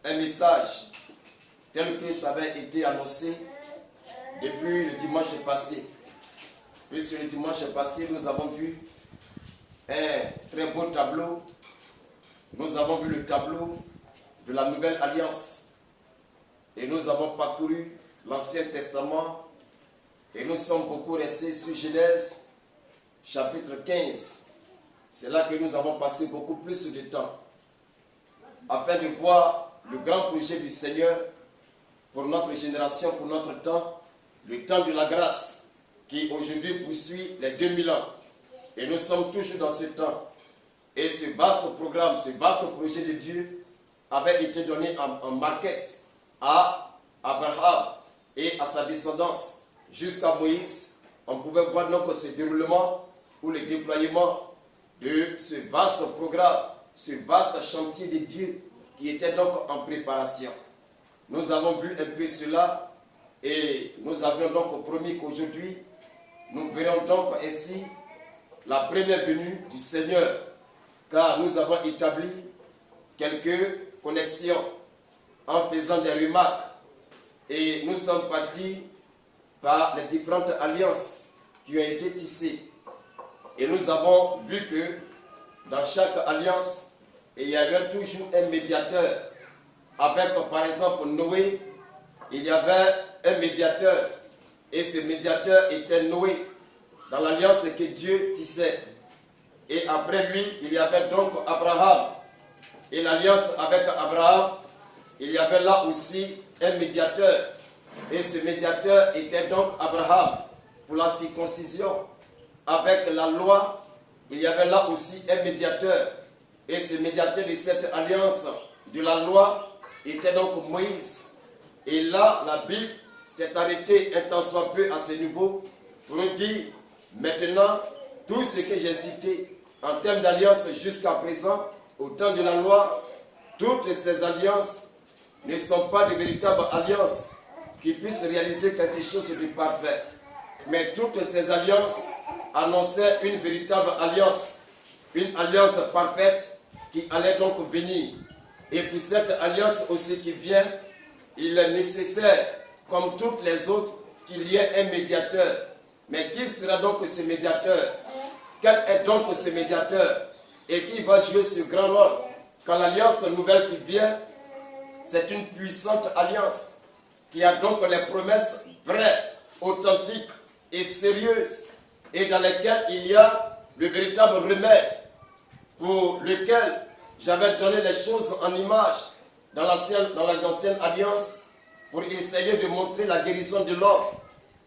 un message tel que ça avait été annoncé depuis le dimanche passé. Puisque le dimanche passé, nous avons vu un très beau tableau. Nous avons vu le tableau de la Nouvelle Alliance. Et nous avons parcouru l'Ancien Testament. Et nous sommes beaucoup restés sur Genèse, chapitre 15. C'est là que nous avons passé beaucoup plus de temps. Afin de voir le grand projet du Seigneur pour notre génération, pour notre temps, le temps de la grâce, qui aujourd'hui poursuit les 2000 ans. Et nous sommes toujours dans ce temps. Et ce vaste programme, ce vaste projet de Dieu avait été donné en marquette à Abraham et à sa descendance jusqu'à Moïse. On pouvait voir donc ce déroulement ou le déploiement de ce vaste programme, ce vaste chantier de Dieu qui était donc en préparation. Nous avons vu un peu cela et nous avions donc promis qu'aujourd'hui, nous verrons donc ainsi la première venue du Seigneur, car nous avons établi quelques connexions en faisant des remarques et nous sommes partis par les différentes alliances qui ont été tissées. Et nous avons vu que dans chaque alliance, il y avait toujours un médiateur. Avec par exemple Noé, il y avait un médiateur. Et ce médiateur était Noé, dans l'alliance que Dieu tissait. Et après lui, il y avait donc Abraham. Et l'alliance avec Abraham, il y avait là aussi un médiateur. Et ce médiateur était donc Abraham pour la circoncision. Avec la loi, il y avait là aussi un médiateur. Et ce médiateur de cette alliance de la loi était donc Moïse. Et là, la Bible s'est arrêtée un tant soit peu à ce niveau pour nous dire, maintenant, tout ce que j'ai cité en termes d'alliance jusqu'à présent, au temps de la loi, toutes ces alliances ne sont pas de véritables alliances qui puissent réaliser quelque chose de parfait. Mais toutes ces alliances annonçaient une véritable alliance, une alliance parfaite qui allait donc venir. Et pour cette alliance aussi qui vient, il est nécessaire, comme toutes les autres, qu'il y ait un médiateur. Mais qui sera donc ce médiateur? Quel est donc ce médiateur? Et qui va jouer ce grand rôle? Quand l'alliance nouvelle qui vient, c'est une puissante alliance qui a donc les promesses vraies, authentiques et sérieuses, et dans lesquelles il y a le véritable remède pour lequel j'avais donné les choses en image dans les anciennes alliances pour essayer de montrer la guérison de l'homme.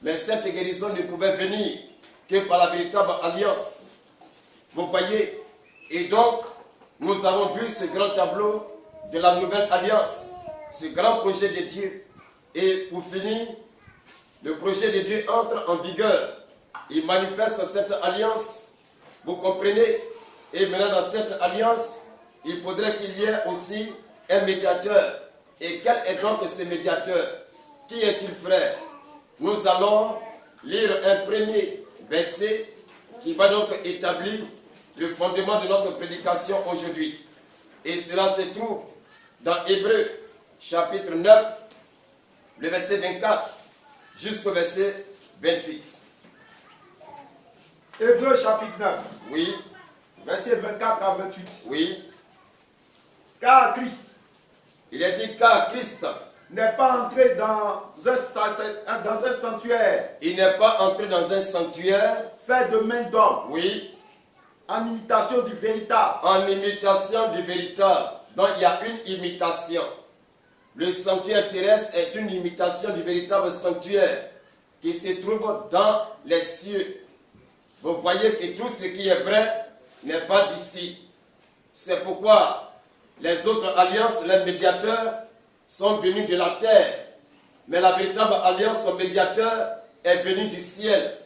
Mais cette guérison ne pouvait venir que par la véritable alliance. Vous voyez? Et donc, nous avons vu ce grand tableau de la nouvelle alliance, ce grand projet de Dieu. Et pour finir, le projet de Dieu entre en vigueur. Il manifeste cette alliance, vous comprenez? Et maintenant, dans cette alliance, il faudrait qu'il y ait aussi un médiateur. Et quel est donc ce médiateur? Qui est-il, frère? Nous allons lire un premier verset qui va donc établir le fondement de notre prédication aujourd'hui. Et cela se trouve dans Hébreux, chapitre 9, le verset 24, jusqu'au verset 28. Hébreux, chapitre 9. Oui. Verset 24 à 28. Oui. Car Christ Il est dit car Christ n'est pas entré dans un sanctuaire. Il n'est pas entré dans un sanctuaire Fait de main d'homme. Oui. En imitation du véritable. En imitation du véritable. Donc il y a une imitation. Le sanctuaire terrestre est une imitation du véritable sanctuaire qui se trouve dans les cieux. Vous voyez que tout ce qui est vrai n'est pas d'ici. C'est pourquoi les autres alliances, les médiateurs, sont venus de la terre. Mais la véritable alliance, son médiateur, est venu du ciel.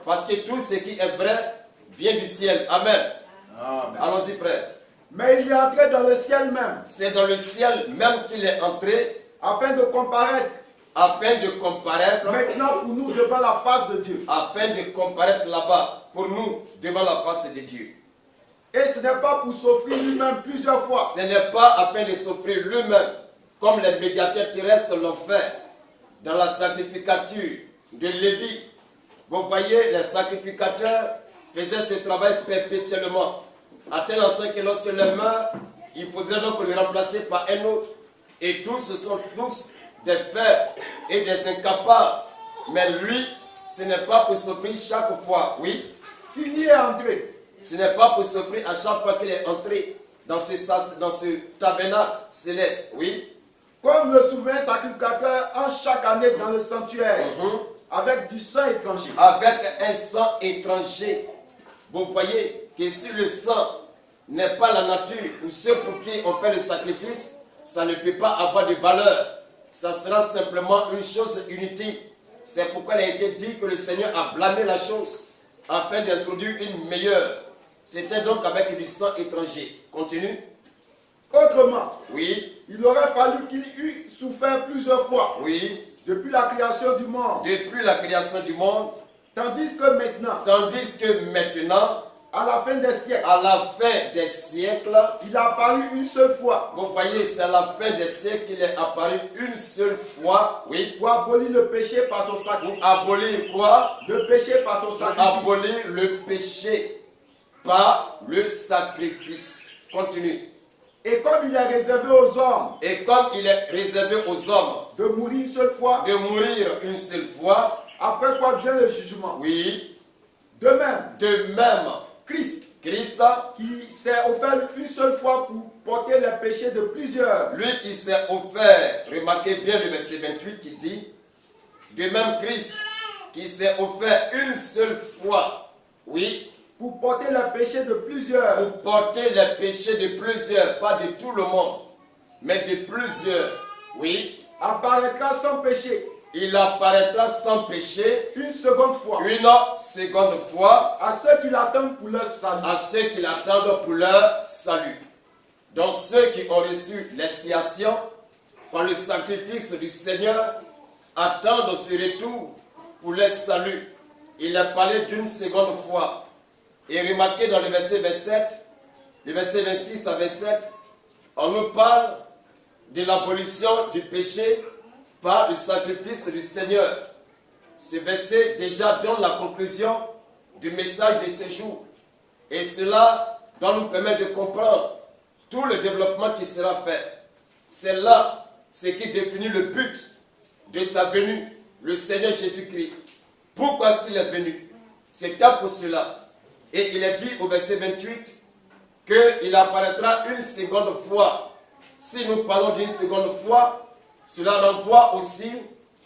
Parce que tout ce qui est vrai vient du ciel. Amen. Amen. Allons-y, frère. Mais il est entré dans le ciel même. C'est dans le ciel même qu'il est entré. Afin de comparaître. Afin de comparaître. Maintenant pour nous devant la face de Dieu. Afin de comparaître là-bas. Pour nous devant la face de Dieu. Et ce n'est pas pour s'offrir lui-même plusieurs fois. Ce n'est pas afin de s'offrir lui-même comme les médiateurs terrestres l'ont fait dans la sacrificature de Lévi. Vous voyez, les sacrificateurs faisaient ce travail perpétuellement, à tel enseigne que lorsque l'un meurt, il faudrait donc le remplacer par un autre. Et tous, ce sont tous des faibles et des incapables. Mais lui, ce n'est pas pour s'offrir chaque fois, oui. qu'il y est entré. Ce n'est pas pour s'offrir à chaque fois qu'il est entré dans ce tabernacle céleste, oui. Comme le souverain sacrificateur en chaque année dans le sanctuaire, avec du sang étranger. Avec un sang étranger. Vous voyez que si le sang n'est pas la nature ou ceux pour qui on fait le sacrifice, ça ne peut pas avoir de valeur. Ça sera simplement une chose inutile. C'est pourquoi il a été dit que le Seigneur a blâmé la chose afin d'introduire une meilleure. C'était donc avec du sang étranger. Continue. Autrement, Oui. il aurait fallu qu'il eût souffert plusieurs fois. Oui. Depuis la création du monde. Depuis la création du monde. Tandis que maintenant, à la fin des siècles, il est apparu une seule fois. Vous voyez, c'est à la fin des siècles qu'il est apparu une seule fois. Oui. Pour abolir le péché par son sacrifice. Pour abolir quoi? Le péché par son sacrifice. Pour abolir le péché par le sacrifice. Continue. Et comme il est réservé aux hommes. Et comme il est réservé aux hommes. De mourir une seule fois. De mourir une seule fois. Après quoi vient le jugement. Oui. De même. Christ qui s'est offert une seule fois pour porter les péchés de plusieurs. Lui qui s'est offert, remarquez bien le verset 28 qui dit, de même Christ qui s'est offert une seule fois, oui, pour porter les péchés de plusieurs. Pour porter les péchés de plusieurs, pas de tout le monde, mais de plusieurs, oui. Apparaîtra sans péché. Il apparaîtra sans péché une seconde fois. Une seconde fois. À ceux qui l'attendent pour leur salut. À ceux qui l'attendent pour leur salut. Donc ceux qui ont reçu l'expiation par le sacrifice du Seigneur attendent ce retour pour leur salut. Il a parlé d'une seconde fois. Et remarquez dans le verset 27, le verset 26 à 27, on nous parle de l'abolition du péché par le sacrifice du Seigneur. Ce verset déjà donne la conclusion du message de ce jour. Et cela doit nous permettre de comprendre tout le développement qui sera fait. C'est là ce qui définit le but de sa venue, le Seigneur Jésus-Christ. Pourquoi est-ce qu'il est venu? C'était pour cela. Et il est dit au verset 28 qu'il apparaîtra une seconde fois. Si nous parlons d'une seconde fois, cela renvoie aussi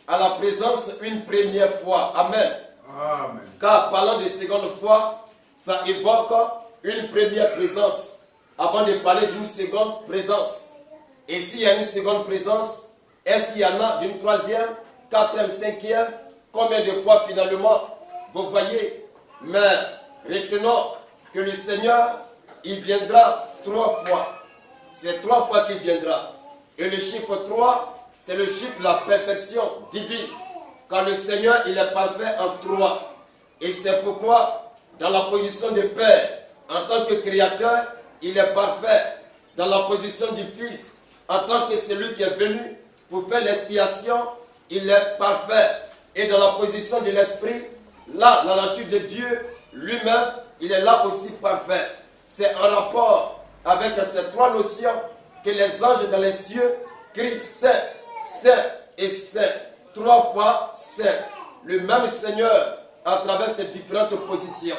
à la présence une première fois. Amen. Amen. Car parlant de seconde fois, ça évoque une première présence avant de parler d'une seconde présence. Et s'il y a une seconde présence, est-ce qu'il y en a d'une troisième, quatrième, cinquième? Combien de fois finalement? Vous voyez? Mais retenons que le Seigneur, il viendra 3 fois. C'est 3 fois qu'il viendra. Et le chiffre 3, c'est le chiffre de la perfection divine. Quand le Seigneur, il est parfait en 3. Et c'est pourquoi, dans la position de Père, en tant que créateur, il est parfait. Dans la position du Fils, en tant que celui qui est venu pour faire l'expiation, il est parfait. Et dans la position de l'Esprit, là, la nature de Dieu lui-même, il est là aussi parfait. C'est en rapport avec ces 3 notions que les anges dans les cieux crient Saint, Saint et Saint. 3 fois Saint. Le même Seigneur à travers ces différentes positions.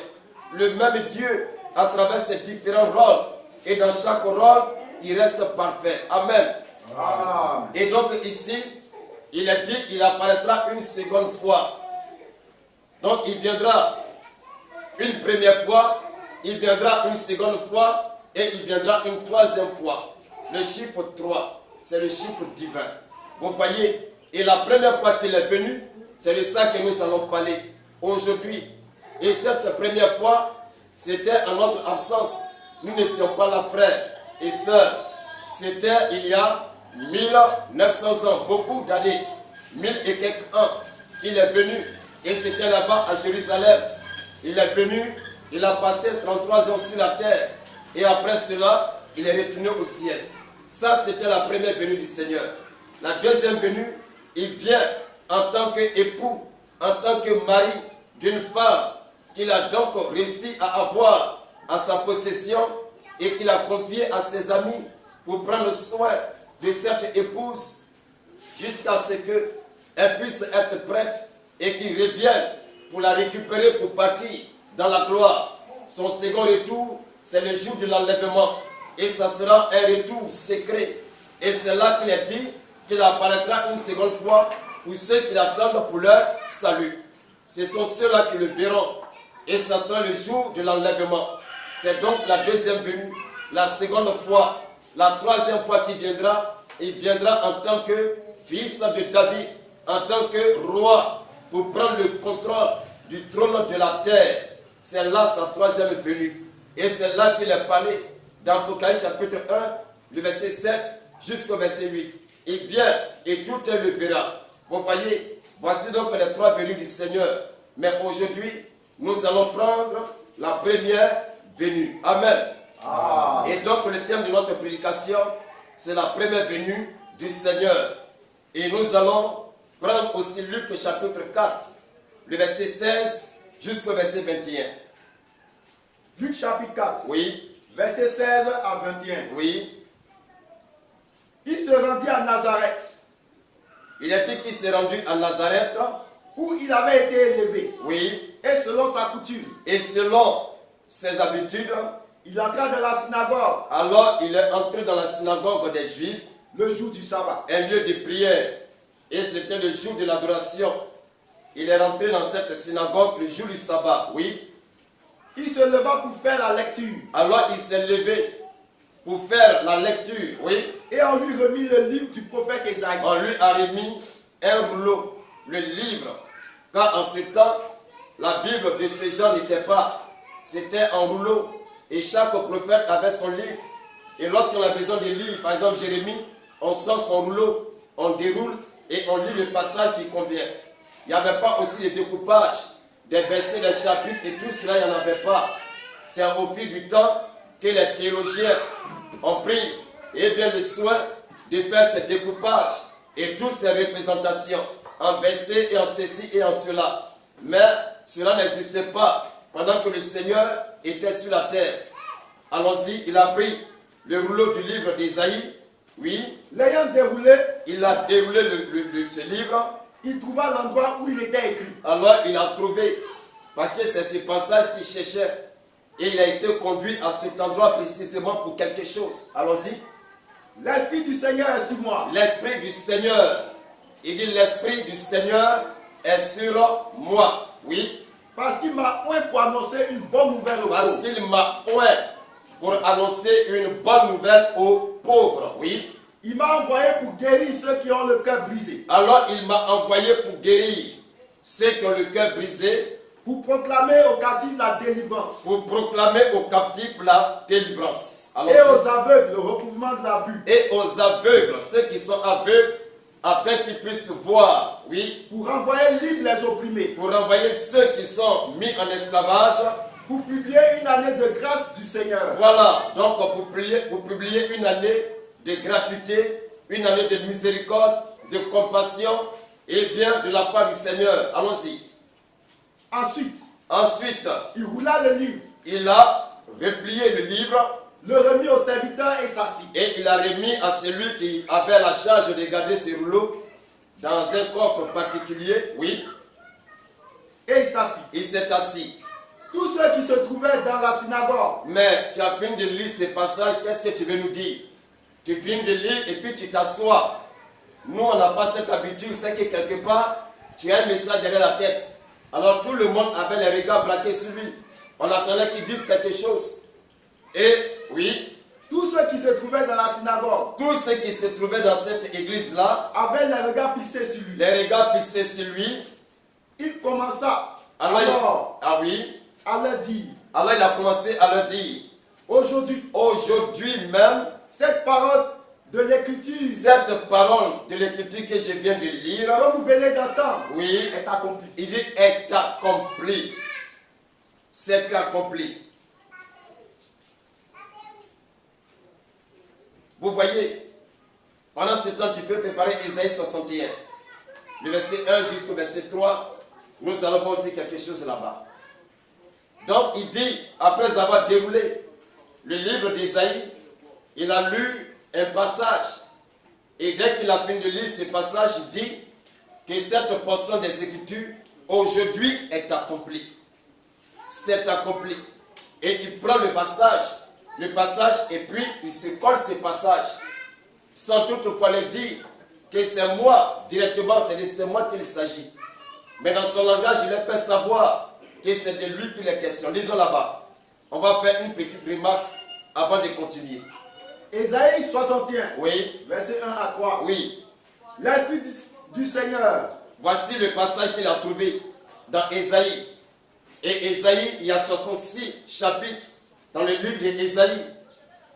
Le même Dieu à travers ces différents rôles. Et dans chaque rôle, il reste parfait. Amen. Amen. Et donc ici, il est dit, il apparaîtra une seconde fois. Donc il viendra une première fois, il viendra une seconde fois et il viendra une troisième fois. Le chiffre 3, c'est le chiffre divin. Vous voyez, et la première fois qu'il est venu, c'est de ça que nous allons parler aujourd'hui. Et cette première fois, c'était en notre absence. Nous n'étions pas là, frères et sœurs. C'était il y a 1900 ans, beaucoup d'années, 1000 et quelques ans, qu'il est venu. Et c'était là-bas à Jérusalem. Il est venu, il a passé 33 ans sur la terre. Et après cela, il est retourné au ciel. Ça, c'était la première venue du Seigneur. La deuxième venue, il vient en tant qu'époux, en tant que mari d'une femme qu'il a donc réussi à avoir à sa possession et qu'il a confié à ses amis pour prendre soin de cette épouse jusqu'à ce qu'elle puisse être prête et qu'il revienne pour la récupérer pour partir dans la gloire. Son second retour, c'est le jour de l'enlèvement et ça sera un retour secret. Et c'est là qu'il est dit qu'il apparaîtra une seconde fois pour ceux qui l'attendent pour leur salut. Ce sont ceux-là qui le verront. Et ça sera le jour de l'enlèvement. C'est donc la deuxième venue, la seconde fois, la troisième fois qu'il viendra. Il viendra en tant que fils de David, en tant que roi, pour prendre le contrôle du trône de la terre. C'est là sa troisième venue. Et c'est là qu'il est parlé dans Apocalypse chapitre 1, le verset 7 jusqu'au verset 8. Il vient et tout elle le verra. Vous voyez, voici donc les trois venues du Seigneur. Mais aujourd'hui, nous allons prendre la première venue. Amen. Ah. Et donc le thème de notre prédication, c'est la première venue du Seigneur. Et nous allons prendre aussi Luc chapitre 4, le verset 16 jusqu'au verset 21. Luc chapitre 4, Oui, verset 16 à 21. oui. Il se rendit à Nazareth, Il a dit qu'il s'est rendu à Nazareth. où il avait été élevé. Oui. Et selon sa coutume, Et selon ses habitudes, il entra dans la synagogue alors il est entré dans la synagogue des Juifs, le jour du sabbat. un lieu de prière. Et c'était le jour de l'adoration. Il est rentré dans cette synagogue le jour du sabbat. Oui. Il se leva pour faire la lecture. Alors il s'est levé pour faire la lecture. Oui. Et on lui remit le livre du prophète Ésaïe. On lui a remis un rouleau, le livre. Car en ce temps, la Bible de ces gens n'était pas. C'était en rouleau. Et chaque prophète avait son livre. Et lorsqu'on a besoin de lire, par exemple Jérémie, on sort son rouleau, on déroule et on lit le passage qui convient. Il n'y avait pas aussi de découpage des versets, des chapitres et tout cela, il n'y en avait pas. C'est au fil du temps que les théologiens ont pris bien le soin de faire ces découpages et toutes ces représentations en versets et en ceci et en cela. Mais cela n'existait pas pendant que le Seigneur était sur la terre. Allons-y, il a pris le rouleau du livre d'Ésaïe, oui, L'ayant déroulé, il a déroulé ce livre, il trouva l'endroit où il était écrit. alors il a trouvé, parce que c'est ce passage qu'il cherchait, et il a été conduit à cet endroit précisément pour quelque chose. Allons-y. L'Esprit du Seigneur est sur moi. L'Esprit du Seigneur, il dit l'Esprit du Seigneur est sur moi, oui, Parce qu'il m'a oint pour annoncer une bonne nouvelle aux parce pauvres. qu'il m'a oint pour annoncer une bonne nouvelle aux pauvres, oui. Il m'a envoyé pour guérir ceux qui ont le cœur brisé. Alors il m'a envoyé pour guérir ceux qui ont le cœur brisé, Pour proclamer aux captifs la délivrance. pour proclamer aux captifs la délivrance. Et Allons-y. aux aveugles le recouvrement de la vue. Et aux aveugles, ceux qui sont aveugles, afin qu'ils puissent voir, oui, Pour renvoyer libres les opprimés. pour envoyer ceux qui sont mis en esclavage. Pour publier une année de grâce du Seigneur. Voilà, donc pour publier une année de gratuité, une année de miséricorde, de compassion, et bien de la part du Seigneur. Allons-y. Ensuite, Il roula le livre, il a replié le livre le remit au serviteur et s'assit. et il a remis à celui qui avait la charge de garder ce rouleau dans un coffre particulier. Oui, Et il s'assit. il s'est assis. Tous ceux qui se trouvaient dans la synagogue Mais tu as fini de lire ce passage, qu'est-ce que tu veux nous dire? Tu finis de lire et puis tu t'assois. Nous, on n'a pas cette habitude, c'est que quelque part, tu as un message derrière la tête. Alors tout le monde avait les regards braqués sur lui. On attendait qu'il dise quelque chose. Et oui, tous ceux qui se trouvaient dans la synagogue tous ceux qui se trouvaient dans cette église-là, avaient les regards fixés sur lui. les regards fixés sur lui. Il commença Alors, alors ah oui, à leur dire, alors il a commencé à leur dire, aujourd'hui même, cette parole de l'écriture cette parole de l'écriture que je viens de lire, que vous venez d'entendre oui, est accomplie. il dit est accompli. C'est accompli. Vous voyez, Pendant ce temps, tu peux préparer Ésaïe 61. Le verset 1 jusqu'au verset 3. Nous allons voir aussi quelque chose là-bas. Donc, il dit, après avoir déroulé le livre d'Ésaïe, il a lu un passage. Et dès qu'il a fini de lire ce passage, il dit que cette portion des Écritures, aujourd'hui, est accomplie. C'est accompli. Et il prend le passage, et puis il se colle ce passage, sans toutefois le dire que c'est moi, directement, c'est moi qu'il s'agit. Mais dans son langage, il leur fait savoir que c'est de lui qu'il est question. Lisons là-bas. On va faire une petite remarque avant de continuer. Ésaïe 61, Oui. verset 1 à 3. Oui. L'Esprit du Seigneur. Voici le passage qu'il a trouvé dans Ésaïe. Et Ésaïe, il y a 66 chapitres dans le livre d'Ésaïe.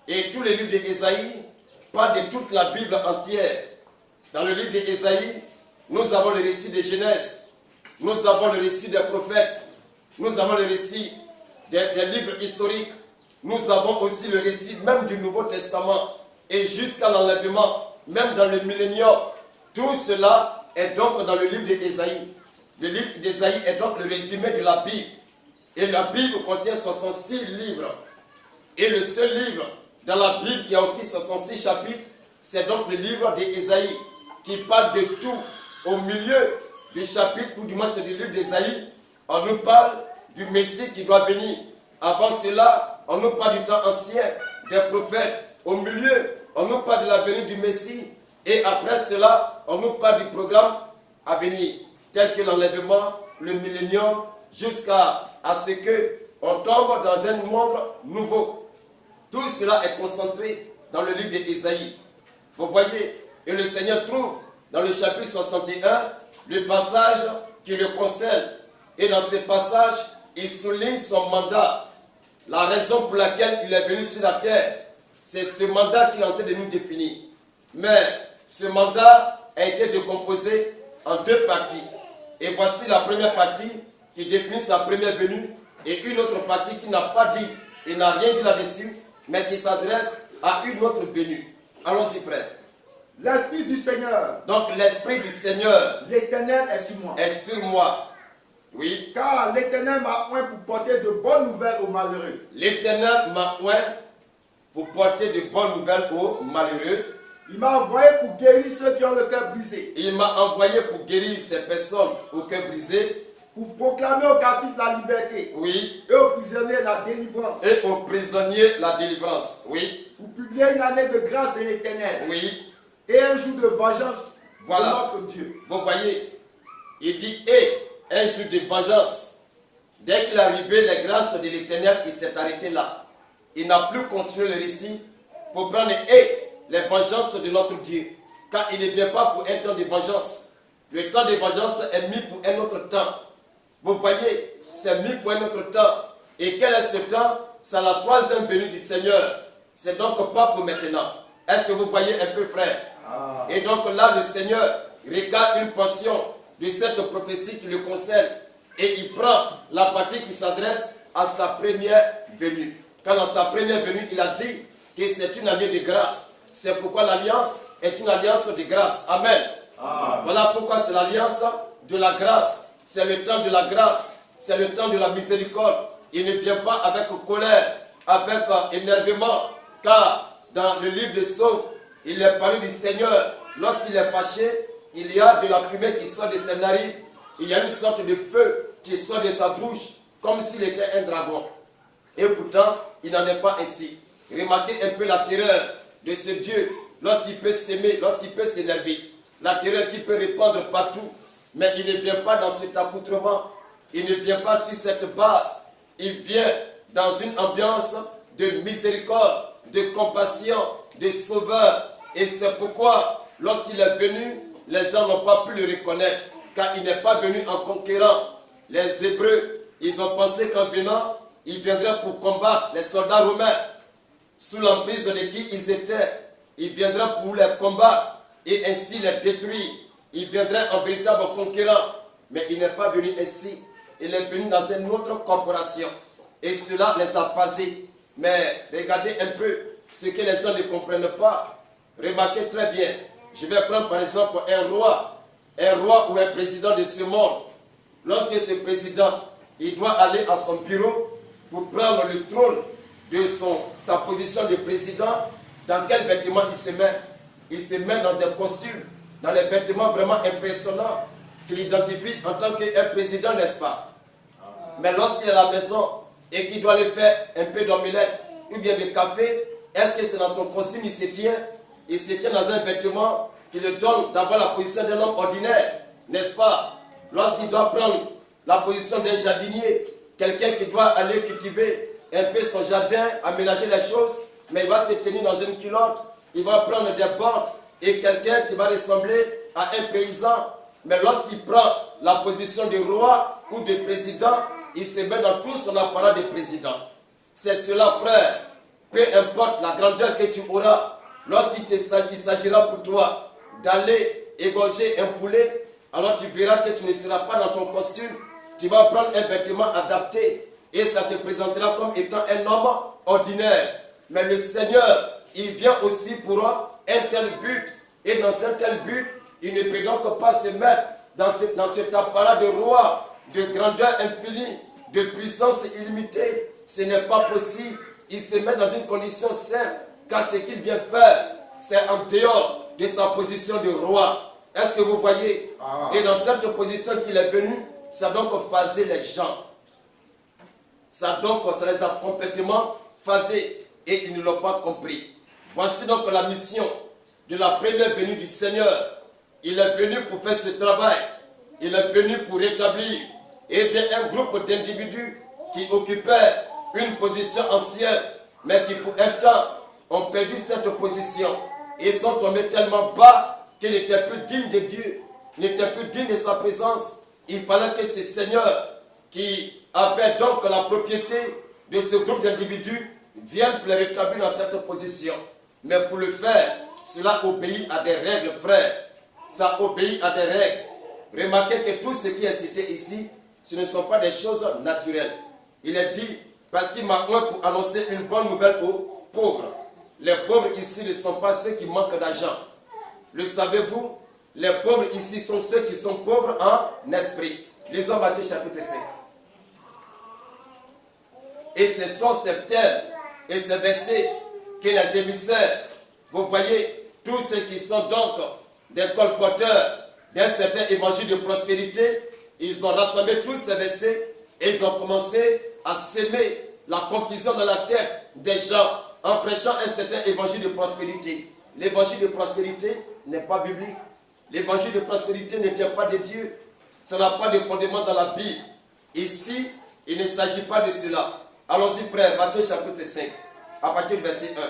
Et tous les livres d'Ésaïe parlent de toute la Bible entière. Dans le livre d'Ésaïe, nous avons le récit de Genèse. Nous avons le récit des prophètes. Nous avons le récit des livres historiques. Nous avons aussi le récit même du Nouveau Testament. Et jusqu'à l'enlèvement, même dans le millénium. Tout cela est donc dans le livre d'Ésaïe. Le livre d'Ésaïe est donc le résumé de la Bible. Et la Bible contient 66 livres. Et le seul livre dans la Bible qui a aussi 66 chapitres, c'est donc le livre d'Ésaïe, qui parle de tout. Au milieu du chapitre, ou du moins c'est du livre d'Ésaïe, on nous parle du Messie qui doit venir. Avant cela, on nous parle du temps ancien, des prophètes. Au milieu, on nous parle de la venue du Messie. Et après cela, on nous parle du programme à venir, tel que l'enlèvement, le millénium, jusqu'à ce qu'on tombe dans un monde nouveau. Tout cela est concentré dans le livre d'Ésaïe. Vous voyez, et le Seigneur trouve dans le chapitre 61 le passage qui le concerne. Et dans ce passage, il souligne son mandat. La raison pour laquelle il est venu sur la terre, c'est ce mandat qu'il est en train de nous définir. Mais ce mandat a été décomposé en deux parties. Et voici la première partie qui définit sa première venue et une autre partie qui n'a pas dit, il n'a rien dit là-dessus, mais qui s'adresse à une autre venue. Allons-y, frère. L'Esprit du Seigneur. Donc l'Esprit du Seigneur, l'Éternel est sur moi. Est sur moi. Oui. Car l'Éternel m'a oint pour porter de bonnes nouvelles aux malheureux. L'Éternel m'a oint pour porter de bonnes nouvelles aux malheureux. Il m'a envoyé pour guérir ceux qui ont le cœur brisé. Il m'a envoyé pour guérir ces personnes au cœur brisé. Pour proclamer aux captifs la liberté. Oui. Et aux prisonniers la délivrance. Et aux prisonniers la délivrance. Oui. Pour publier une année de grâce de l'Éternel. Oui. Et un jour de vengeance de notre Dieu. Vous voyez, il dit, et un jour de vengeance. Dès qu'il est arrivé, les grâces de l'Éternel, il s'est arrêté là. Il n'a plus continué le récit pour prendre les vengeances de notre Dieu. Car il ne vient pas pour un temps de vengeance. Le temps de vengeance est mis pour un autre temps. Vous voyez, c'est mis pour un autre temps. Et quel est ce temps? C'est la troisième venue du Seigneur. C'est donc pas pour maintenant. Est-ce que vous voyez un peu, frère? Et donc là, le Seigneur regarde une portion de cette prophétie qui le concerne. Et il prend la partie qui s'adresse à sa première venue. Quand dans sa première venue, il a dit que c'est une année de grâce. C'est pourquoi l'alliance est une alliance de grâce. Amen. Voilà pourquoi c'est l'alliance de la grâce. C'est le temps de la grâce. C'est le temps de la miséricorde. Il ne vient pas avec colère, avec énervement. Car dans le livre de Psaumes, il est parlé du Seigneur. Lorsqu'il est fâché, il y a de la fumée qui sort de ses narines. Il y a une sorte de feu qui sort de sa bouche, comme s'il était un dragon. Et pourtant, il n'en est pas ainsi. Remarquez un peu la terreur de ce Dieu lorsqu'il peut s'aimer, lorsqu'il peut s'énerver. La terreur qui peut répandre partout. Mais il ne vient pas dans cet accoutrement. Il ne vient pas sur cette base. Il vient dans une ambiance de miséricorde, de compassion, de sauveur. Et c'est pourquoi, lorsqu'il est venu, les gens n'ont pas pu le reconnaître. Car il n'est pas venu en conquérant. Les Hébreux, ils ont pensé qu'en venant, il viendrait pour combattre les soldats romains. Sous l'emprise de qui ils étaient, il viendrait pour les combattre et ainsi les détruire. Il viendrait en véritable conquérant. Mais il n'est pas venu ainsi. Il est venu dans une autre corporation. Et cela les a phasés. Mais regardez un peu ce que les gens ne comprennent pas. Remarquez très bien. Je vais prendre par exemple un roi ou un président de ce monde. Lorsque ce président, il doit aller à son bureau pour prendre le trône de sa position de président, dans quel vêtement il se met? Il se met dans des costumes, dans les vêtements vraiment impressionnants qu'il identifie en tant qu'un président, n'est-ce pas? Mais lorsqu'il est à la maison et qu'il doit aller faire un peu d'omelette ou bien de café, est-ce que c'est dans son costume il se tient? Il se tient dans un vêtement qui le donne d'avoir la position d'un homme ordinaire, n'est-ce pas? Lorsqu'il doit prendre la position d'un jardinier, quelqu'un qui doit aller cultiver un peu son jardin, aménager les choses, mais il va se tenir dans une culotte, il va prendre des bottes et quelqu'un qui va ressembler à un paysan. Mais lorsqu'il prend la position de roi ou de président, il se met dans tout son appareil de président. C'est cela, frère. Peu importe la grandeur que tu auras, lorsqu'il s'agira pour toi d'aller égorger un poulet, alors tu verras que tu ne seras pas dans ton costume. Tu vas prendre un vêtement adapté et ça te présentera comme étant un homme ordinaire. Mais le Seigneur, il vient aussi pour un tel but. Et dans un tel but, il ne peut donc pas se mettre dans cet appareil de roi, de grandeur infinie, de puissance illimitée. Ce n'est pas possible. Il se met dans une condition simple, car ce qu'il vient faire, c'est en dehors de sa position de roi. Est-ce que vous voyez? Et dans cette position qu'il est venu, ça a donc phasé les gens. Ça les a complètement phasés et ils ne l'ont pas compris. Voici donc la mission de la première venue du Seigneur. Il est venu pour faire ce travail. Il est venu pour rétablir un groupe d'individus qui occupaient une position ancienne, mais qui pour un temps ont perdu cette position. Ils sont tombés tellement bas qu'ils n'étaient plus dignes de Dieu, n'étaient plus dignes de sa présence. Il fallait que ce Seigneur, qui avait donc la propriété de ce groupe d'individus, vienne pour les rétablir dans cette position. Mais pour le faire, cela obéit à des règles, frères. Ça obéit à des règles. Remarquez que tout ce qui est cité ici, ce ne sont pas des choses naturelles. Il est dit, parce qu'il m'a oint pour annoncer une bonne nouvelle aux pauvres. Les pauvres ici ne sont pas ceux qui manquent d'argent. Le savez-vous? Les pauvres ici sont ceux qui sont pauvres en esprit. Lisons Matthieu chapitre 5. Et ce sont ces thèmes et ces versets que les émissaires, vous voyez, tous ceux qui sont donc des colporteurs d'un certain évangile de prospérité, ils ont rassemblé tous ces versets et ils ont commencé à s'aimer la confusion dans la tête des gens en prêchant un certain évangile de prospérité. L'évangile de prospérité n'est pas biblique. L'évangile de prospérité ne vient pas de Dieu. Ça n'a pas de fondement dans la Bible. Ici, il ne s'agit pas de cela. Allons-y, frère, Matthieu chapitre 5, à partir du verset 1.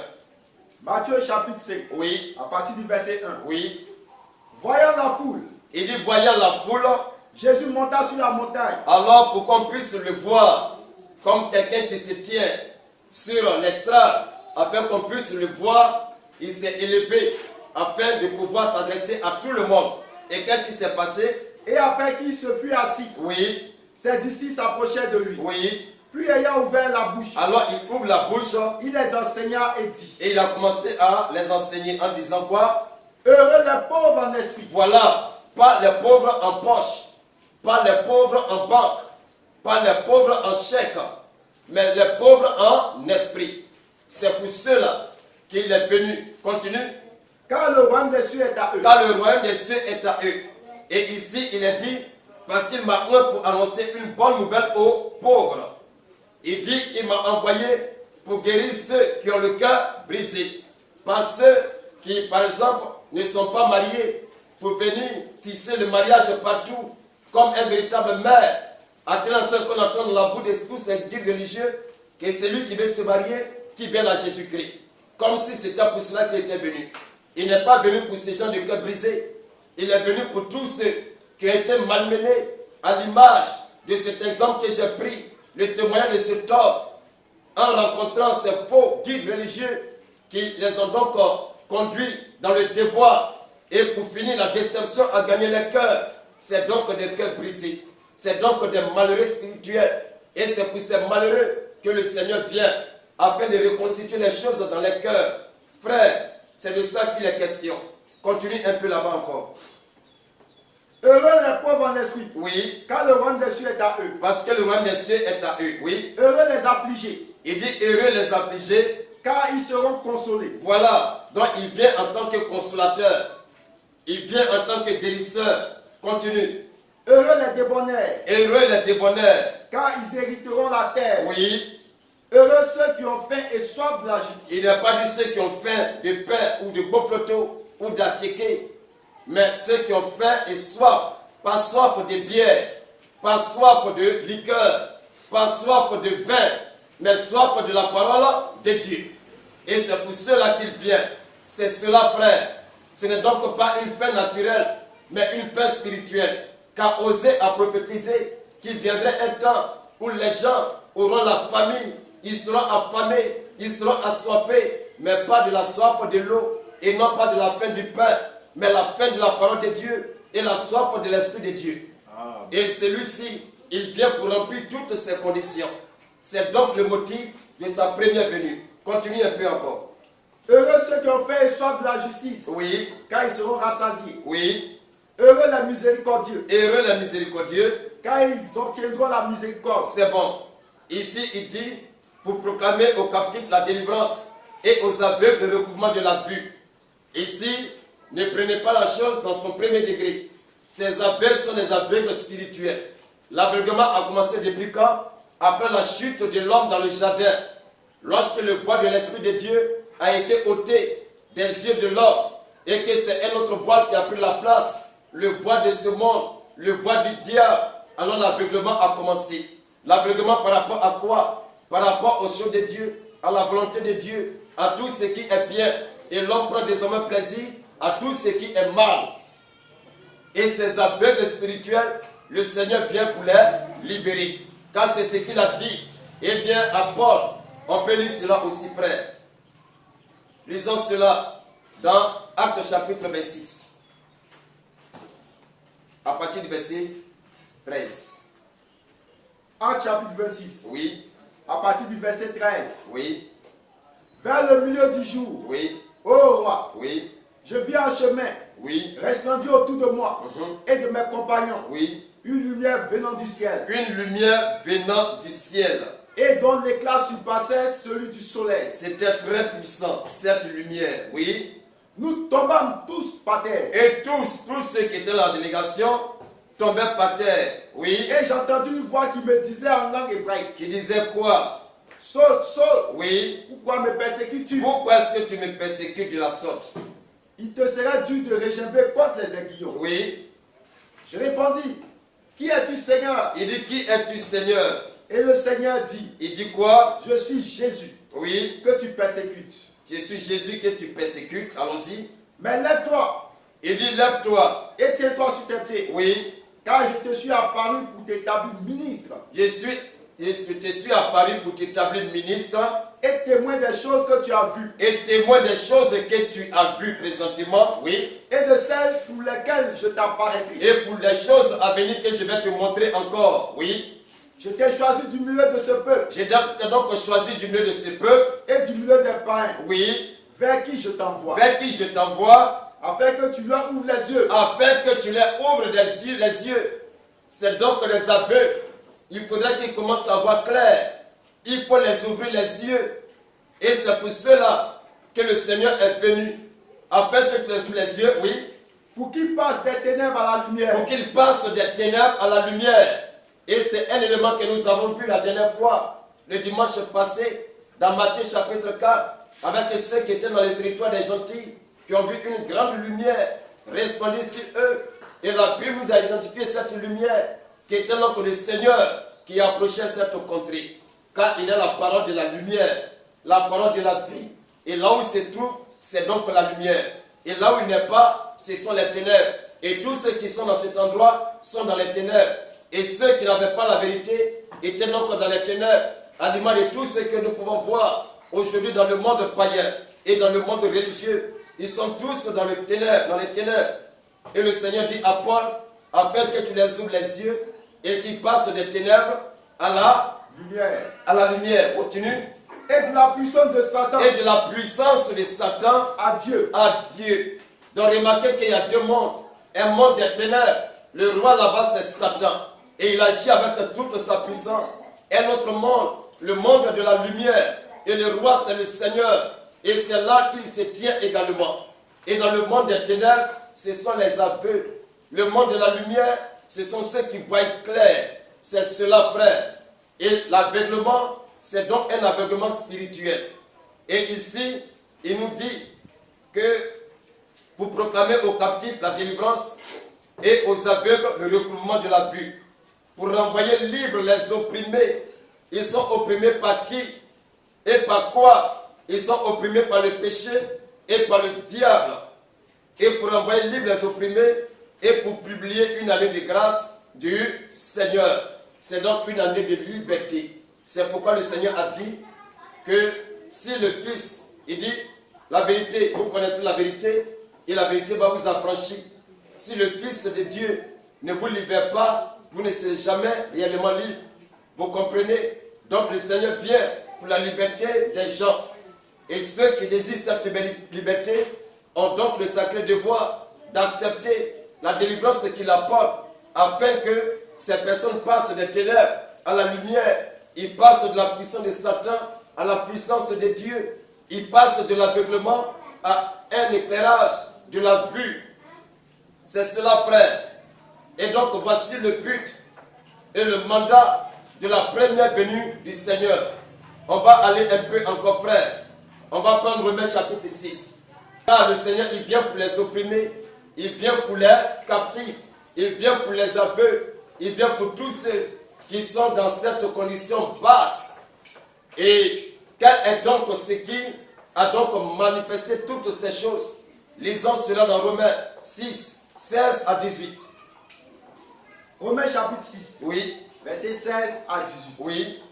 Matthieu chapitre 5, oui. À partir du verset 1. Oui. Voyant la foule, il dit, voyant la foule, Jésus monta sur la montagne. Alors, pour qu'on puisse le voir comme quelqu'un qui se tient sur l'estrade, afin qu'on puisse le voir, il s'est élevé afin de pouvoir s'adresser à tout le monde. Et qu'est-ce qui s'est passé? Et après qu'il se fut assis, oui. Ses disciples s'approchaient de lui. Oui. Puis ayant ouvert la bouche, alors il ouvre la bouche, il les enseigna et dit. Et il a commencé à les enseigner en disant quoi? Heureux les pauvres en esprit. Voilà, pas les pauvres en poche, pas les pauvres en banque, pas les pauvres en chèque, mais les pauvres en esprit. C'est pour cela qu'il est venu. Continue. Car le royaume des cieux est à eux. Car le royaume des cieux est à eux. Et ici, il est dit, parce qu'il m'a oint pour annoncer une bonne nouvelle aux pauvres. Il dit qu'il m'a envoyé pour guérir ceux qui ont le cœur brisé. Pas ceux qui, par exemple, ne sont pas mariés, pour venir tisser le mariage partout, comme un véritable maire, à tel enseigne qu'on entend dans la bouche de tous ces guides religieux, que celui qui veut se marier, qui vient à Jésus-Christ. Comme si c'était pour cela qu'il était venu. Il n'est pas venu pour ces gens de cœur brisé. Il est venu pour tous ceux qui ont été malmenés à l'image de cet exemple que j'ai pris, le témoignage de cet homme, en rencontrant ces faux guides religieux qui les ont donc conduits dans le débois. Et pour finir, la déception a gagné les cœurs. C'est donc des cœurs brisés. C'est donc des malheureux spirituels. Et c'est pour ces malheureux que le Seigneur vient afin de reconstituer les choses dans les cœurs. Frères, C'est de ça qu'il est question. Continue un peu là-bas encore. Heureux les pauvres en esprit, Oui, car le royaume des cieux est à eux. parce que le royaume des cieux est à eux. Oui, Heureux les affligés, il dit heureux les affligés. car ils seront consolés. Voilà, donc il vient en tant que consolateur. Il vient en tant que guérisseur. Continue. Heureux les débonnaires, Heureux les débonnaires. car ils hériteront la terre. Oui, Heureux ceux qui ont faim et soif de la justice. il n'a pas dit ceux qui ont faim de pain ou de bofloto ou d'attiqué, mais ceux qui ont faim et soif, pas soif de bière, pas soif de liqueur, pas soif de vin, mais soif de la parole de Dieu. Et c'est pour cela qu'il vient. C'est cela, frère. Ce n'est donc pas une faim naturelle, mais une faim spirituelle. Car oser à prophétiser qu'il viendrait un temps où les gens auront la famine, ils seront affamés, ils seront assoiffés, mais pas de la soif de l'eau, et non pas de la faim du pain, mais la faim de la parole de Dieu et la soif de l'Esprit de Dieu. Et celui-ci, il vient pour remplir toutes ces conditions. C'est donc le motif de sa première venue. Continue un peu encore. Heureux ceux qui ont faim et soif de la justice, Oui, car ils seront rassasiés. oui. Heureux les miséricordieux, Heureux les miséricordieux. car ils obtiendront la miséricorde. C'est bon. Ici, il dit, pour proclamer aux captifs la délivrance et aux aveugles le recouvrement de la vue. Ici, ne prenez pas la chose dans son premier degré. Ces aveugles sont des aveugles spirituels. L'aveuglement a commencé depuis quand? Après la chute de l'homme dans le jardin. Lorsque le voile de l'Esprit de Dieu a été ôté des yeux de l'homme et que c'est un autre voile qui a pris la place, le voile de ce monde, le voile du diable, alors l'aveuglement a commencé. L'aveuglement par rapport à quoi? Par rapport aux choses de Dieu, à la volonté de Dieu, à tout ce qui est bien. Et l'homme prend désormais plaisir à tout ce qui est mal. Et ces aveugles spirituels, le Seigneur vient pour les libérer. Car c'est ce qu'il a dit. Eh bien, à Paul, on peut lire cela aussi, frère. Lisons cela dans Actes chapitre 26. À partir du verset 13. Actes chapitre 26, Oui, à partir du verset 13. oui, Vers le milieu du jour, oui, ô roi, oui, je vis un chemin oui, resplendir autour de moi Mhm. et de mes compagnons, oui. une lumière venant du ciel, Une lumière venant du ciel. et dont l'éclat surpassait celui du soleil. C'était très puissant, cette lumière, oui. Nous tombâmes tous par terre, Et tous ceux qui étaient dans la délégation tombaient par terre, oui. et j'entendis une voix qui me disait en langue hébraïque, Qui disait quoi? Saul, Saul, Oui. pourquoi me persécutes-tu? Pourquoi est-ce que tu me persécutes de la sorte? Il te sera dû de régimber contre les aiguillons. Oui. Je répondis, qui es-tu, Seigneur? Il dit, qui es-tu, Seigneur? Et le Seigneur dit, Il dit quoi? je suis Jésus, Oui. que tu persécutes. Je suis Jésus que tu persécutes. Allons-y. Mais lève-toi Il dit, lève-toi. et tiens-toi sur tes pieds, Oui. car je te suis apparu pour t'établir ministre Je te suis apparu pour t'établir ministre et témoin des choses que tu as vues et témoin des choses que tu as vues présentement, oui, et de celles pour lesquelles je t'apparaîtrai. et pour les choses à venir que je vais te montrer encore, oui. Je t'ai choisi du milieu de ce peuple J'ai donc choisi du milieu de ce peuple, et du milieu des païens, oui, vers qui je t'envoie, vers qui je t'envoie, afin que tu leur ouvres les yeux, afin que tu leur ouvres les yeux. C'est donc les aveugles. Il faudrait qu'ils commencent à voir clair. Il faut les ouvrir les yeux. Et c'est pour cela que le Seigneur est venu, afin que tu les ouvres les yeux, oui, pour qu'ils passent des ténèbres à la lumière, pour qu'ils passent des ténèbres à la lumière. Et c'est un élément que nous avons vu la dernière fois, le dimanche passé, dans Matthieu chapitre 4, avec ceux qui étaient dans le territoire des gentils, qui ont vu une grande lumière resplendir sur eux. Et la Bible nous a identifié cette lumière, qui était donc le Seigneur qui approchait cette contrée. Car il est la parole de la lumière, la parole de la vie. Et là où il se trouve, c'est donc la lumière. Et là où il n'est pas, ce sont les ténèbres. Et tous ceux qui sont dans cet endroit sont dans les ténèbres. Et ceux qui n'avaient pas la vérité étaient donc dans les ténèbres, à l'image de tout ce que nous pouvons voir aujourd'hui dans le monde païen et dans le monde religieux. Ils sont tous dans les ténèbres, Et le Seigneur dit à Paul, afin que tu les ouvres les yeux et qu'ils passent des ténèbres à la lumière. lumière. Continue. et de la puissance de Satan et de la puissance de Satan à Dieu. à Dieu. Donc remarquez qu'il y a deux mondes. Un monde des ténèbres, le roi là-bas c'est Satan. Et il agit avec toute sa puissance. Un autre monde, le monde de la lumière. Et le roi c'est le Seigneur. Et c'est là qu'il se tient également. Et dans le monde des ténèbres, ce sont les aveugles. Le monde de la lumière, ce sont ceux qui voient clair. C'est cela, frère. Et l'aveuglement, c'est donc un aveuglement spirituel. Et ici, il nous dit que pour proclamer aux captifs la délivrance et aux aveugles le recouvrement de la vue. Pour renvoyer libres les opprimés. Ils sont opprimés par qui et par quoi? Ils sont opprimés par le péché et par le diable. Et pour renvoyer libres les opprimés et pour publier une année de grâce du Seigneur. C'est donc une année de liberté. C'est pourquoi le Seigneur a dit que si le Fils, il dit la vérité, vous connaîtrez la vérité et la vérité va vous affranchir. Si le Fils de Dieu ne vous libère pas, vous ne serez jamais réellement libre. Vous comprenez? Donc le Seigneur vient pour la liberté des gens. Et ceux qui désirent cette liberté ont donc le sacré devoir d'accepter la délivrance qu'il apporte afin que ces personnes passent des ténèbres à la lumière. Ils passent de la puissance de Satan à la puissance de Dieu. Ils passent de l'aveuglement à un éclairage de la vue. C'est cela, frère. Et donc, voici le but et le mandat de la première venue du Seigneur. On va aller un peu encore, frère. On va prendre Romains chapitre 6. Car le Seigneur, il vient pour les opprimer. Il vient pour les captifs. Il vient pour les aveugles. Il vient pour tous ceux qui sont dans cette condition basse. Et quel est donc ce qui a donc manifesté toutes ces choses? Lisons cela dans Romains 6, 16 à 18. Romains chapitre 6, Oui, verset 16 à 18. oui.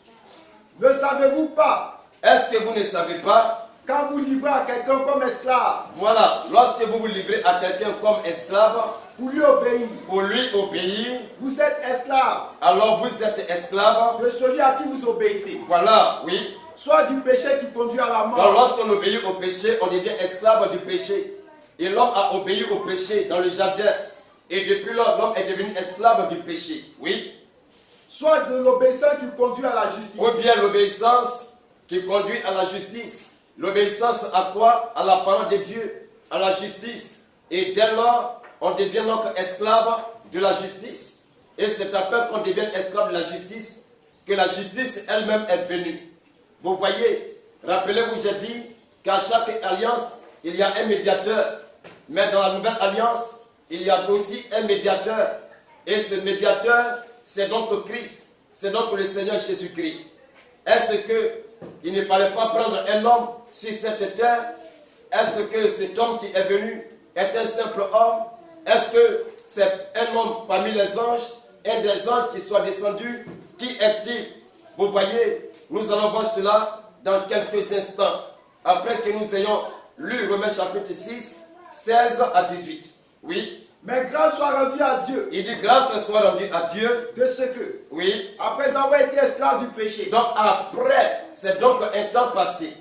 Ne savez-vous pas, Est-ce que vous ne savez pas? quand vous livrez à quelqu'un comme esclave, Voilà, lorsque vous vous livrez à quelqu'un comme esclave, pour lui obéir, pour lui obéir, vous êtes esclave alors vous êtes esclave. de celui à qui vous obéissez, Voilà, oui. soit du péché qui conduit à la Donc mort, lorsqu'on obéit au péché, on devient esclave du péché. Et l'homme a obéi au péché dans le jardin. Et depuis lors, l'homme est devenu esclave du péché. Oui. soit de l'obéissance qui conduit à la justice. Ou bien l'obéissance qui conduit à la justice. L'obéissance à quoi? À la parole de Dieu, à la justice. Et dès lors, on devient donc esclave de la justice. Et c'est après qu'on devient esclave de la justice que la justice elle-même est venue. Vous voyez, rappelez-vous, j'ai dit qu'à chaque alliance, il y a un médiateur. Mais dans la nouvelle alliance, il y a aussi un médiateur. Et ce médiateur, c'est donc Christ. C'est donc le Seigneur Jésus-Christ. Est-ce qu'il ne fallait pas prendre un homme sur cette terre? Est-ce que cet homme qui est venu est un simple homme? Est-ce que c'est un homme parmi les anges? Un des anges qui soit descendu? Qui est-il? Vous voyez, nous allons voir cela dans quelques instants. Après que nous ayons lu Romains chapitre 6, 16 à 18. Oui. Mais grâce soit rendue à Dieu Il dit grâce soit rendue à Dieu. de ce que, Oui. après avoir été esclave du péché, Donc après, c'est donc un temps passé.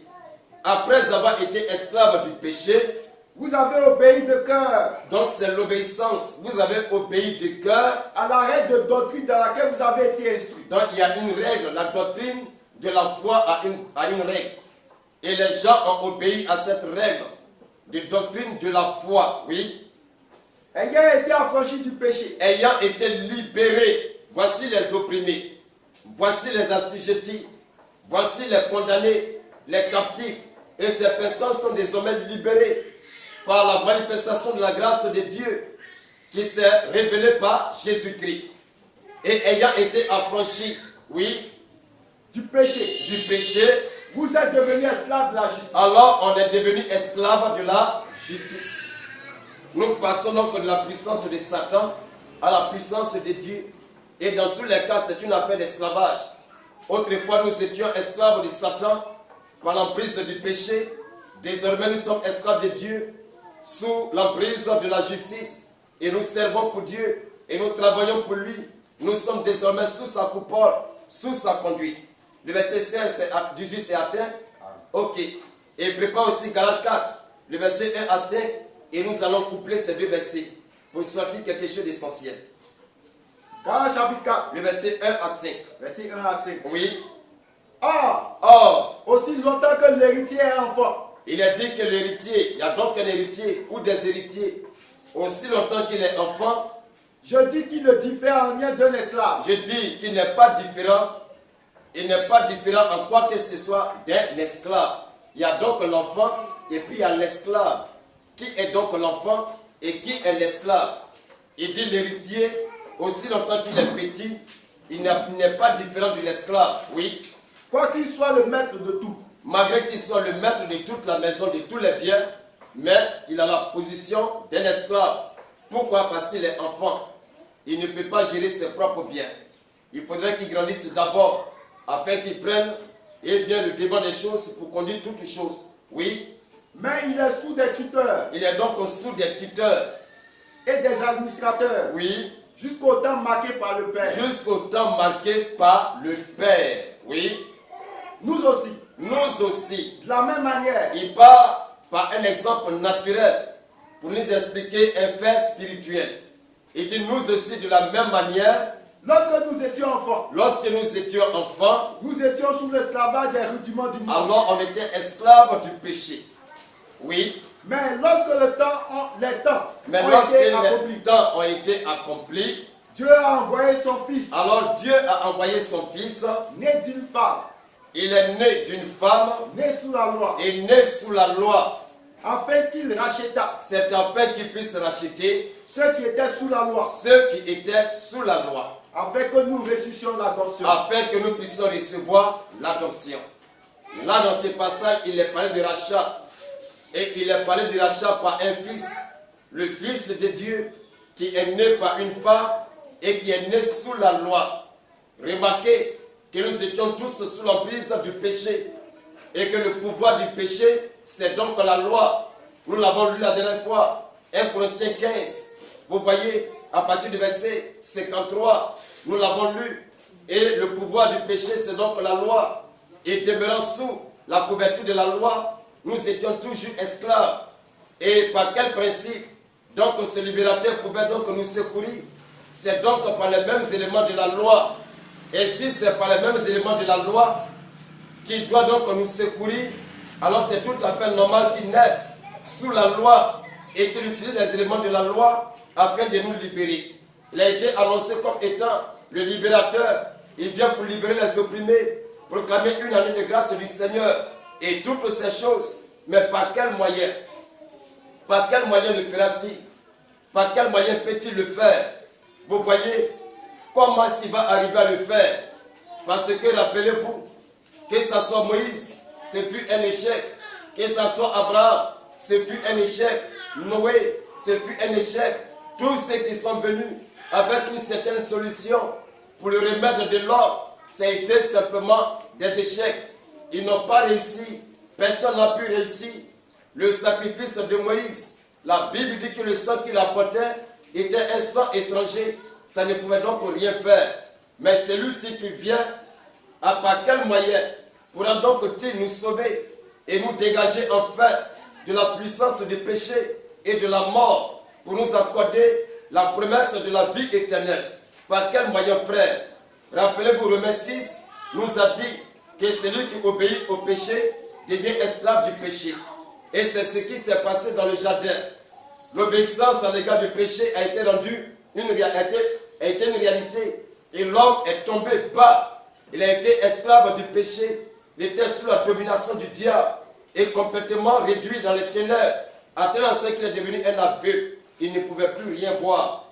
Après avoir été esclave du péché, vous avez obéi de cœur donc c'est l'obéissance. Vous avez obéi de cœur. à la règle de doctrine dans laquelle vous avez été instruit. Donc il y a une règle, la doctrine de la foi a une règle. Et les gens ont obéi à cette règle de doctrine de la foi, oui. Ayant été affranchis du péché, Ayant été libérés, voici les opprimés, voici les assujettis, voici les condamnés, les captifs. Et ces personnes sont désormais libérées par la manifestation de la grâce de Dieu qui s'est révélée par Jésus-Christ. Et ayant été affranchis, oui, du péché, vous êtes devenus esclaves de la justice. alors on est devenu esclave de la justice. Nous passons donc de la puissance de Satan à la puissance de Dieu. Et dans tous les cas, c'est une affaire d'esclavage. Autrefois, nous étions esclaves de Satan par l'emprise du péché. Désormais, nous sommes esclaves de Dieu sous l'emprise de la justice. Et nous servons pour Dieu et nous travaillons pour lui. Nous sommes désormais sous sa coupole, sous sa conduite. Le verset 16 à 18, c'est atteint. Ok. Et prépare aussi Galates 4, le verset 1 à 5. Et nous allons coupler ces deux versets pour sortir quelque chose d'essentiel. Galates chapitre 4, Le verset 1 à 5. verset 1 à 5. Oui. Or, aussi longtemps que l'héritier est enfant, Il a dit que l'héritier, il y a donc un héritier ou des héritiers, aussi longtemps qu'il est enfant, je dis qu'il ne diffère en rien d'un esclave. je dis qu'il n'est pas différent, il n'est pas différent en quoi que ce soit d'un esclave. Il y a donc l'enfant et puis il y a l'esclave. Qui est donc l'enfant et qui est l'esclave? Il dit l'héritier, aussi longtemps qu'il est petit, il n'est pas différent de l'esclave. Oui. Quoi qu'il soit le maître de tout. Malgré qu'il soit le maître de toute la maison, de tous les biens, mais il a la position d'un esclave. Pourquoi? Parce qu'il est enfant. Il ne peut pas gérer ses propres biens. Il faudrait qu'il grandisse d'abord, afin qu'il prenne bien le devant des choses pour conduire toutes les choses. Oui. Mais il est sous des tuteurs. Il est donc sous des tuteurs. Et des administrateurs. Oui. Jusqu'au temps marqué par le Père. Jusqu'au temps marqué par le Père. Oui. Nous aussi. Nous aussi. De la même manière. Il part par un exemple naturel pour nous expliquer un fait spirituel. Il dit nous aussi de la même manière. Lorsque nous étions enfants. Lorsque nous étions enfants. Nous étions sous l'esclavage des rudiments du monde. Alors on était esclaves du péché. Oui. Mais lorsque les temps ont été accomplis, Dieu a envoyé son fils. Alors Dieu a envoyé son fils. Né d'une femme. Il est né d'une femme. Né sous la loi. Et né sous la loi. Afin qu'il racheta. C'est afin qu'il puisse racheter. Ceux qui étaient sous la loi. Ceux qui étaient sous la loi. Afin que nous reçussions l'adoption. Afin que nous puissions recevoir l'adoption. Là dans ce passage, il est parlé de rachat. Et il est parlé du rachat par un fils, le fils de Dieu, qui est né par une femme et qui est né sous la loi. Remarquez que nous étions tous sous l'emprise du péché et que le pouvoir du péché, c'est donc la loi. Nous l'avons lu la dernière fois, 1 Corinthiens 15. Vous voyez, à partir du verset 53, nous l'avons lu. Et le pouvoir du péché, c'est donc la loi. Et demeurant sous la couverture de la loi, nous étions toujours esclaves. Et par quel principe? Donc ce libérateur pouvait donc nous secourir. C'est donc par les mêmes éléments de la loi. Et si c'est par les mêmes éléments de la loi qu'il doit donc nous secourir, alors c'est tout à fait normal qu'il naisse sous la loi et qu'il utilise les éléments de la loi afin de nous libérer. Il a été annoncé comme étant le libérateur. Il vient pour libérer les opprimés, proclamer une année de grâce du Seigneur. Et toutes ces choses, mais par quel moyen? Par quel moyen le fera-t-il? Par quel moyen peut-il le faire? Vous voyez, comment est-ce qu'il va arriver à le faire? Parce que rappelez-vous, que ce soit Moïse, ce fut un échec. Que ce soit Abraham, ce fut un échec. Noé, ce fut un échec. Tous ceux qui sont venus avec une certaine solution pour le remède de l'homme, ça a été simplement des échecs. Ils n'ont pas réussi. Personne n'a pu réussir. Le sacrifice de Moïse, la Bible dit que le sang qu'il apportait était un sang étranger. Ça ne pouvait donc rien faire. Mais celui-ci qui vient, par quel moyen pourra donc-il nous sauver et nous dégager enfin de la puissance du péché et de la mort pour nous accorder la promesse de la vie éternelle? Par quel moyen, frère? Rappelez-vous, Romains 6 nous a dit que celui qui obéit au péché devient esclave du péché. Et c'est ce qui s'est passé dans le jardin. L'obéissance à l'égard du péché a été rendue une réalité. Et l'homme est tombé bas. Il a été esclave du péché. Il était sous la domination du diable et complètement réduit dans les ténèbres. À tel enseigne qu'il est devenu un aveugle. Il ne pouvait plus rien voir.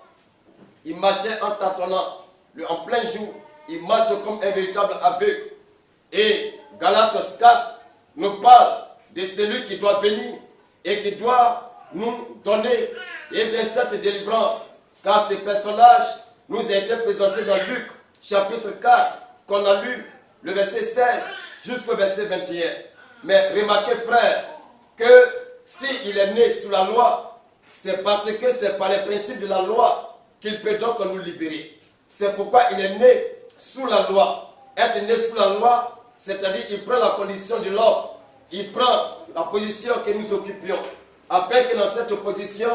Il marchait en tâtonnant. En plein jour, il marche comme un véritable aveugle. Et Galates 4 nous parle de celui qui doit venir et qui doit nous donner cette délivrance. Car ce personnage nous a été présenté dans Luc chapitre 4 qu'on a lu le verset 16 jusqu'au verset 21. Mais remarquez, frère, que s'il est né sous la loi, c'est parce que c'est par les principes de la loi qu'il peut donc nous libérer. C'est pourquoi il est né sous la loi. Être né sous la loi, c'est-à-dire il prend la condition de l'homme, il prend la position que nous occupions, afin que dans cette position,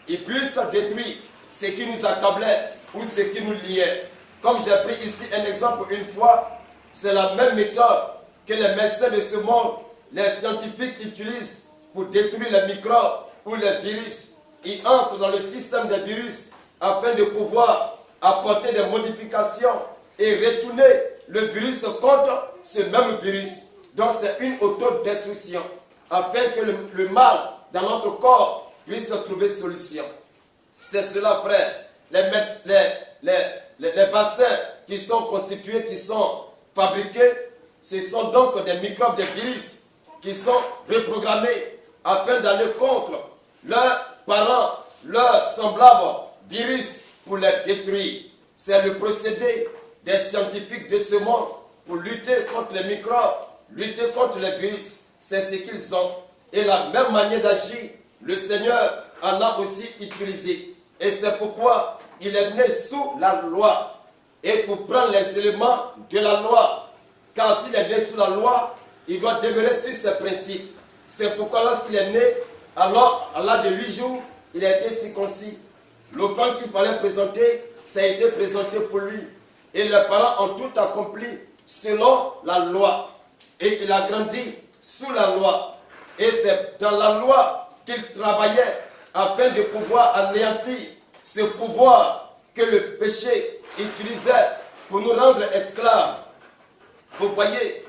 il puisse détruire ce qui nous accablait ou ce qui nous liait. Comme j'ai pris ici un exemple une fois, c'est la même méthode que les médecins de ce monde, les scientifiques utilisent pour détruire les microbes ou les virus. Ils entrent dans le système des virus afin de pouvoir apporter des modifications et retourner le virus contre ce même virus. Donc c'est une autodestruction afin que le mal dans notre corps puisse trouver solution. C'est cela, frère. Les vaccins qui sont constitués, qui sont fabriqués, ce sont donc des microbes, des virus qui sont reprogrammés afin d'aller contre leurs parents, leurs semblables virus pour les détruire. C'est le procédé des scientifiques de ce monde pour lutter contre les microbes, lutter contre les virus. C'est ce qu'ils ont. Et la même manière d'agir, le Seigneur en a aussi utilisé. Et c'est pourquoi il est né sous la loi. Et pour prendre les éléments de la loi, car s'il est né sous la loi, il doit demeurer sur ses principes. C'est pourquoi lorsqu'il est né, alors à l'âge de 8 jours, il a été circoncis. L'offrande qu'il fallait présenter, ça a été présenté pour lui. Et les parents ont tout accompli selon la loi. Et il a grandi sous la loi. Et c'est dans la loi qu'il travaillait afin de pouvoir anéantir ce pouvoir que le péché utilisait pour nous rendre esclaves. Vous voyez,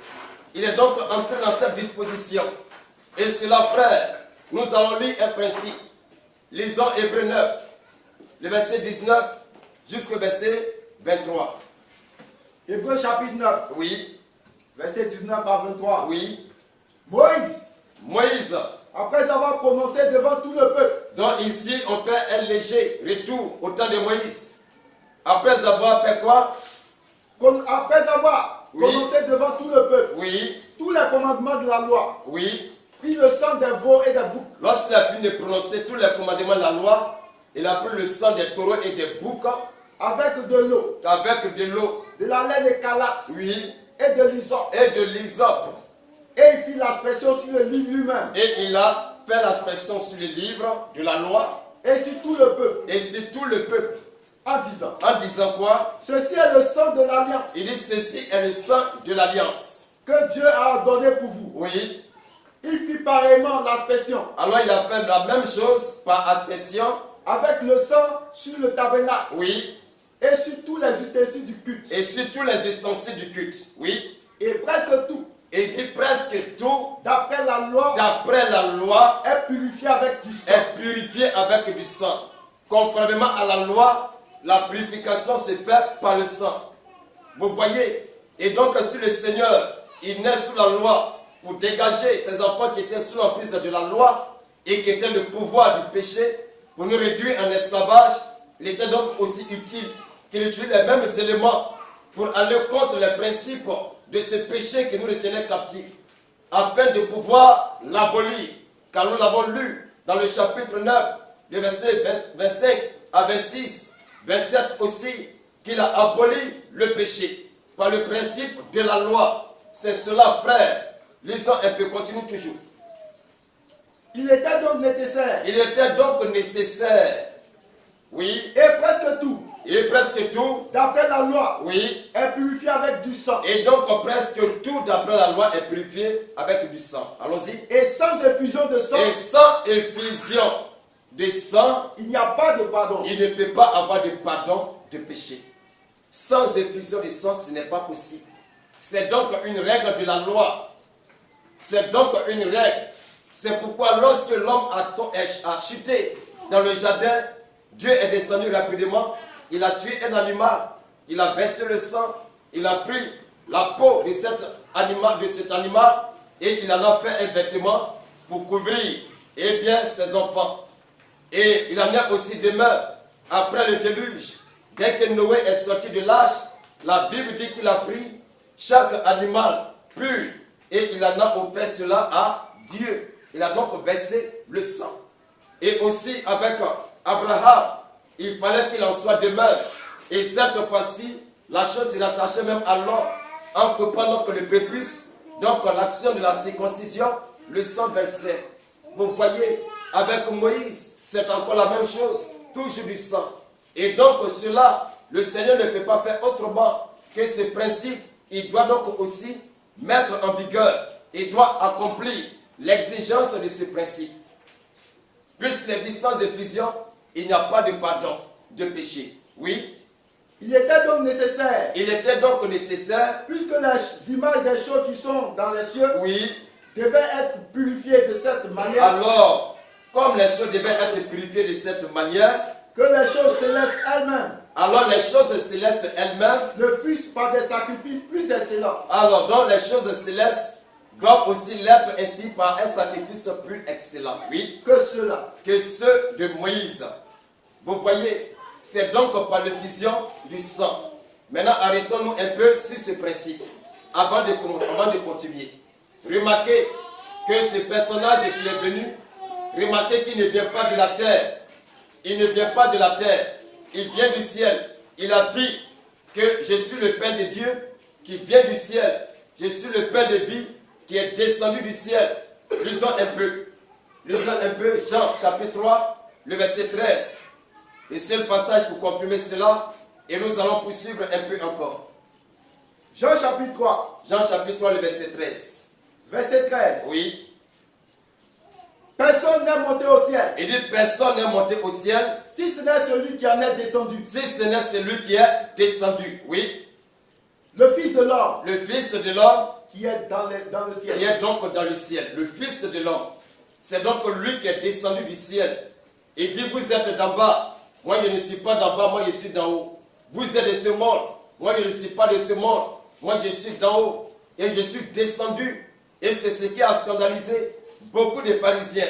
il est donc entré dans cette disposition. Et cela, frère, nous allons lire un principe. Lisons Hébreux 9, le verset 19 jusqu'au verset 23. Hébreux chapitre 9, Oui, verset 19 à 23. oui. Moïse, après avoir prononcé devant tout le peuple. Donc ici, on fait un léger retour au temps de Moïse. Après avoir fait quoi? Après avoir prononcé devant tout le peuple. Oui, Tous les commandements de la loi. oui. Puis le sang des veaux et des boucs. Lorsqu'il a fini de prononcer tous les commandements de la loi, il a pris le sang des taureaux et des boucs Avec de l'eau. avec de l'eau, De la laine écarlate. oui, Et de l'hysope. et de l'hysope. Et il fit l'aspersion sur le livre lui-même. Et il a fait l'aspersion sur le livre de la loi Et sur tout le peuple. et sur tout le peuple. En disant Quoi? ceci est le sang de l'alliance. Il dit ceci est le sang de l'alliance. Que Dieu a ordonné pour vous. Oui. Il fit pareillement l'aspersion. Alors il a fait la même chose par aspersion. Avec le sang sur le tabernacle. Oui. Et sur tous les ustensiles du culte. Et sur tous les ustensiles du culte. Oui. Et presque tout. Et il dit presque tout, D'après la loi, est purifié avec du sang. est purifié avec du sang. Conformément à la loi, la purification se fait par le sang. Vous voyez? Et donc si le Seigneur, il naît sous la loi pour dégager ces enfants qui étaient sous l'emprise de la loi et qui étaient le pouvoir du péché, pour nous réduire en esclavage, il était donc aussi utile qu'il utilise les mêmes éléments pour aller contre les principes de ce péché qui nous retenait captifs, afin de pouvoir l'abolir. Car nous l'avons lu dans le chapitre 9, le verset 25 à 26, 27 aussi, qu'il a aboli le péché par le principe de la loi. C'est cela, frère. Lisons un peu, continue toujours. Il était donc nécessaire. Il était donc nécessaire, oui, Et presque tout, et presque tout, d'après la loi, oui, est purifié avec du sang. et donc presque tout d'après la loi est purifié avec du sang. Allons-y. Et sans effusion de sang, Et sans effusion de sang, il n'y a pas de pardon. il ne peut pas avoir de pardon de péché. Sans effusion de sang, ce n'est pas possible. C'est donc une règle de la loi. C'est donc une règle. C'est pourquoi lorsque l'homme a chuté dans le jardin, Dieu est descendu rapidement, il a tué un animal, il a versé le sang, il a pris la peau de cet animal et il en a fait un vêtement pour couvrir ses enfants. Et il en a aussi demain, après le déluge, dès que Noé est sorti de l'arche, la Bible dit qu'il a pris chaque animal pur et il en a offert cela à Dieu. Il a donc versé le sang. Et aussi avec Abraham, il fallait qu'il en soit de même. Et cette fois-ci, la chose s'est attachée même à l'homme. en coupant donc le prépuce, donc l'action de la circoncision, le sang versait. Vous voyez, avec Moïse, c'est encore la même chose, toujours du sang. Et donc cela, le Seigneur ne peut pas faire autrement que ce principe. Il doit donc aussi mettre en vigueur, il doit accomplir l'exigence de ce principe. Puisqu'il est dit sans effusion, il n'y a pas de pardon de péché. Oui. Il était donc nécessaire. Il était donc nécessaire. Puisque les images des choses qui sont dans les cieux, oui, devaient être purifiées de cette manière. Alors, comme les choses devaient être purifiées de cette manière, que les choses célestes elles-mêmes, alors les choses célestes elles-mêmes ne fussent par des sacrifices plus excellents. Alors, donc les choses célestes doivent aussi l'être ainsi par un sacrifice plus excellent. Oui. Que ceux-là. Que ceux de Moïse. Vous voyez, c'est donc par l'effusion du sang. Maintenant, arrêtons-nous un peu sur ce principe avant de continuer. Remarquez que ce personnage qui est venu, remarquez qu'il ne vient pas de la terre. Il ne vient pas de la terre. Il vient du ciel. Il a dit que je suis le Père de Dieu qui vient du ciel. Je suis le Père de vie qui est descendu du ciel. Lisons un peu. Lisons un peu Jean chapitre 3, le verset 13. Le seul passage pour confirmer cela. Et nous allons poursuivre un peu encore. Jean chapitre 3. Jean chapitre 3, le verset 13. Verset 13. Oui. Personne n'est monté au ciel. Il dit personne n'est monté au ciel. Si ce n'est celui qui en est descendu. Si ce n'est celui qui est descendu. Oui. Le Fils de l'homme. Le Fils de l'homme. Qui est dans le ciel. Qui est donc dans le ciel. Le Fils de l'homme. C'est donc lui qui est descendu du ciel. Il dit vous êtes d'en bas. Moi je ne suis pas d'en bas. Moi je suis d'en haut. Vous êtes de ce monde. Moi je ne suis pas de ce monde. Moi je suis d'en haut. Et je suis descendu. Et c'est ce qui a scandalisé beaucoup de pharisiens.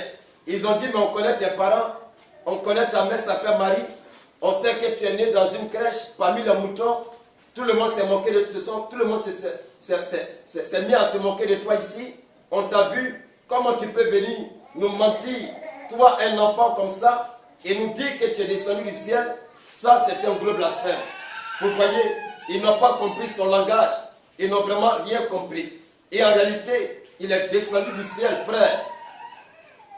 Ils ont dit, mais on connaît tes parents, on connaît ta mère s'appelle Marie, on sait que tu es né dans une crèche parmi les moutons, tout le monde s'est moqué de toi, tout le monde s'est mis à se moquer de toi ici, on t'a vu, comment tu peux venir nous mentir, toi un enfant comme ça, et nous dire que tu es descendu du ciel, ça c'est un gros blasphème. Vous voyez, ils n'ont pas compris son langage, ils n'ont vraiment rien compris. Et en réalité, il est descendu du ciel, frère.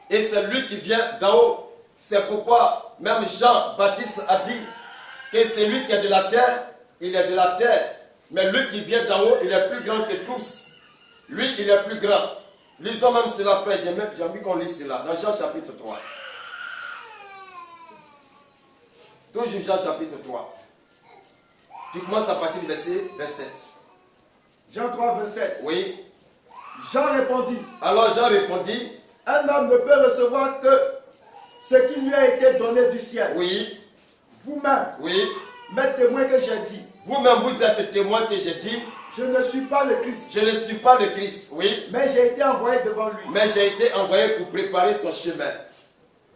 Et c'est lui qui vient d'en haut. C'est pourquoi même Jean-Baptiste a dit que c'est lui qui est de la terre, il est de la terre. Mais lui qui vient d'en haut, il est plus grand que tous. Lui, il est plus grand. Lisons même cela, frère. J'ai envie qu'on lise cela dans Jean chapitre 3. Toujours Jean chapitre 3. Tu commences à partir du verset 27. Jean 3, 27. Oui. Jean répondit. Alors Jean répondit. Un homme ne peut recevoir que ce qui lui a été donné du ciel. Oui. Vous-même. Oui. Mes témoins que j'ai dit. Vous-même, vous êtes témoin que j'ai dit. Je ne suis pas le Christ. Je ne suis pas le Christ, oui. Mais j'ai été envoyé devant lui. Mais j'ai été envoyé pour préparer son chemin.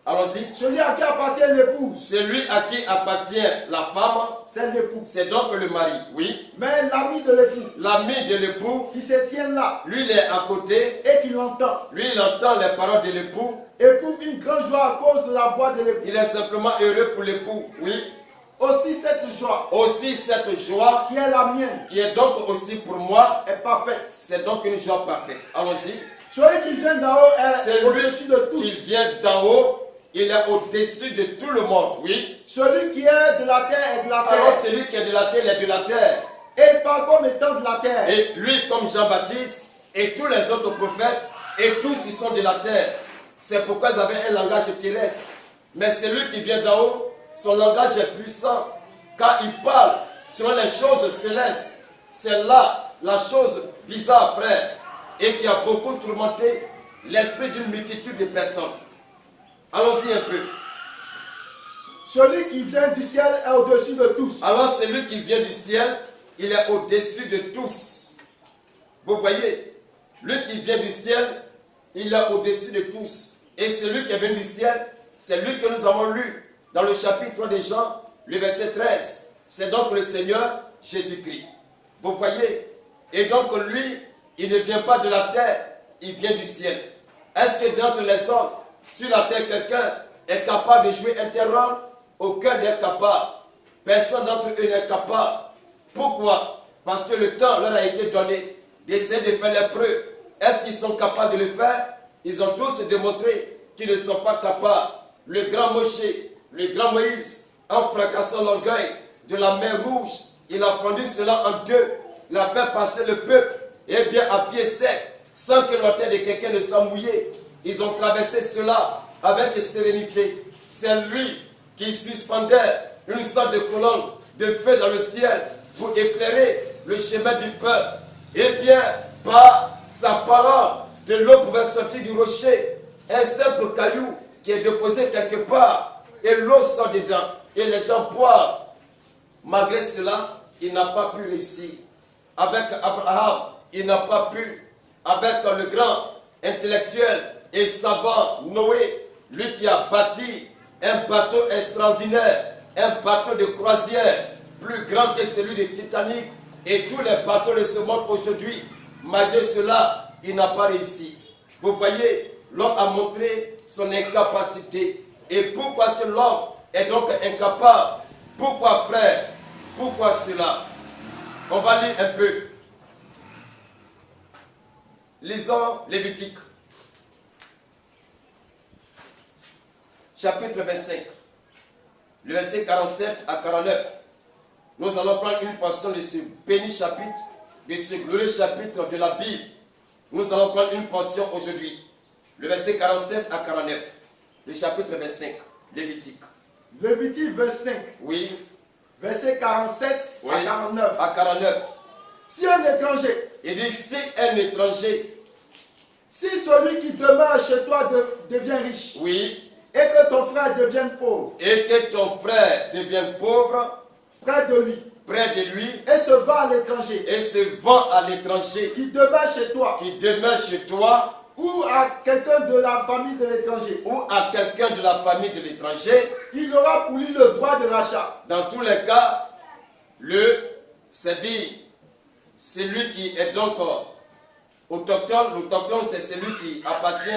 Allons-y. Celui à qui appartient l'épouse. Celui à qui appartient la femme. C'est l'époux. C'est donc le mari, oui. Mais l'ami de l'époux. L'ami de l'époux. Qui se tient là. Lui, il est à côté. Et qui l'entend. Lui, il entend les paroles de l'époux. Éprouve une grande joie à cause de la voix de l'époux. Il est simplement heureux pour l'époux, oui. Aussi cette joie. Aussi cette joie. Qui est la mienne. Qui est donc aussi pour moi. Est parfaite. C'est donc une joie parfaite. Allons-y. Celui qui vient d'en haut est au-dessus de tous. Qui vient d'en haut. Il est au-dessus de tout le monde, oui. Celui qui est de la terre est de la terre. Alors celui qui est de la terre est de la terre. Et il parle comme étant de la terre. Et lui comme Jean-Baptiste et tous les autres prophètes, et tous ils sont de la terre. C'est pourquoi ils avaient un langage terrestre. Mais celui qui vient d'en haut, son langage est puissant, car il parle sur les choses célestes. C'est là la chose bizarre, frère, et qui a beaucoup tourmenté l'esprit d'une multitude de personnes. Allons-y un peu. Celui qui vient du ciel est au-dessus de tous. Alors celui qui vient du ciel, il est au-dessus de tous. Vous voyez, lui qui vient du ciel, il est au-dessus de tous. Et celui qui vient du ciel, c'est lui que nous avons lu dans le chapitre de Jean, le verset 13. C'est donc le Seigneur Jésus-Christ. Vous voyez? Et donc lui, il ne vient pas de la terre, il vient du ciel. Est-ce que d'entre les hommes, sur la terre, quelqu'un est capable de jouer un terrain? Aucun n'est capable. Personne d'entre eux n'est capable. Pourquoi? parce que le temps leur a été donné d'essayer de faire les preuves. Est-ce qu'ils sont capables de le faire? Ils ont tous démontré qu'ils ne sont pas capables. Le grand Moshe, le grand Moïse, en fracassant l'orgueil de la mer Rouge, il a fendu cela en deux. Il a fait passer le peuple, et bien à pied sec, sans que l'orteil de quelqu'un ne soit mouillé. Ils ont traversé cela avec sérénité. C'est lui qui suspendait une sorte de colonne de feu dans le ciel pour éclairer le chemin du peuple. Et bien, par sa parole, de l'eau pouvait sortir du rocher. Un simple caillou qui est déposé quelque part, et l'eau sort dedans, et les gens boivent. Malgré cela, il n'a pas pu réussir. Avec Abraham, il n'a pas pu. Avec le grand intellectuel et savant Noé, lui qui a bâti un bateau extraordinaire, un bateau de croisière, plus grand que celui de Titanic, et tous les bateaux de ce monde aujourd'hui, malgré cela, il n'a pas réussi. Vous voyez, l'homme a montré son incapacité. Et pourquoi est-ce que l'homme est donc incapable? Pourquoi, frère? Pourquoi cela? On va lire un peu. Lisons Lévitique. Chapitre 25. Le verset 47 à 49. Nous allons prendre une portion de ce béni chapitre, de ce glorieux chapitre de la Bible. Nous allons prendre une portion aujourd'hui. Le verset 47 à 49. Le chapitre 25. Lévitique. Lévitique 25. Oui. Verset 47 Oui. à 49. À 49. Si un étranger, Il dit, si un étranger, si celui qui demeure chez toi devient riche, oui, et que ton frère devienne pauvre, et que ton frère devienne pauvre, près de lui, près de lui, et se vend à l'étranger, et se vend à l'étranger, qui demeure chez toi, qui demeure chez toi, ou à quelqu'un de la famille de l'étranger, ou à quelqu'un de la famille de l'étranger, il aura pour lui le droit de rachat. dans tous les cas, c'est-à-dire, celui qui est donc autochtone, l'autochtone c'est celui qui appartient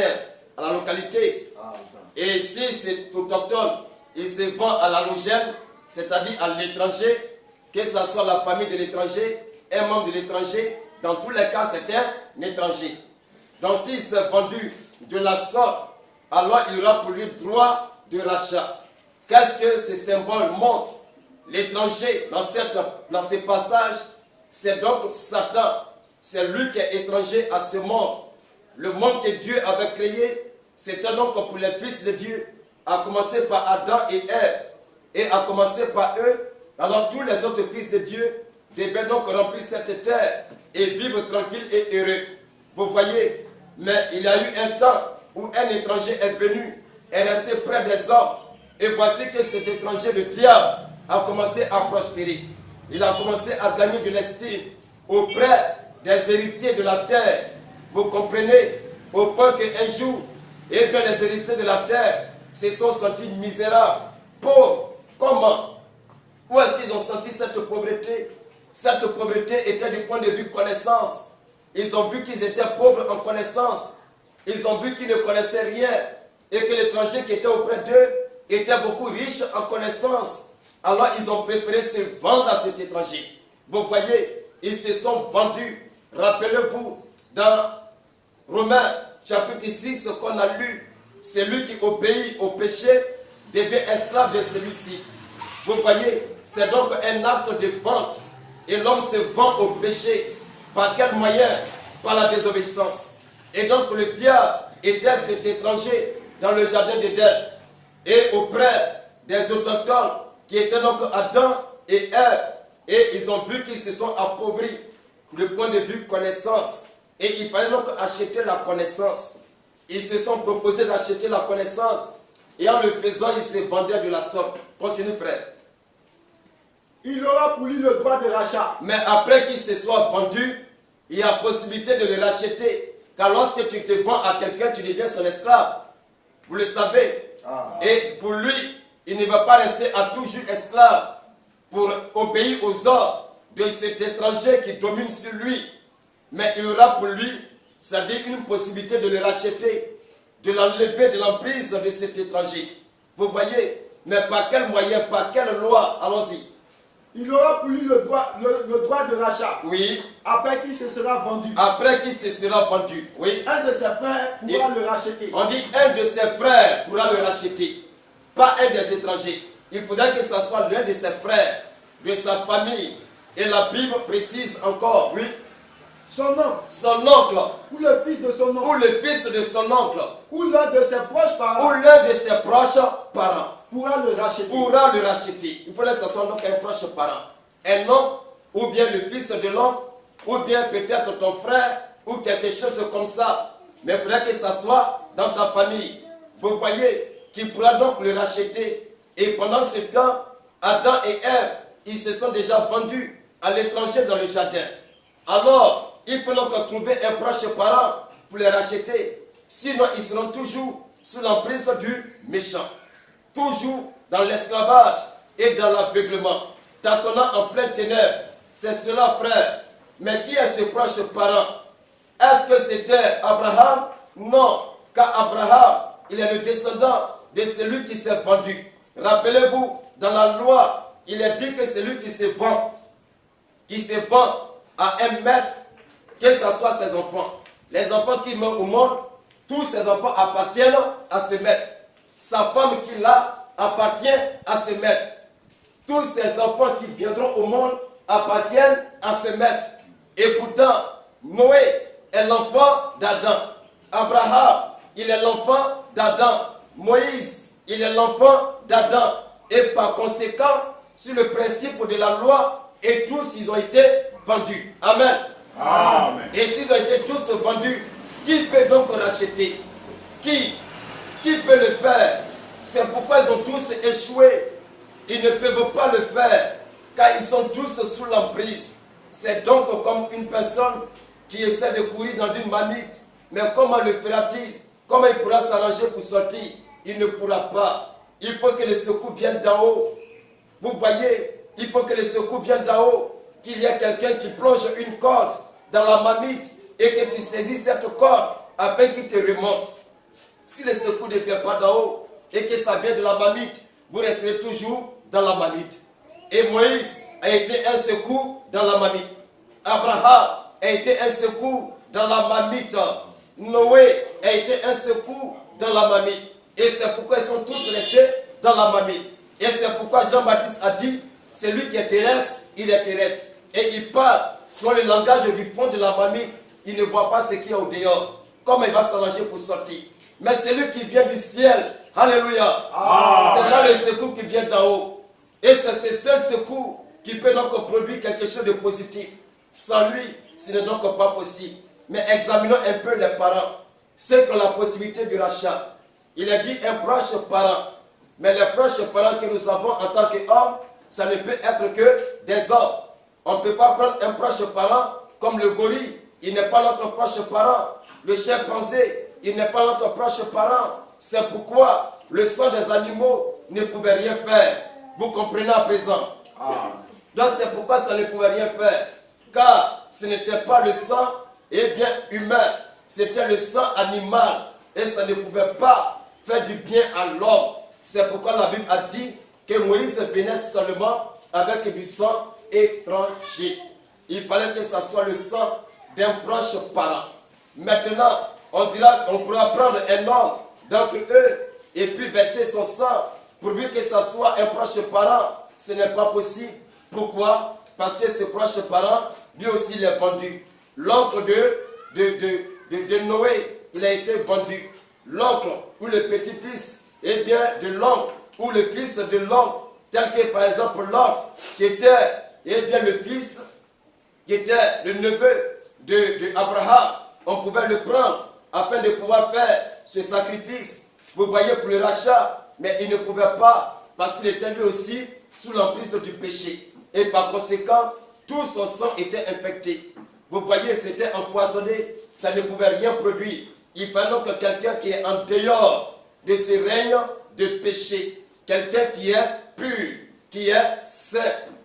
à la localité. Et si c'est autochtone, il se vend à l'allogène, c'est-à-dire à l'étranger, que ce soit la famille de l'étranger, un membre de l'étranger, dans tous les cas c'est un étranger. Donc s'il s'est vendu de la sorte, alors il aura pour lui droit de rachat. Qu'est-ce que ce symbole montre? L'étranger, dans ces passages, c'est donc Satan. C'est lui qui est étranger à ce monde. Le monde que Dieu avait créé, c'était donc pour les fils de Dieu, à commencer par Adam et Ève, et à commencer par eux. Alors tous les autres fils de Dieu devaient donc remplir cette terre et vivre tranquille et heureux. Vous voyez, mais il y a eu un temps où un étranger est venu, est resté près des hommes, et voici que cet étranger, le diable, a commencé à prospérer. Il a commencé à gagner de l'estime auprès des héritiers de la terre. Vous comprenez? Au point qu'un jour, eh bien, les héritiers de la terre se sont sentis misérables, pauvres. Comment? Où est-ce qu'ils ont senti cette pauvreté? Cette pauvreté était du point de vue connaissance. Ils ont vu qu'ils étaient pauvres en connaissance. Ils ont vu qu'ils ne connaissaient rien. Et que l'étranger qui était auprès d'eux était beaucoup riche en connaissance. Alors ils ont préféré se vendre à cet étranger. Vous voyez, ils se sont vendus. Rappelez-vous, dans Romains chapitre 6, ce qu'on a lu, celui qui obéit au péché devient esclave de celui-ci. Vous voyez, c'est donc un acte de vente. Et l'homme se vend au péché. Par quel moyen? Par la désobéissance. Et donc le diable était cet étranger dans le jardin d'Éden. Et auprès des autochtones qui étaient donc Adam et Ève. Et ils ont vu qu'ils se sont appauvris du point de vue connaissance. Et il fallait donc acheter la connaissance. Ils se sont proposés d'acheter la connaissance. Et en le faisant, ils se vendaient de la sorte. Continue, frère. Il aura pour lui le droit de rachat. Mais après qu'il se soit vendu, il y a possibilité de le racheter. Car lorsque tu te vends à quelqu'un, tu deviens son esclave. Vous le savez. Et pour lui, il ne va pas rester à toujours esclave pour obéir aux ordres de cet étranger qui domine sur lui. Mais il aura pour lui, c'est-à-dire une possibilité de le racheter, de l'enlever de l'emprise de cet étranger. Vous voyez, mais par quel moyen, par quelle loi? Allons-y. il aura pour lui le droit de rachat. Oui. Après qui se sera vendu. Après qui se sera vendu. Oui. Un de ses frères pourra le racheter. On dit un de ses frères pourra le racheter. Pas un des étrangers. Il faudrait que ce soit l'un de ses frères, de sa famille. Et la Bible précise encore, oui. Son oncle. Son oncle. Ou le fils de son oncle. Ou le fils de son oncle. Ou l'un de ses proches parents. Ou l'un de ses proches parents. Pourra le racheter. Pourra le racheter. Il faudrait que ce soit donc un proche parent. Un oncle, ou bien le fils de l'oncle, ou bien peut-être ton frère, ou quelque chose comme ça. Mais il faudrait que ça soit dans ta famille. Vous voyez, qui pourra donc le racheter. Et pendant ce temps, Adam et Ève, ils se sont déjà vendus à l'étranger dans le jardin. Alors, il faut donc trouver un proche parent pour les racheter. Sinon, ils seront toujours sous l'emprise du méchant. Toujours dans l'esclavage et dans l'aveuglement. Tâtonnant en pleine ténèbres. C'est cela, frère. Mais qui est ce proche parent? Est-ce que c'était Abraham? Non, car Abraham, il est le descendant de celui qui s'est vendu. Rappelez-vous, dans la loi, il est dit que celui qui se vend à un maître, que ce soit ses enfants. Les enfants qui meurent au monde, tous ces enfants appartiennent à ce maître. Sa femme qu'il a appartient à ce maître. Tous ces enfants qui viendront au monde appartiennent à ce maître. Et pourtant, Noé est l'enfant d'Adam. Abraham, il est l'enfant d'Adam. Moïse, il est l'enfant d'Adam. Et par conséquent, sur le principe de la loi, et tous ils ont été vendus. Amen. Amen. Et s'ils ont été tous vendus, qui peut donc racheter? Qui peut le faire? C'est pourquoi ils ont tous échoué. Ils ne peuvent pas le faire, car ils sont tous sous l'emprise. C'est donc comme une personne qui essaie de courir dans une marmite. Mais comment le fera-t-il? Comment il pourra s'arranger pour sortir? Il ne pourra pas. Il faut que le secours vienne d'en haut. Vous voyez, il faut que le secours vienne d'en haut. Qu'il y ait quelqu'un qui plonge une corde dans la marmite et que tu saisis cette corde afin qu'il te remonte. Si le secours ne vient pas d'en haut et que ça vient de la marmite, vous resterez toujours dans la marmite. Et Moïse a été un secours dans la marmite. Abraham a été un secours dans la marmite. Noé a été un secours dans la marmite. Et c'est pourquoi ils sont tous restés dans la marmite. Et c'est pourquoi Jean-Baptiste a dit, celui qui est terrestre, il est terrestre. Et il parle sur le langage du fond de la marmite. Il ne voit pas ce qu'il y a au dehors. Comment il va s'arranger pour sortir. Mais celui qui vient du ciel, alléluia, c'est là le secours qui vient d'en haut. Et c'est ce seul secours qui peut donc produire quelque chose de positif. Sans lui, ce n'est donc pas possible. Mais examinons un peu les parents. Ceux qui ont la possibilité du rachat. Il a dit un proche parent. Mais les proches parents que nous avons en tant qu'hommes, ça ne peut être que des hommes. On ne peut pas prendre un proche parent comme le gorille. Il n'est pas notre proche parent. Le chimpanzé, il n'est pas notre proche parent. C'est pourquoi le sang des animaux ne pouvait rien faire. Vous comprenez à présent? Donc c'est pourquoi ça ne pouvait rien faire. Car ce n'était pas le sang humain. C'était le sang animal. Et ça ne pouvait pas faire du bien à l'homme. C'est pourquoi la Bible a dit que Moïse venait seulement avec du sang étranger. Il fallait que ce soit le sang d'un proche parent. Maintenant, on pourra prendre un homme d'entre eux et puis verser son sang pourvu que ce soit un proche parent. Ce n'est pas possible. Pourquoi? Parce que ce proche parent, lui aussi, il est vendu. L'oncle de Noé, il a été vendu. L'oncle ou le petit-fils, eh bien, de l'oncle ou le fils de l'oncle, tel que par exemple Lot, qui était, eh bien, le fils, qui était le neveu d'Abraham, on pouvait le prendre afin de pouvoir faire ce sacrifice, vous voyez, pour le rachat, mais il ne pouvait pas, parce qu'il était lui aussi sous l'emprise du péché. Et par conséquent, tout son sang était infecté. Vous voyez, c'était empoisonné, ça ne pouvait rien produire. Il fallait donc quelqu'un qui est en dehors de ce règne de péché. Quelqu'un qui est pur, qui est saint,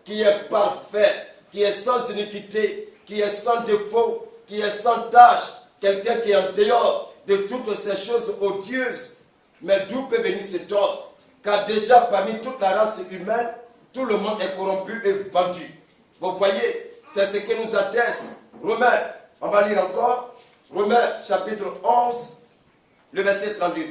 qui est parfait, qui est sans iniquité, qui est sans défaut, qui est sans tâche. Quelqu'un qui est en dehors de toutes ces choses odieuses. Mais d'où peut venir cet ordre? Car déjà parmi toute la race humaine, tout le monde est corrompu et vendu. Vous voyez, c'est ce que nous atteste Romains. On va lire encore. Romains chapitre 11, le verset 32.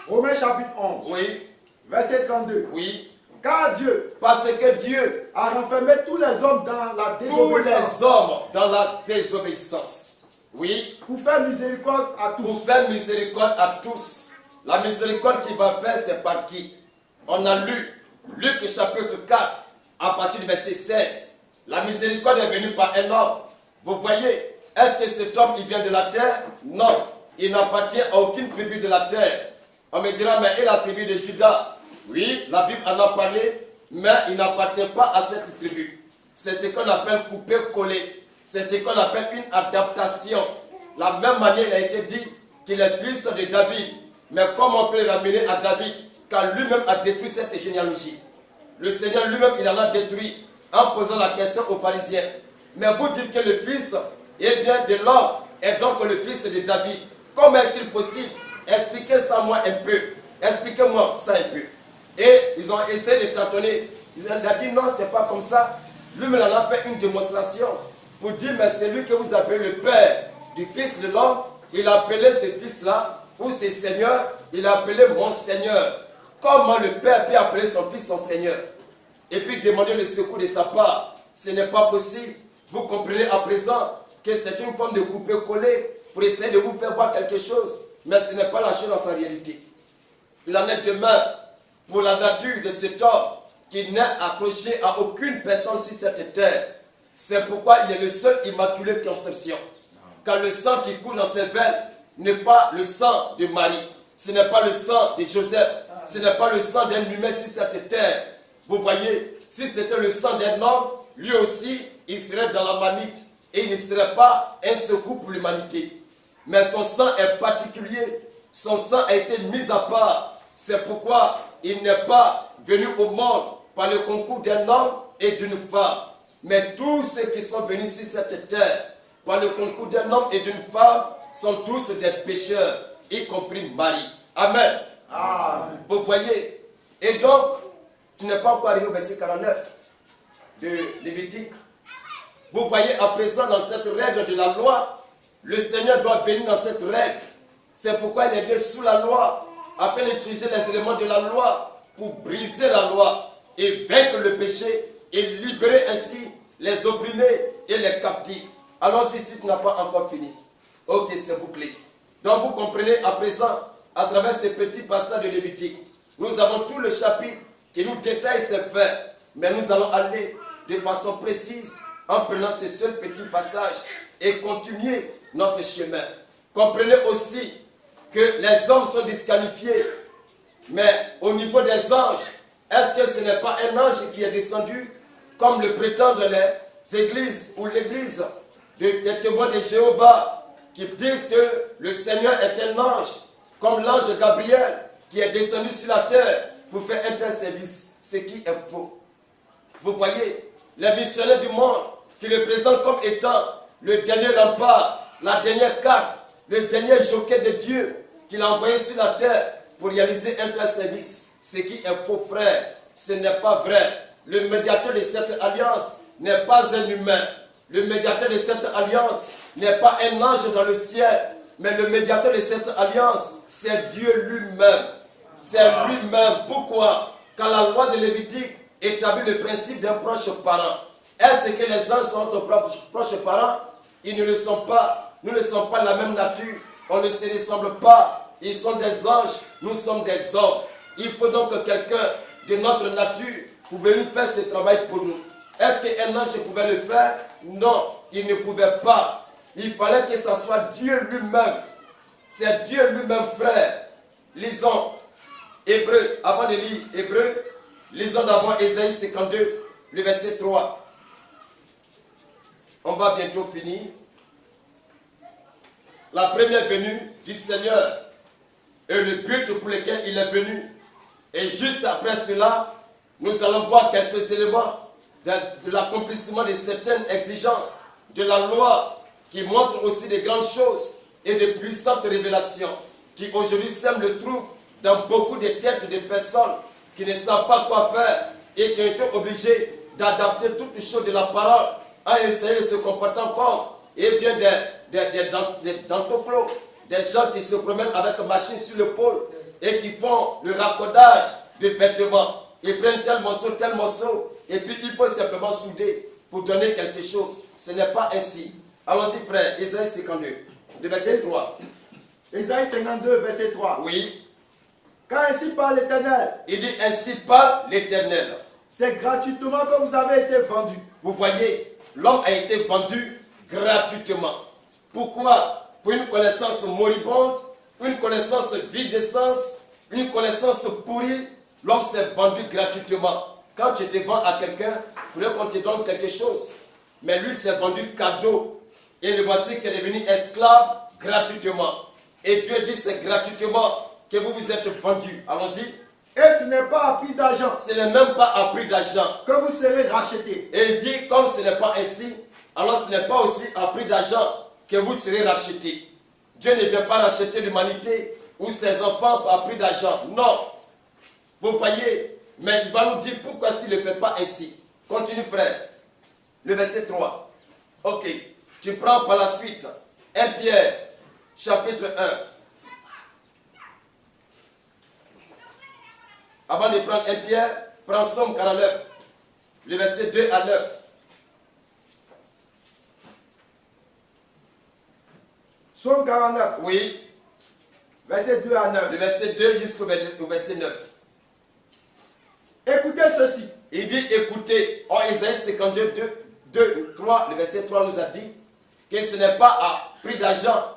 Romains chapitre 11, Oui, verset 32. oui. Car Dieu Parce que Dieu, a renfermé tous les hommes dans la tous désobéissance les hommes dans la désobéissance. Oui, pour faire miséricorde à pour tous. faire miséricorde à tous. La miséricorde qu'il va faire, c'est par qui? On a lu Luc chapitre 4, à partir du verset 16. La miséricorde est venue par un homme. Vous voyez, est-ce que cet homme, il vient de la terre? Non, il n'appartient à aucune tribu de la terre. On me dira, mais et la tribu de Juda? Oui, la Bible en a parlé, mais il n'appartient pas à cette tribu. C'est ce qu'on appelle couper-coller. C'est ce qu'on appelle une adaptation. La même manière, il a été dit qu'il est fils de David. Mais comment on peut le ramener à David? Car lui-même a détruit cette généalogie. Le Seigneur lui-même, il en a détruit en posant la question aux pharisiens. Mais vous dites que le fils est bien de l'homme, et donc le fils de David. Comment est-il possible? Expliquez ça moi un peu. Expliquez-moi ça un peu. Et ils ont essayé de tâtonner. Ils ont dit non, c'est pas comme ça. Lui-même en a fait une démonstration pour dire, mais c'est lui que vous appelez le père du fils de l'homme. Il a appelé ce fils-là, ou ce seigneur, il a appelé mon seigneur. Comment le père peut appeler son fils son seigneur? Et puis demander le secours de sa part. Ce n'est pas possible. Vous comprenez à présent que c'est une forme de couper-coller pour essayer de vous faire voir quelque chose. Mais ce n'est pas la chose dans sa réalité. Il en est de même pour la nature de cet homme qui n'est accroché à aucune personne sur cette terre. C'est pourquoi il est le seul immaculé conception. Car le sang qui coule dans ses veines n'est pas le sang de Marie. Ce n'est pas le sang de Joseph. Ce n'est pas le sang d'un humain sur cette terre. Vous voyez, si c'était le sang d'un homme, lui aussi, il serait dans la marmite. Et il ne serait pas un secours pour l'humanité. Mais son sang est particulier. Son sang a été mis à part. C'est pourquoi il n'est pas venu au monde par le concours d'un homme et d'une femme. Mais tous ceux qui sont venus sur cette terre par le concours d'un homme et d'une femme sont tous des pécheurs, y compris Marie. Amen. Amen. Vous voyez. Et donc, tu n'es pas encore arrivé au verset 49 de Lévitique. Vous voyez à présent dans cette règle de la loi, le Seigneur doit venir dans cette règle. C'est pourquoi il est venu sous la loi, afin d'utiliser les éléments de la loi pour briser la loi et vaincre le péché et libérer ainsi les opprimés et les captifs. Allons-y si tu n'as pas encore fini. Ok, c'est bouclé. Donc vous comprenez à présent, à travers ce petit passage de Lévitique, nous avons tout le chapitre qui nous détaille ces faits, mais nous allons aller de façon précise en prenant ce seul petit passage et continuer notre chemin. Comprenez aussi que les hommes sont disqualifiés, mais au niveau des anges, est-ce que ce n'est pas un ange qui est descendu, comme le prétendent les églises ou l'église des témoins de Jéhovah, qui disent que le Seigneur est un ange, comme l'ange Gabriel, qui est descendu sur la terre pour faire un tel service, ce qui est faux. Vous voyez, les missionnaires du monde qui le présentent comme étant le dernier rempart, la dernière carte, le dernier jockey de Dieu qu'il a envoyé sur la terre pour réaliser un tel service, ce qui est faux, frère. Ce n'est pas vrai. Le médiateur de cette alliance n'est pas un humain. Le médiateur de cette alliance n'est pas un ange dans le ciel, mais le médiateur de cette alliance, c'est Dieu lui-même. C'est lui-même. Pourquoi? Quand la loi de Lévitique établit le principe d'un proche parent, est-ce que les anges sont nos proches parents? Ils ne le sont pas. Nous ne sommes pas de la même nature. On ne se ressemble pas. Ils sont des anges, nous sommes des hommes. Il faut donc que quelqu'un de notre nature pouvait nous faire ce travail pour nous. Est-ce qu'un ange pouvait le faire? Non, il ne pouvait pas. Il fallait que ce soit Dieu lui-même. C'est Dieu lui-même, frère. Lisons Hébreu, avant de lire Hébreu, lisons d'abord Ésaïe 52, le verset 3. On va bientôt finir. La première venue du Seigneur et le but pour lequel il est venu. Et juste après cela, nous allons voir quelques éléments de l'accomplissement de certaines exigences de la loi qui montrent aussi de grandes choses et de puissantes révélations qui aujourd'hui sèment le trouble dans beaucoup de têtes de personnes qui ne savent pas quoi faire et qui ont été obligés d'adapter toutes les choses de la parole en essayant de se comporter comme et bien des dentoclos, des gens qui se promènent avec une machine sur l'épaule et qui font le raccordage de vêtements. Ils prennent tel morceau, et puis il faut simplement souder pour donner quelque chose. Ce n'est pas ainsi. Allons-y, frère, Isaïe 52, le verset 3. Isaïe 52, verset 3. Oui. Car ainsi parle l'Éternel. Il dit ainsi parle l'Éternel. C'est gratuitement que vous avez été vendus. Vous voyez, l'homme a été vendu gratuitement. Pourquoi? Pour une connaissance moribonde, une connaissance vide de sens, une connaissance pourrie, l'homme s'est vendu gratuitement. Quand tu te vends à quelqu'un, il faudrait qu'on te donne quelque chose. Mais lui s'est vendu cadeau. Et le voici qu'il est devenu esclave gratuitement. Et Dieu dit c'est gratuitement que vous vous êtes vendus. Allons-y. Et ce n'est pas à prix d'argent. Ce n'est même pas à prix d'argent. Que vous serez rachetés. Et il dit comme ce n'est pas ainsi, alors ce n'est pas aussi à prix d'argent que vous serez rachetés. Dieu ne vient pas racheter l'humanité ou ses enfants à prix d'argent. Non. Vous voyez, mais il va nous dire pourquoi est-ce qu'il ne le fait pas ainsi. Continue, frère. Le verset 3. Ok. Tu prends par la suite 1 Pierre, chapitre 1. Avant de prendre 1 Pierre, prends Somme 49, le verset 2 à 9. Somme 49. Oui. Verset 2 à 9. Le verset 2 jusqu'au verset 9. Écoutez ceci. Il dit écoutez, en Isaïe 52, 2, 3, le verset 3 nous a dit que ce n'est pas à prix d'argent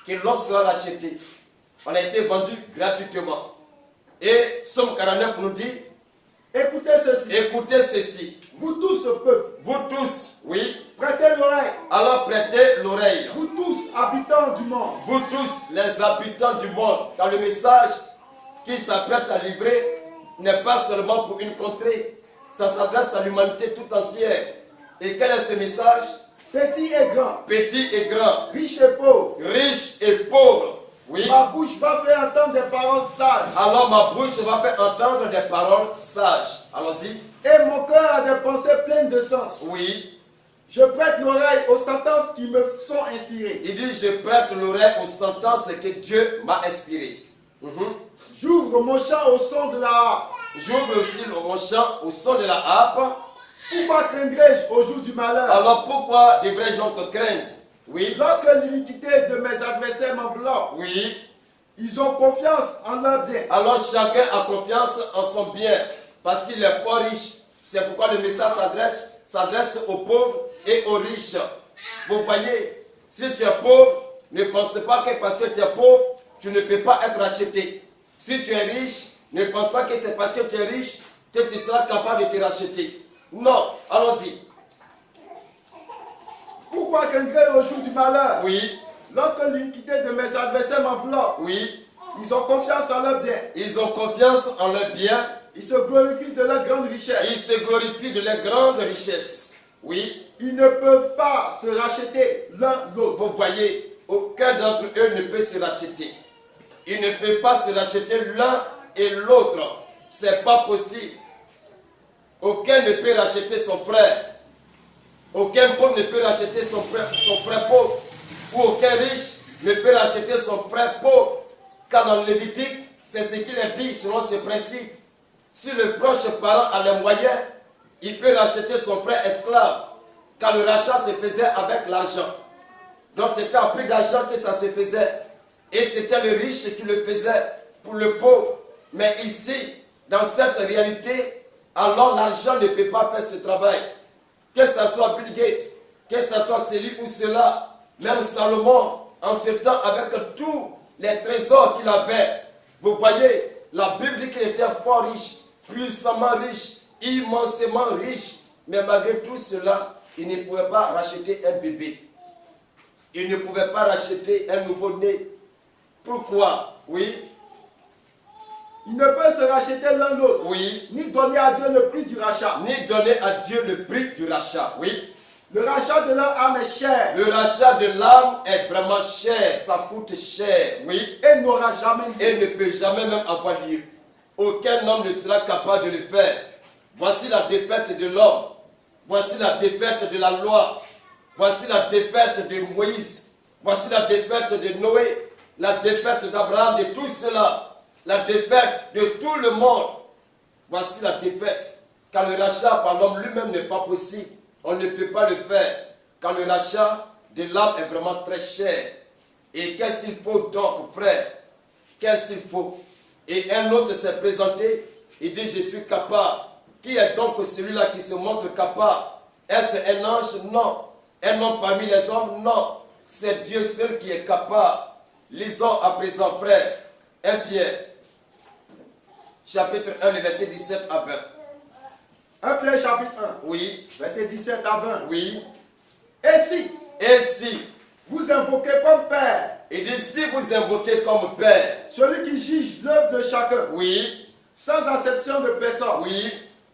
que l'on sera racheté. On a été vendu gratuitement. Et Somme 49 nous dit écoutez ceci. Écoutez ceci. Vous tous, ce peuple. Vous tous, oui. Prêtez l'oreille. Alors prêtez l'oreille. Vous tous, habitants du monde. Vous tous, les habitants du monde. Car le message qu'il s'apprête à livrer n'est pas seulement pour une contrée. Ça s'adresse à l'humanité tout entière. Et quel est ce message? Petit et grand. Petit et grand. Riche et pauvre. Riche et pauvre. Oui. Ma bouche va faire entendre des paroles sages. Alors ma bouche va faire entendre des paroles sages. Allons-y. Et mon cœur a des pensées pleines de sens. Oui. Je prête l'oreille aux sentences qui me sont inspirées. Il dit, je prête l'oreille aux sentences que Dieu m'a inspirées. J'ouvre mon champ au son de la harpe. J'ouvre aussi mon champ au son de la harpe. Pourquoi craindrais-je au jour du malheur? Alors pourquoi devrais-je donc craindre? Oui. Lorsque l'iniquité de mes adversaires m'enveloppe, Oui. ils ont confiance en leur bien. Alors chacun a confiance en son bien parce qu'il est fort riche. C'est pourquoi le message s'adresse aux pauvres et aux riches. Vous voyez, si tu es pauvre, ne pense pas que parce que tu es pauvre, tu ne peux pas être racheté. Si tu es riche, ne pense pas que c'est parce que tu es riche que tu seras capable de te racheter. Non, allons-y. Pourquoi craindrais-je au jour du malheur? Oui. Lorsque l'iniquité de mes adversaires m'enveloppe, Oui. ils ont confiance en leur bien. Ils ont confiance en leur bien. Ils se glorifient de leur grande richesse. Ils se glorifient de leur grande richesse. Oui. Ils ne peuvent pas se racheter l'un l'autre. Vous voyez, aucun d'entre eux ne peut se racheter. Ils ne peuvent pas se racheter l'un et l'autre. C'est pas possible. Aucun ne peut racheter son frère. Aucun pauvre ne peut racheter son frère pauvre. Ou aucun riche ne peut racheter son frère pauvre. Car dans le Lévitique, c'est ce qu'il est dit selon ce principe. Si le proche parent a les moyens, il peut racheter son frère esclave. Car le rachat se faisait avec l'argent. Donc c'était à prix d'argent que ça se faisait. Et c'était le riche qui le faisait pour le pauvre. Mais ici, dans cette réalité, alors l'argent ne peut pas faire ce travail. Que ce soit Bill Gates, que ce soit celui ou cela, même Salomon, en ce temps, avec tous les trésors qu'il avait, vous voyez, la Bible dit qu'il était fort riche, puissamment riche, immensément riche. Mais malgré tout cela, il ne pouvait pas racheter un bébé. Il ne pouvait pas racheter un nouveau-né. Pourquoi? Oui. Ils ne peuvent se racheter l'un l'autre. Oui. Ni donner à Dieu le prix du rachat. Ni donner à Dieu le prix du rachat. Oui. Le rachat de leur âme est cher. Le rachat de l'âme est vraiment cher. Ça coûte cher. Oui. Et n'aura jamais lieu. Et ne peut jamais même avoir lieu. Aucun homme ne sera capable de le faire. Voici la défaite de l'homme. Voici la défaite de la loi. Voici la défaite de Moïse. Voici la défaite de Noé. La défaite d'Abraham, de tout cela. La défaite de tout le monde. Voici la défaite. Quand le rachat par l'homme lui-même n'est pas possible, on ne peut pas le faire. Quand le rachat de l'âme est vraiment très cher. Et qu'est-ce qu'il faut donc, frère? Qu'est-ce qu'il faut? Et un autre s'est présenté. Il dit, je suis capable. Qui est donc celui-là qui se montre capable? Est-ce un ange? Non. Un homme parmi les hommes? Non. C'est Dieu seul qui est capable. Lisons à présent, frère, 1 Pierre, chapitre 1, le verset 17 à 20. 1 Pierre chapitre 1, Oui, verset 17 à 20. oui. Et si vous invoquez comme Père, Il dit, si vous invoquez comme Père, celui qui juge l'œuvre de chacun, oui, sans acception de personne, oui,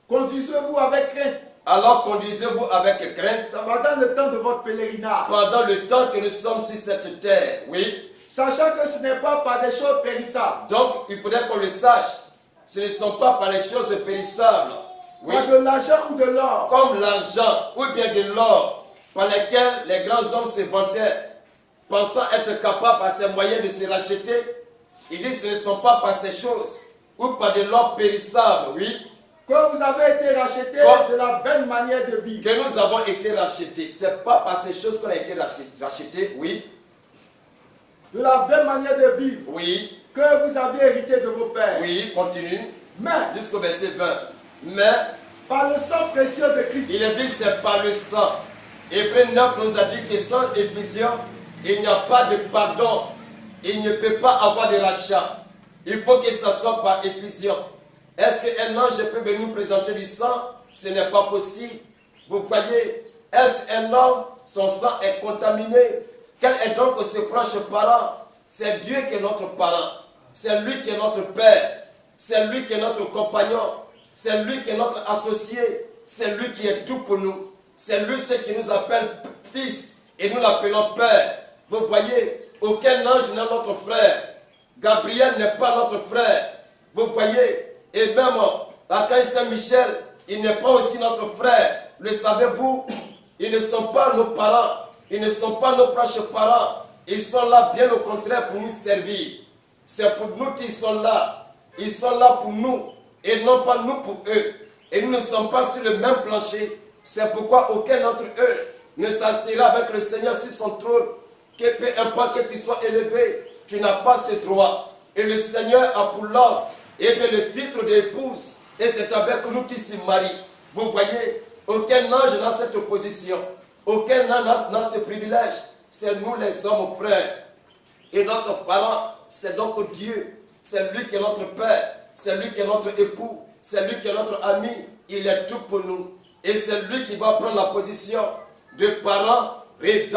conduisez-vous avec crainte alors conduisez-vous avec crainte pendant le temps de votre pèlerinage, pendant le temps que nous sommes sur cette terre, oui. sachant que ce n'est pas par des choses périssables, Donc, il faudrait qu'on le sache. Ce ne sont pas par les choses périssables, oui, par de l'argent ou de l'or, comme l'argent ou bien de l'or, par lesquels les grands hommes se vantaient, pensant être capables par ces moyens de se racheter. Il dit, ce ne sont pas par ces choses, ou par de l'or périssable, oui, que vous avez été rachetés Comme- de la vaine manière de vivre, que nous avons été rachetés. Ce n'est pas par ces choses qu'on a été rachetés, oui, de la vaine manière de vivre oui, que vous avez hérité de vos pères, oui, continue, mais jusqu'au verset 20. Mais, par le sang précieux de Christ, il a dit, c'est par le sang. Hébreux 9 nous a dit que sans effusion, il n'y a pas de pardon. Il ne peut pas avoir de rachat. Il faut que ça soit par effusion. Est-ce qu'un ange peut venir nous présenter du sang? Ce n'est pas possible. Vous voyez, est-ce un homme, son sang est contaminé? Quel est donc ce proche parent? C'est Dieu qui est notre parent. C'est lui qui est notre père. C'est lui qui est notre compagnon. C'est lui qui est notre associé. C'est lui qui est tout pour nous. C'est lui ce qui nous appelle fils et nous l'appelons père. Vous voyez, aucun ange n'est notre frère. Gabriel n'est pas notre frère. Vous voyez, et même l'archange Saint-Michel, il n'est pas aussi notre frère. Le savez-vous? Ils ne sont pas nos parents. Ils ne sont pas nos proches parents. Ils sont là bien au contraire pour nous servir. C'est pour nous qu'ils sont là. Ils sont là pour nous et non pas nous pour eux. Et nous ne sommes pas sur le même plancher. C'est pourquoi aucun d'entre eux ne s'assiera avec le Seigneur sur son trône. Que peu importe que tu sois élevé, tu n'as pas ce droit. Et le Seigneur a pour l'ordre et bien le titre d'épouse. Et c'est avec nous qui s'y marient. Vous voyez, aucun ange n'a cette position. Aucun ange n'a ce privilège. C'est nous les hommes frères. Et notre parent, c'est donc Dieu. C'est lui qui est notre Père. C'est lui qui est notre époux. C'est lui qui est notre ami. Il est tout pour nous. Et c'est lui qui va prendre la position de parent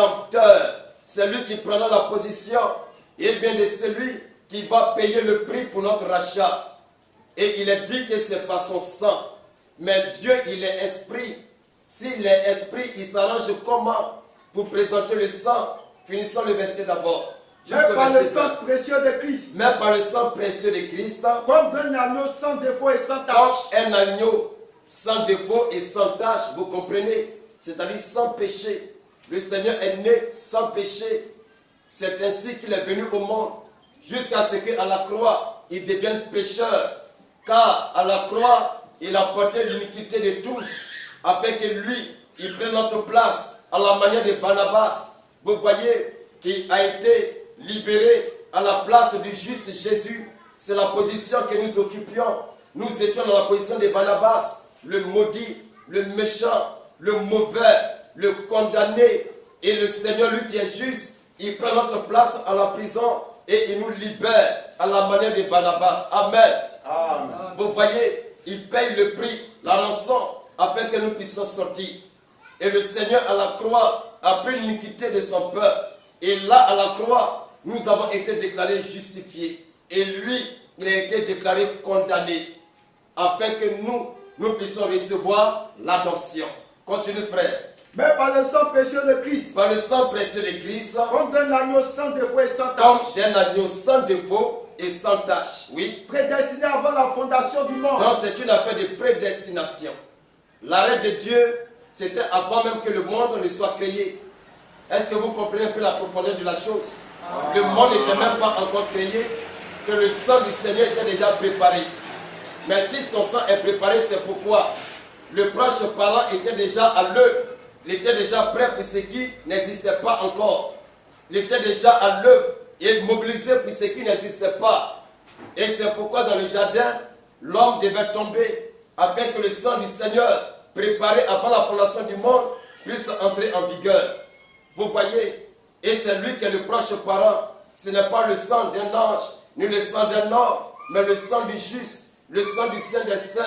rédempteur. C'est lui qui prendra la position, et bien de celui qui va payer le prix pour notre rachat. Et il est dit que c'est par son sang. Mais Dieu, il est esprit. S'il est esprit, il s'arrange comment pour présenter le sang? Finissons le verset d'abord. mais par le sang précieux de Christ, Mais par le sang précieux de Christ, comme un agneau sans défaut et sans comme tache, un agneau sans défaut et sans tache, vous comprenez? C'est-à-dire sans péché. Le Seigneur est né sans péché. C'est ainsi qu'il est venu au monde, jusqu'à ce qu'à la croix, il devienne pécheur. Car à la croix, il a porté l'iniquité de tous, afin que lui, il prenne notre place, à la manière de Barnabas. Vous voyez, qui a été libéré à la place du juste Jésus. C'est la position que nous occupions. Nous étions dans la position de Barnabas, le maudit, le méchant, le mauvais, le condamné. Et le Seigneur, lui qui est juste, il prend notre place à la prison et il nous libère à la manière de Barnabas. Amen. Amen. Vous voyez, il paye le prix, la rançon, afin que nous puissions sortir. Et le Seigneur à la croix a pris l'iniquité de son peuple. Et là, à la croix, nous avons été déclarés justifiés. Et lui, il a été déclaré condamné, afin que nous puissions recevoir l'adoption. Continue, frère. mais par le sang précieux de Christ, Par le sang précieux de Christ, comme un agneau sans défaut et sans comme tache, d'un agneau sans défaut et sans tache. Oui. Prédestiné avant la fondation du monde. Donc c'est une affaire de prédestination. L'arrêt de Dieu, c'était avant même que le monde ne soit créé. Est-ce que vous comprenez un peu la profondeur de la chose? Le monde n'était même pas encore créé, que le sang du Seigneur était déjà préparé. Mais si son sang est préparé, c'est pourquoi le proche parlant était déjà à l'œuvre. Il était déjà prêt pour ce qui n'existait pas encore. Il était déjà à l'œuvre et mobilisé pour ce qui n'existait pas. Et c'est pourquoi dans le jardin, l'homme devait tomber afin que le sang du Seigneur, préparé avant la fondation du monde, puisse entrer en vigueur. Vous voyez? Et c'est lui qui est le proche parent. Ce n'est pas le sang d'un ange, ni le sang d'un homme, mais le sang du juste, le sang du Saint des Saints,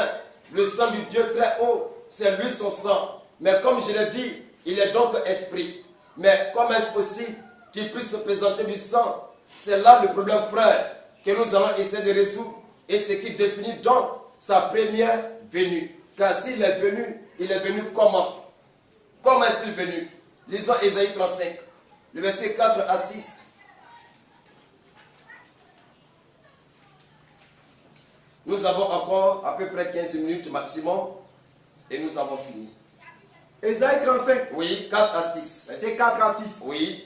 le sang du Dieu très haut. C'est lui son sang. Mais comme je l'ai dit, il est donc esprit. Mais comment est-ce possible qu'il puisse se présenter du sang? C'est là le problème, frère, que nous allons essayer de résoudre. Et ce qui définit donc sa première venue. Car s'il est venu comment? Comment est-il venu? Lisons Ésaïe 35, le verset 4 à 6. Nous avons encore à peu près 15 minutes maximum et nous avons fini. Ésaïe 35. Oui, 4 à 6. Verset 4 à 6. Oui.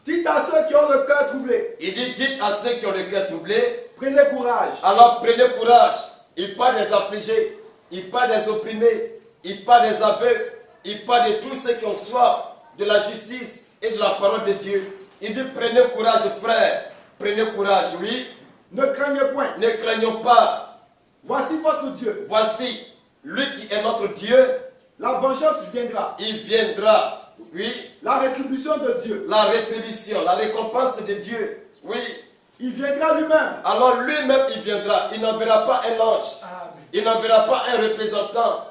Dites à ceux qui ont le cœur troublé. Il dit, dites à ceux qui ont le cœur troublé. Prenez courage. Alors prenez courage. Il parle des affligés. Il parle des opprimés. Il parle des aveugles. Il parle de tous ceux qui ont soif de la justice et de la parole de Dieu. Il dit, prenez courage, frère. Prenez courage, oui. Ne craignez point. Ne craignons pas. Voici votre Dieu. Voici lui qui est notre Dieu. La vengeance viendra. Il viendra, oui. La rétribution de Dieu. La rétribution, la récompense de Dieu, oui. Il viendra lui-même. Alors lui-même il viendra. Il n'enverra pas un ange. Amen. Il n'enverra pas un représentant.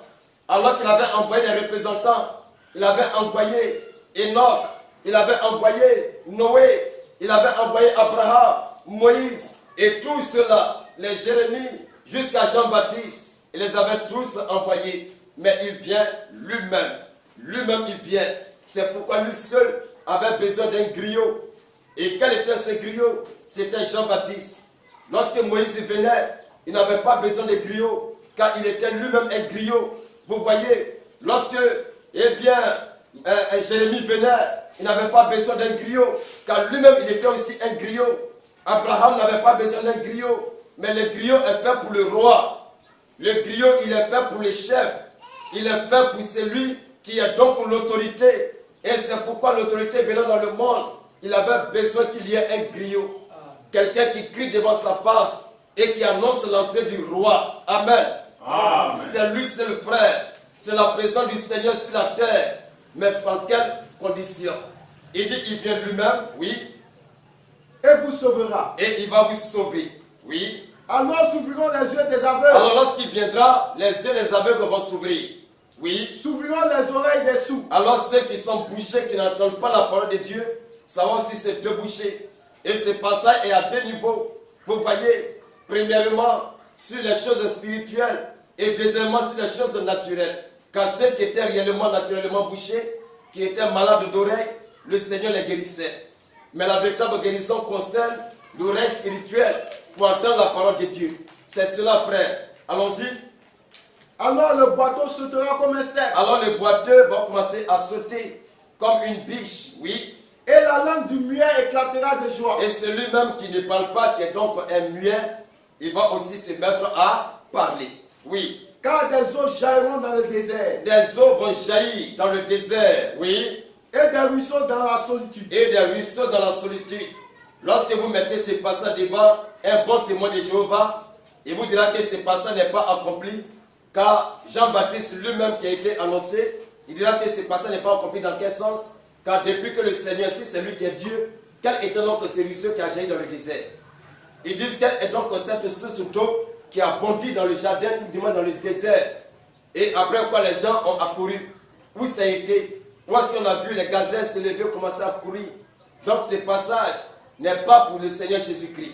Alors qu'il avait envoyé des représentants. Il avait envoyé Enoch. Il avait envoyé Noé. Il avait envoyé Abraham, Moïse. Et tout cela, les Jérémie, jusqu'à Jean-Baptiste, il les avait tous envoyés. Mais il vient lui-même. Lui-même, il vient. C'est pourquoi lui seul avait besoin d'un griot. Et quel était ce griot? C'était Jean-Baptiste. Lorsque Moïse venait, il n'avait pas besoin de griot, car il était lui-même un griot. Vous voyez, lorsque, eh bien, Jérémie venait, il n'avait pas besoin d'un griot, car lui-même, il était aussi un griot. Abraham n'avait pas besoin d'un griot, mais le griot est fait pour le roi. Le griot, il est fait pour le chef. Il est fait pour celui qui est donc l'autorité. Et c'est pourquoi l'autorité venant dans le monde, il avait besoin qu'il y ait un griot. Quelqu'un qui crie devant sa face et qui annonce l'entrée du roi. Amen. Amen. C'est lui, c'est le frère. C'est la présence du Seigneur sur la terre. Mais dans quelles conditions? Il dit, il vient lui-même, oui. Et vous sauvera. Et il va vous sauver, oui. Alors s'ouvriront les yeux des aveugles. Alors lorsqu'il viendra, les yeux des aveugles vont s'ouvrir. Oui. S'ouvriront les oreilles des sourds. Alors ceux qui sont bouchés, qui n'entendent pas la parole de Dieu, savons si c'est deux bouchés. Et ce passage est à deux niveaux. Vous voyez, premièrement, sur les choses spirituelles et deuxièmement sur les choses naturelles. Car ceux qui étaient réellement, naturellement bouchés, qui étaient malades d'oreilles, le Seigneur les guérissait. Mais la véritable guérison concerne l'oreille spirituelle pour entendre la parole de Dieu. C'est cela, frère. Allons-y. Alors le boiteux sautera comme un cerf. Alors le boiteux va commencer à sauter comme une biche, oui. Et la langue du muet éclatera de joie. Et celui-même qui ne parle pas, qui est donc un muet, il va aussi se mettre à parler, oui. Car des eaux jailliront dans le désert. Des eaux vont jaillir dans le désert, oui. Et des ruisseaux dans la solitude. Et des ruisseaux dans la solitude. Lorsque vous mettez ce passage devant un bon témoin de Jéhovah, il vous dira que ce passage n'est pas accompli. Car Jean-Baptiste lui-même qui a été annoncé, il dira que ce passage n'est pas accompli dans quel sens? Car depuis que le Seigneur, si c'est lui qui est Dieu, quel était donc ce ruisseau qui a jailli dans le désert? Ils disent quelle est donc cette source d'eau qui a bondi dans le jardin, ou du moins dans le désert. Et après quoi les gens ont accouru. Où ça a été? Où est-ce qu'on a vu les gazelles se lever et commencer à courir? Donc ce passage n'est pas pour le Seigneur Jésus-Christ.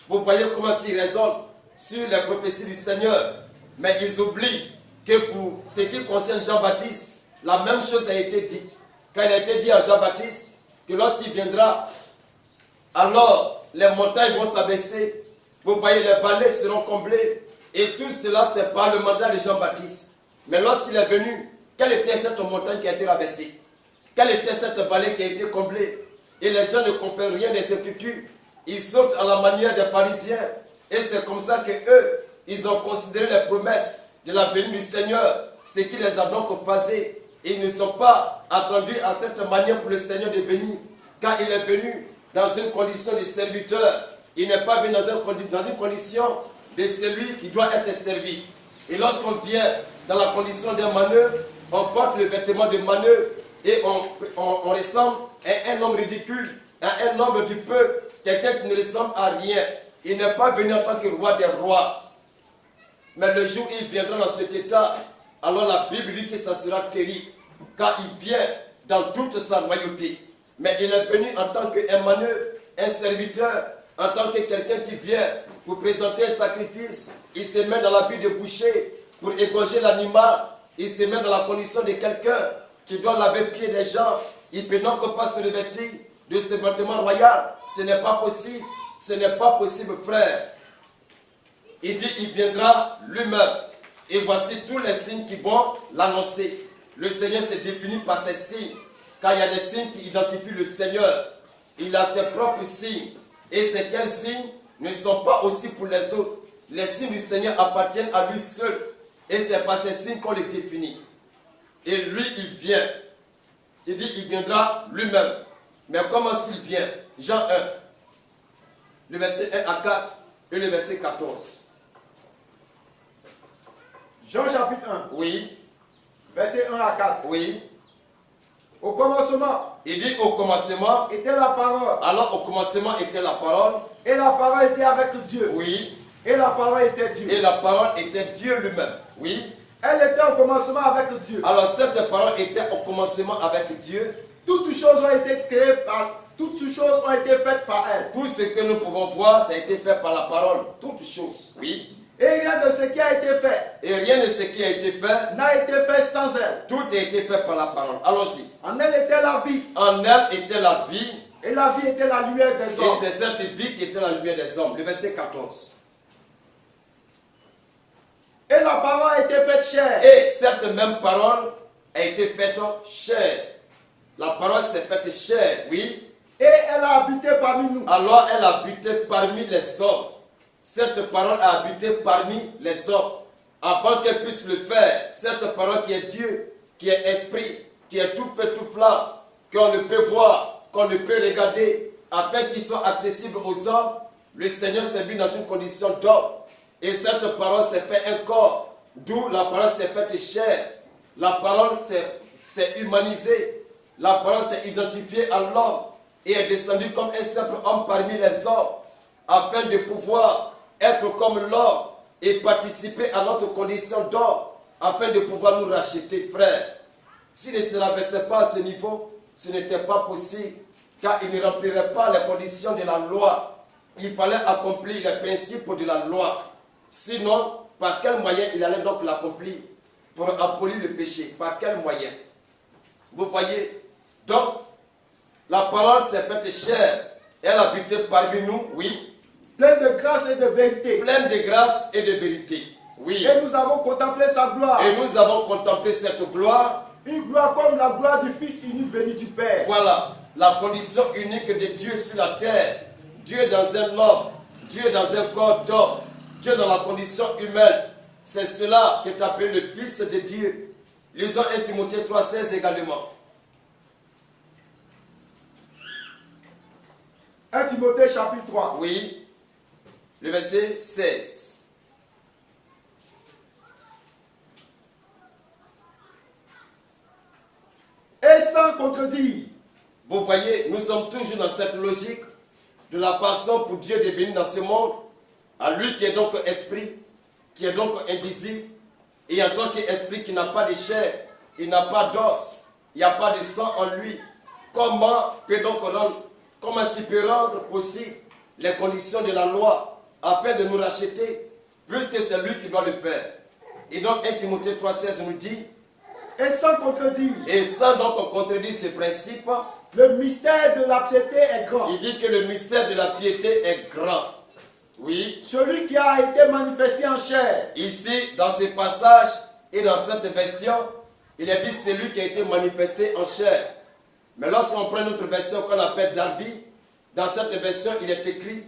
Vous voyez comment ils raisonnent sur les prophéties du Seigneur. Mais ils oublient que pour ce qui concerne Jean-Baptiste, la même chose a été dite. Quand il a été dit à Jean-Baptiste que lorsqu'il viendra, alors les montagnes vont s'abaisser. Vous voyez, les vallées seront comblées. Et tout cela, c'est par le mandat de Jean-Baptiste. Mais lorsqu'il est venu, quelle était cette montagne qui a été rabaissée? Quelle était cette vallée qui a été comblée? Et les gens ne comprennent rien des Écritures. Ils sautent à la manière des pharisiens. Et c'est comme ça que eux, ils ont considéré les promesses de la venue du Seigneur, ce qui les a donc fait. Ils ne sont pas attendus à cette manière pour le Seigneur de venir, car il est venu dans une condition de serviteur. Il n'est pas venu dans une condition de celui qui doit être servi. Et lorsqu'on vient dans la condition d'un manœuvre, on porte le vêtement de manœuvre et on ressemble à un homme ridicule, à un homme du peuple, quelqu'un qui ne ressemble à rien. Il n'est pas venu en tant que roi des rois. Mais le jour où il viendra dans cet état, alors la Bible dit que ça sera terrible, car il vient dans toute sa royauté. Mais il est venu en tant qu'un manœuvre, un serviteur, en tant que quelqu'un qui vient pour présenter un sacrifice. Il se met dans l'habit de boucher pour égorger l'animal. Il se met dans la condition de quelqu'un qui doit laver le pied des gens. Il ne peut donc pas se revêtir de ce vêtement royal. Ce n'est pas possible. Ce n'est pas possible, frère. Il dit, il viendra lui-même. Et voici tous les signes qui vont l'annoncer. Le Seigneur se définit par ses signes, car il y a des signes qui identifient le Seigneur. Il a ses propres signes. Et ces quels signes ne sont pas aussi pour les autres. Les signes du Seigneur appartiennent à lui seul. Et c'est par ces signes qu'on les définit. Et lui, il vient. Il dit, il viendra lui-même. Mais comment est-ce qu'il vient? Jean 1, le verset 1 à 4 et le verset 14. Jean chapitre 1, Oui, verset 1 à 4. oui. Au commencement Il dit au commencement. était la parole. Alors au commencement était la parole. Et la parole était avec Dieu. Oui. Et la parole était Dieu. Et la parole était Dieu lui-même. Oui. Elle était au commencement avec Dieu. Alors cette parole était au commencement avec Dieu. Toutes choses ont été créées par, toutes choses ont été faites par elle. Tout ce que nous pouvons voir, ça a été fait par la parole. Toutes choses. Oui. Et rien de ce qui a été fait Et rien de ce qui a été fait n'a été fait sans elle. tout a été fait par la parole. Allons-y. En elle était la vie. En elle était la vie. Et la vie était la lumière des Et hommes. c'est cette vie qui était la lumière des hommes. Le verset 14. Et la parole a été faite chair. Et cette même parole a été faite chair. La parole s'est faite chair, oui. Et elle a habité parmi nous. Alors elle habitait parmi les hommes. Cette parole a habité parmi les hommes. Avant qu'elle puisse le faire, cette parole qui est Dieu, qui est esprit, qui est tout fait, tout flamme, qu'on ne peut voir, qu'on ne peut regarder, afin qu'il soit accessible aux hommes, le Seigneur s'est mis dans une condition d'homme. Et cette parole s'est fait un corps, d'où la parole s'est faite chair. La parole s'est humanisée. La parole s'est identifiée à l'homme et est descendue comme un simple homme parmi les hommes, afin de pouvoir être comme l'homme et participer à notre condition d'homme, afin de pouvoir nous racheter, frère. S'il ne se rabaissait pas à ce niveau, ce n'était pas possible, car il ne remplirait pas les conditions de la loi. Il fallait accomplir les principes de la loi. Sinon, par quel moyen il allait donc l'accomplir pour abolir le péché? Par quel moyen? Vous voyez? Donc, la parole s'est faite chair. Elle habitait parmi nous, oui. Pleine de grâce et de vérité. Pleine de grâce et de vérité. Oui. Et nous avons contemplé sa gloire. Et nous avons contemplé cette gloire. Une gloire comme la gloire du Fils unique venu du Père. Voilà, la condition unique de Dieu sur la terre. Dieu dans un homme. Dieu dans un corps d'homme. Dieu dans la condition humaine. C'est cela qui est appelé le Fils de Dieu. Lisons 1 Timothée 3,16 également. 1 Timothée chapitre 3. Oui, le verset 16. Et sans contredire. Vous voyez, nous sommes toujours dans cette logique de la passion pour Dieu de venir dans ce monde, à lui qui est donc esprit, qui est donc invisible, et en tant qu'esprit qui n'a pas de chair, il n'a pas d'os, il n'y a pas de sang en lui. Comment est-ce qu'il peut rendre possible les conditions de la loi afin de nous racheter, puisque c'est lui qui doit le faire? Et donc 1 Timothée 3,16 nous dit, Et sans contredire, Et sans donc contredire ce principe, le mystère de la piété est grand. il dit que le mystère de la piété est grand. Oui. Celui qui a été manifesté en chair. Ici, dans ce passage et dans cette version, il est dit celui qui a été manifesté en chair. Mais lorsqu'on prend notre version qu'on appelle Darby, dans cette version, il est écrit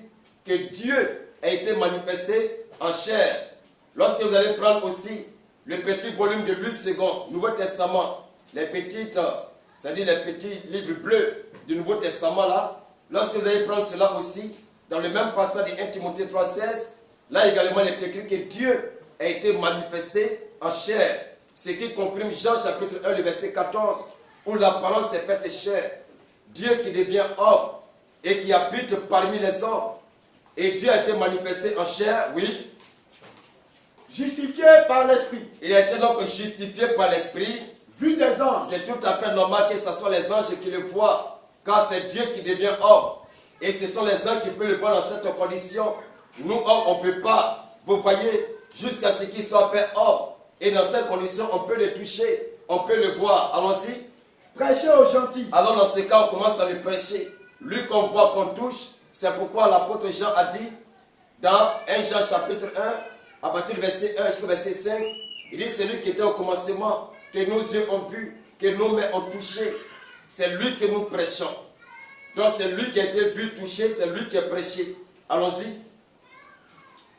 que Dieu a été manifesté en chair. Lorsque vous allez prendre aussi le petit volume de Luc II, Nouveau Testament, les petites, c'est-à-dire les petits livres bleus du Nouveau Testament là, lorsque vous allez prendre cela aussi, dans le même passage de 1 Timothée 3,16, là également il est écrit que Dieu a été manifesté en chair. Ce qui confirme Jean chapitre 1, le verset 14, où la parole s'est faite chair. Dieu qui devient homme et qui habite parmi les hommes. Et Dieu a été manifesté en chair, oui. Justifié par l'Esprit. Il a été donc justifié par l'Esprit. Vu des anges. C'est tout à fait normal que ce soit les anges qui le voient, car c'est Dieu qui devient homme. Et ce sont les anges qui peuvent le voir dans cette condition. Nous, hommes, on ne peut pas. Vous voyez, jusqu'à ce qu'il soit fait homme. Et dans cette condition, on peut le toucher, on peut le voir. Allons-y. Prêchez aux gentils. Alors dans ce cas, on commence à le prêcher. Lui qu'on voit, qu'on touche, c'est pourquoi l'apôtre Jean a dit, dans 1 Jean chapitre 1, à partir du verset 1 jusqu'au verset 5, il dit, c'est lui qui était au commencement, que nos yeux ont vu, que nos mains ont touché. C'est lui que nous prêchons. Donc c'est lui qui a été vu, touché, c'est lui qui a prêché. Allons-y.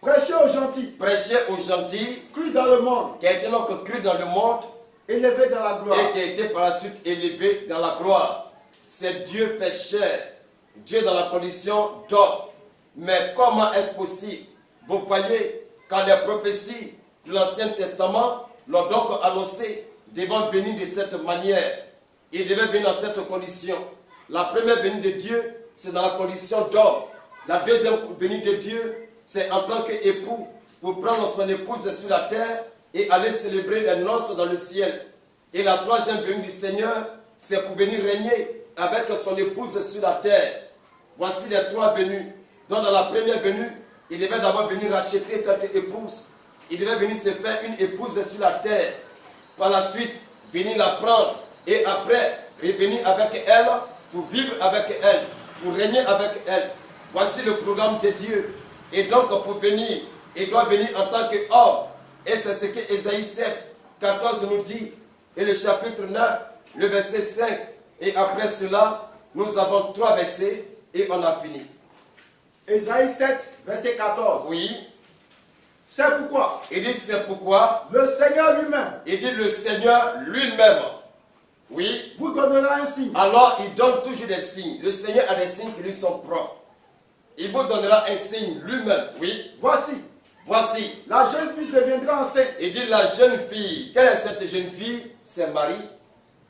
Prêchez aux gentils. Prêcher aux gentils, Cru dans le monde. qui a été donc cru dans le monde, Élevé dans la gloire. et qui a été par la suite élevé dans la gloire. C'est Dieu fait chair. Dieu dans la condition d'homme. Mais comment est-ce possible? Vous voyez, quand les prophéties de l'Ancien Testament l'ont donc annoncé, devant venir de cette manière. Il devait venir dans cette condition. La première venue de Dieu, c'est dans la condition d'homme. La deuxième venue de Dieu, c'est en tant qu'époux, pour prendre son épouse sur la terre et aller célébrer les noces dans le ciel. Et la troisième venue du Seigneur, c'est pour venir régner avec son épouse sur la terre. Voici les trois venues. Donc dans la première venue, il devait d'abord venir racheter cette épouse. Il devait venir se faire une épouse sur la terre. Par la suite, venir la prendre. Et après, revenir avec elle, pour vivre avec elle, pour régner avec elle. Voici le programme de Dieu. Et donc pour venir, il doit venir en tant qu'homme. Et c'est ce que Ésaïe 7, 14 nous dit. Et le chapitre 9, le verset 5. Et après cela, nous avons 3 versets et on a fini. Ésaïe 7, verset 14. Oui. C'est pourquoi. Il dit c'est pourquoi. Le Seigneur lui-même. Il dit le Seigneur lui-même. Oui. Vous donnera un signe. Alors il donne toujours des signes. Le Seigneur a des signes qui lui sont propres. Il vous donnera un signe lui-même. Oui. Voici. Voici. La jeune fille deviendra enceinte. Il dit la jeune fille. Quelle est cette jeune fille? C'est Marie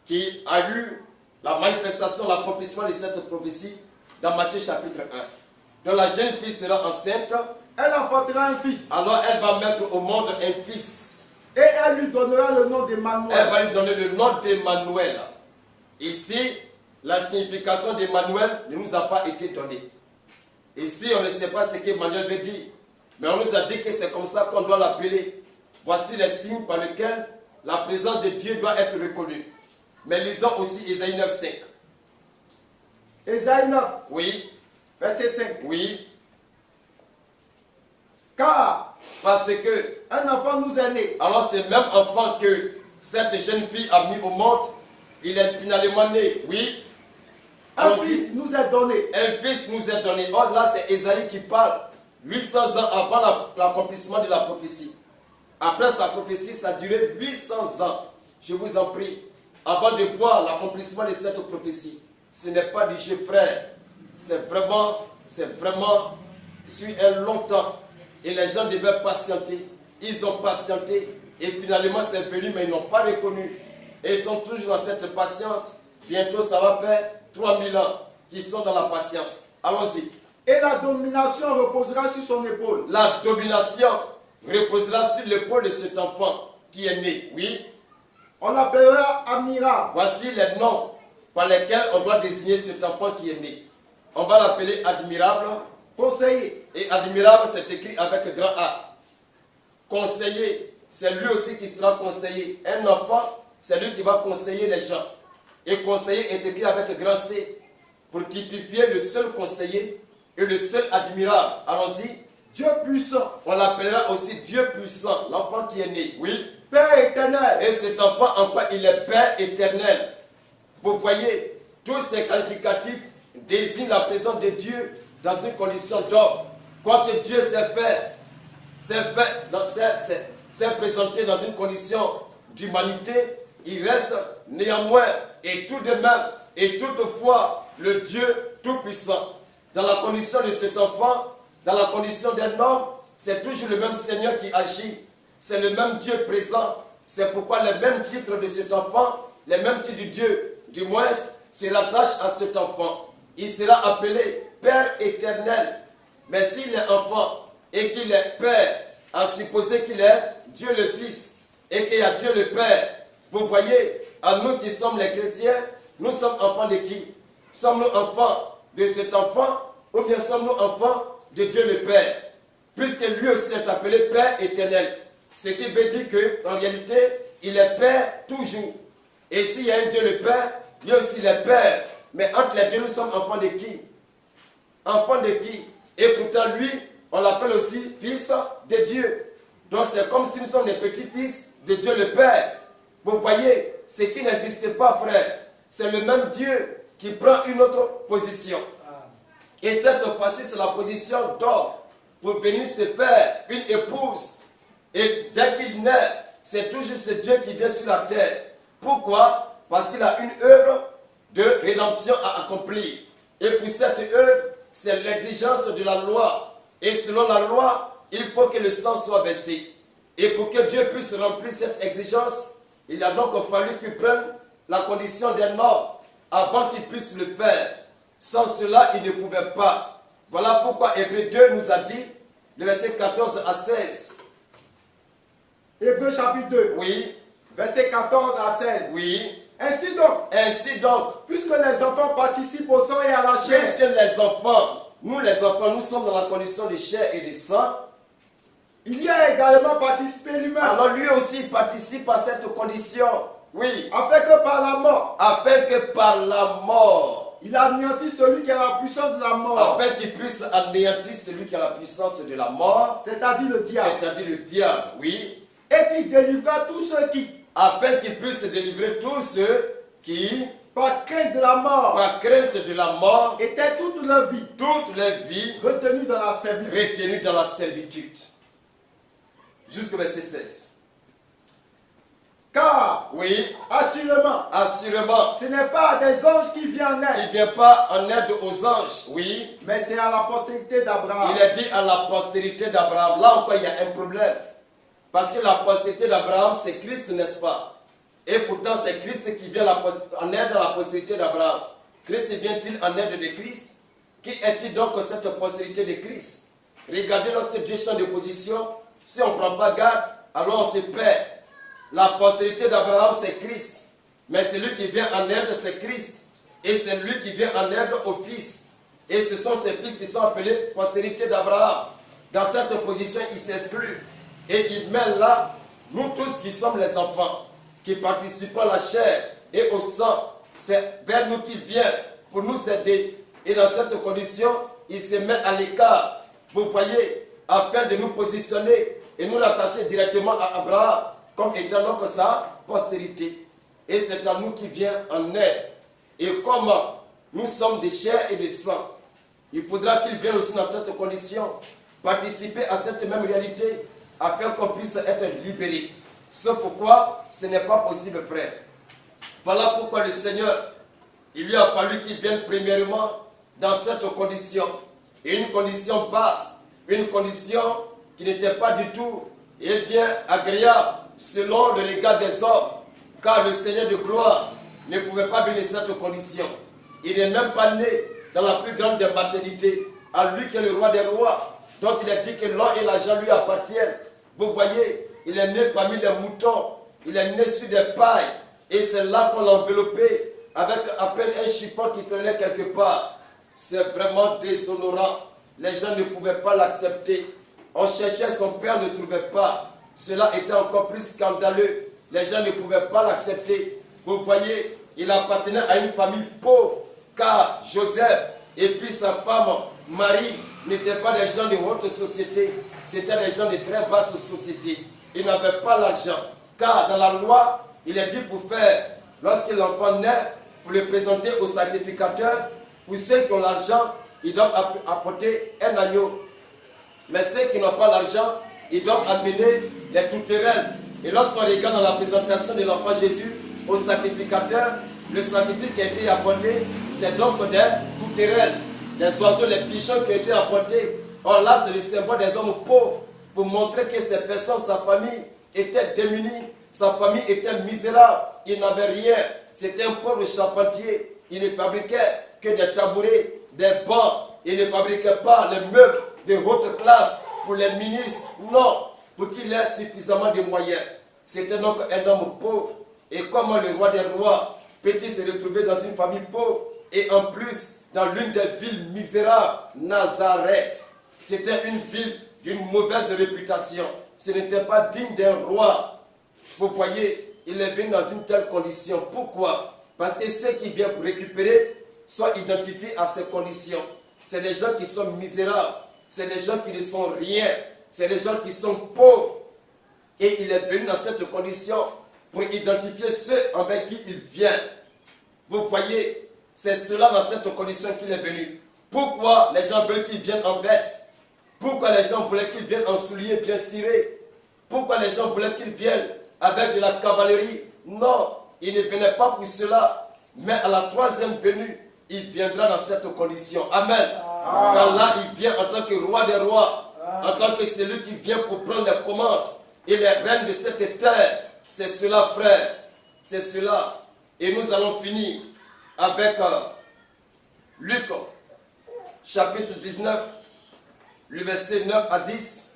qui a eu la manifestation, l'accomplissement de cette prophétie dans Matthieu chapitre 1. Donc la jeune fille sera enceinte. Elle enfantera un fils. Alors elle va mettre au monde un fils. Et elle lui donnera le nom d'Emmanuel. Elle va lui donner le nom d'Emmanuel. Ici, la signification d'Emmanuel ne nous a pas été donnée. Ici, on ne sait pas ce qu'Emmanuel veut dire. Mais on nous a dit que c'est comme ça qu'on doit l'appeler. Voici les signes par lesquels la présence de Dieu doit être reconnue. Mais lisons aussi Ésaïe 9, 5. Ésaïe 9, Oui, verset 5. oui. Car Parce que, un enfant nous est né. alors ce même enfant que cette jeune fille a mis au monde, il est finalement né. Oui. Un Allons-y. fils nous est donné. Un fils nous est donné. Or là, c'est Ésaïe qui parle. 800 ans avant l'accomplissement de la prophétie. Après sa prophétie, ça a duré 800 ans. Je vous en prie. Avant de voir l'accomplissement de cette prophétie. Ce n'est pas du jeu, frère. C'est vraiment sur un long temps. Et les gens devaient patienter. Ils ont patienté. Et finalement, c'est venu, mais ils n'ont pas reconnu. Et ils sont toujours dans cette patience. Bientôt, ça va faire 3000 ans qu'ils sont dans la patience. Allons-y. Et la domination reposera sur son épaule. La domination reposera sur l'épaule de cet enfant qui est né. Oui. On l'appellera admirable. Voici les noms par lesquels on doit désigner cet enfant qui est né. On va l'appeler admirable. Conseiller. Et admirable, c'est écrit avec grand A. Conseiller, c'est lui aussi qui sera conseiller. Un enfant c'est lui qui va conseiller les gens. Et conseiller est écrit avec grand C pour typifier le seul conseiller et le seul admirable. Allons-y. Dieu puissant. On l'appellera aussi Dieu puissant, l'enfant qui est né. Oui. Père éternel. Et cet enfant, en quoi il est Père éternel. Vous voyez, tous ces qualificatifs désignent la présence de Dieu dans une condition d'homme. Quoique Dieu s'est présenté dans une condition d'humanité, il reste néanmoins et tout de même et toutefois le Dieu tout-puissant. Dans la condition de cet enfant, dans la condition d'un homme, c'est toujours le même Seigneur qui agit. C'est le même Dieu présent. C'est pourquoi les mêmes titres de cet enfant, les mêmes titres de Dieu, du moins, se rattachent à cet enfant. Il sera appelé Père éternel. Mais s'il est enfant et qu'il est Père, à supposer qu'il est Dieu le Fils et qu'il y a Dieu le Père, vous voyez, à nous qui sommes les chrétiens, nous sommes enfants de qui? Sommes-nous enfants de cet enfant ou bien sommes-nous enfants de Dieu le Père? Puisque lui aussi est appelé Père éternel. Ce qui veut dire qu'en réalité, il est Père toujours. Et s'il y a un Dieu le Père, il y a aussi le Père. Mais entre les deux, nous sommes enfants de qui? Enfants de qui? Et pourtant, lui, on l'appelle aussi Fils de Dieu. Donc c'est comme si nous sommes des petits-fils de Dieu le Père. Vous voyez, ce qui n'existe pas, frère, c'est le même Dieu qui prend une autre position. Et cette fois-ci, c'est la position d'homme pour venir se faire une épouse. Et dès qu'il naît, c'est toujours ce Dieu qui vient sur la terre. Pourquoi? Parce qu'il a une œuvre de rédemption à accomplir. Et pour cette œuvre, c'est l'exigence de la loi. Et selon la loi, il faut que le sang soit versé. Et pour que Dieu puisse remplir cette exigence, il a donc fallu qu'il prenne la condition d'un homme avant qu'il puisse le faire. Sans cela, il ne pouvait pas. Voilà pourquoi Hébreux 2 nous a dit, le verset 14 à 16. Hébreux chapitre 2. Oui. Verset 14 à 16. Oui. Ainsi donc, puisque les enfants participent au sang et à la chair, puisque les enfants, nous sommes dans la condition de chair et de sang, il y a également participé lui-même. Alors lui aussi il participe à cette condition. Oui. Afin que par la mort, il anéantisse celui qui a la puissance de la mort. Afin qu'il puisse anéantir celui qui a la puissance de la mort. C'est-à-dire le diable. C'est-à-dire le diable, oui. Et qu'il délivra tous ceux qui, afin qu'il puisse délivrer tous ceux qui, par crainte de la mort, étaient toute leur vie, retenus dans la servitude. Jusqu'au verset 16. Car, oui, assurément, ce n'est pas des anges qui viennent en aide. Il ne vient pas en aide aux anges, oui. Mais c'est à la postérité d'Abraham. Il est dit à la postérité d'Abraham. Là encore, il y a un problème. Parce que la postérité d'Abraham, c'est Christ, n'est-ce pas? Et pourtant, c'est Christ qui vient en aide à la postérité d'Abraham. Christ vient-il en aide de Christ? Qui est-il donc cette postérité de Christ? Regardez lorsque Dieu change de position. Si on ne prend pas garde, alors on se perd. La postérité d'Abraham, c'est Christ. Mais celui qui vient en aide, c'est Christ. Et c'est lui qui vient en aide au Fils. Et ce sont ces fils qui sont appelés postérité d'Abraham. Dans cette position, il s'exclut. Et il met là, nous tous qui sommes les enfants, qui participons à la chair et au sang. C'est vers nous qu'il vient pour nous aider. Et dans cette condition, il se met à l'écart. Vous voyez, afin de nous positionner et nous rattacher directement à Abraham comme étant donc sa postérité. Et c'est à nous qui vient en aide. Et comment nous sommes de chair et de sang, il faudra qu'il vienne aussi dans cette condition, participer à cette même réalité, afin qu'on puisse être libéré. C'est pourquoi ce n'est pas possible, frère. Voilà pourquoi le Seigneur, il lui a fallu qu'il vienne premièrement dans cette condition. Et une condition basse, une condition qui n'était pas du tout bien agréable selon le regard des hommes. Car le Seigneur de gloire ne pouvait pas venir dans cette condition. Il n'est même pas né dans la plus grande des maternités. À lui qui est le roi des rois, dont il a dit que l'or et l'argent lui appartiennent. Vous voyez, il est né parmi les moutons. Il est né sur des pailles. Et c'est là qu'on l'a enveloppé avec à peine un chiffon qui traînait quelque part. C'est vraiment déshonorant. Les gens ne pouvaient pas l'accepter. On cherchait son père, ne trouvait pas. Cela était encore plus scandaleux. les gens ne pouvaient pas l'accepter. Vous voyez, il appartenait à une famille pauvre, car Joseph et puis sa femme Marie n'étaient pas des gens de haute société, c'était des gens de très basse société. Ils n'avaient pas l'argent, car dans la loi, il est dit pour faire, lorsque l'enfant naît, pour le présenter au sacrificateur, pour ceux qui ont l'argent, ils doivent apporter un agneau. Mais ceux qui n'ont pas l'argent, ils doivent amener les tourterelles. Et lorsqu'on regarde dans la présentation de l'enfant Jésus au sacrificateur, le sacrifice qui a été apporté, c'est donc des tourterelles, des oiseaux, les pigeons qui ont été apportés. Or là, c'est le symbole des hommes pauvres, pour montrer que ces personnes, sa famille, était démunie, sa famille était misérable, il n'avait rien. C'était un pauvre charpentier, il ne fabriquait que des tabourets, des bancs, il ne fabriquait pas les meubles de haute classe pour les ministres, non, pour qu'il ait suffisamment de moyens. C'était donc un homme pauvre. Et comment le roi des rois peut-il se retrouver dans une famille pauvre et en plus dans l'une des villes misérables, Nazareth? C'était une ville d'une mauvaise réputation. Ce n'était pas digne d'un roi. Vous voyez, il est venu dans une telle condition. Pourquoi? Parce que ceux qui viennent pour récupérer sont identifiés à ces conditions. C'est des gens qui sont misérables. C'est des gens qui ne sont rien. C'est des gens qui sont pauvres. Et il est venu dans cette condition pour identifier ceux avec qui il vient. Vous voyez, c'est cela dans cette condition qu'il est venu. Pourquoi les gens veulent qu'il vienne en veste? Pourquoi les gens voulaient qu'il vienne en souliers bien cirés? Pourquoi les gens voulaient qu'il vienne avec de la cavalerie? Non, il ne venait pas pour cela. Mais à la troisième venue, il viendra dans cette condition. Amen. Car là, il vient en tant que roi des rois, en tant que celui qui vient pour prendre les commandes et les règnes de cette terre. C'est cela, frère. C'est cela. Et nous allons finir avec Luc, chapitre 19, le verset 9 à 10.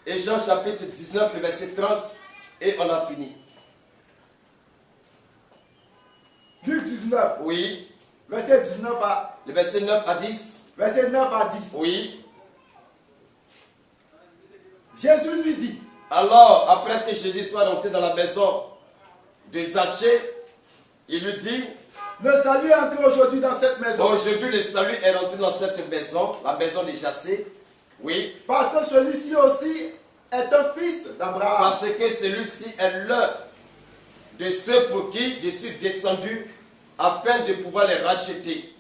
Et Jean, chapitre 19, le verset 30. Et on a fini. Luc 19. Oui. Verset 19 à... Le verset 9 à 10. Verset 9 à 10. Oui. Jésus lui dit. Alors, après que Jésus soit rentré dans la maison de Zachée, il lui dit, le salut est entré aujourd'hui dans cette maison. Aujourd'hui, le salut est rentré dans cette maison, la maison de Zachée. Oui. Parce que celui-ci aussi est un fils d'Abraham. Parce que celui-ci est l'un de ceux pour qui je suis descendu afin de pouvoir les racheter.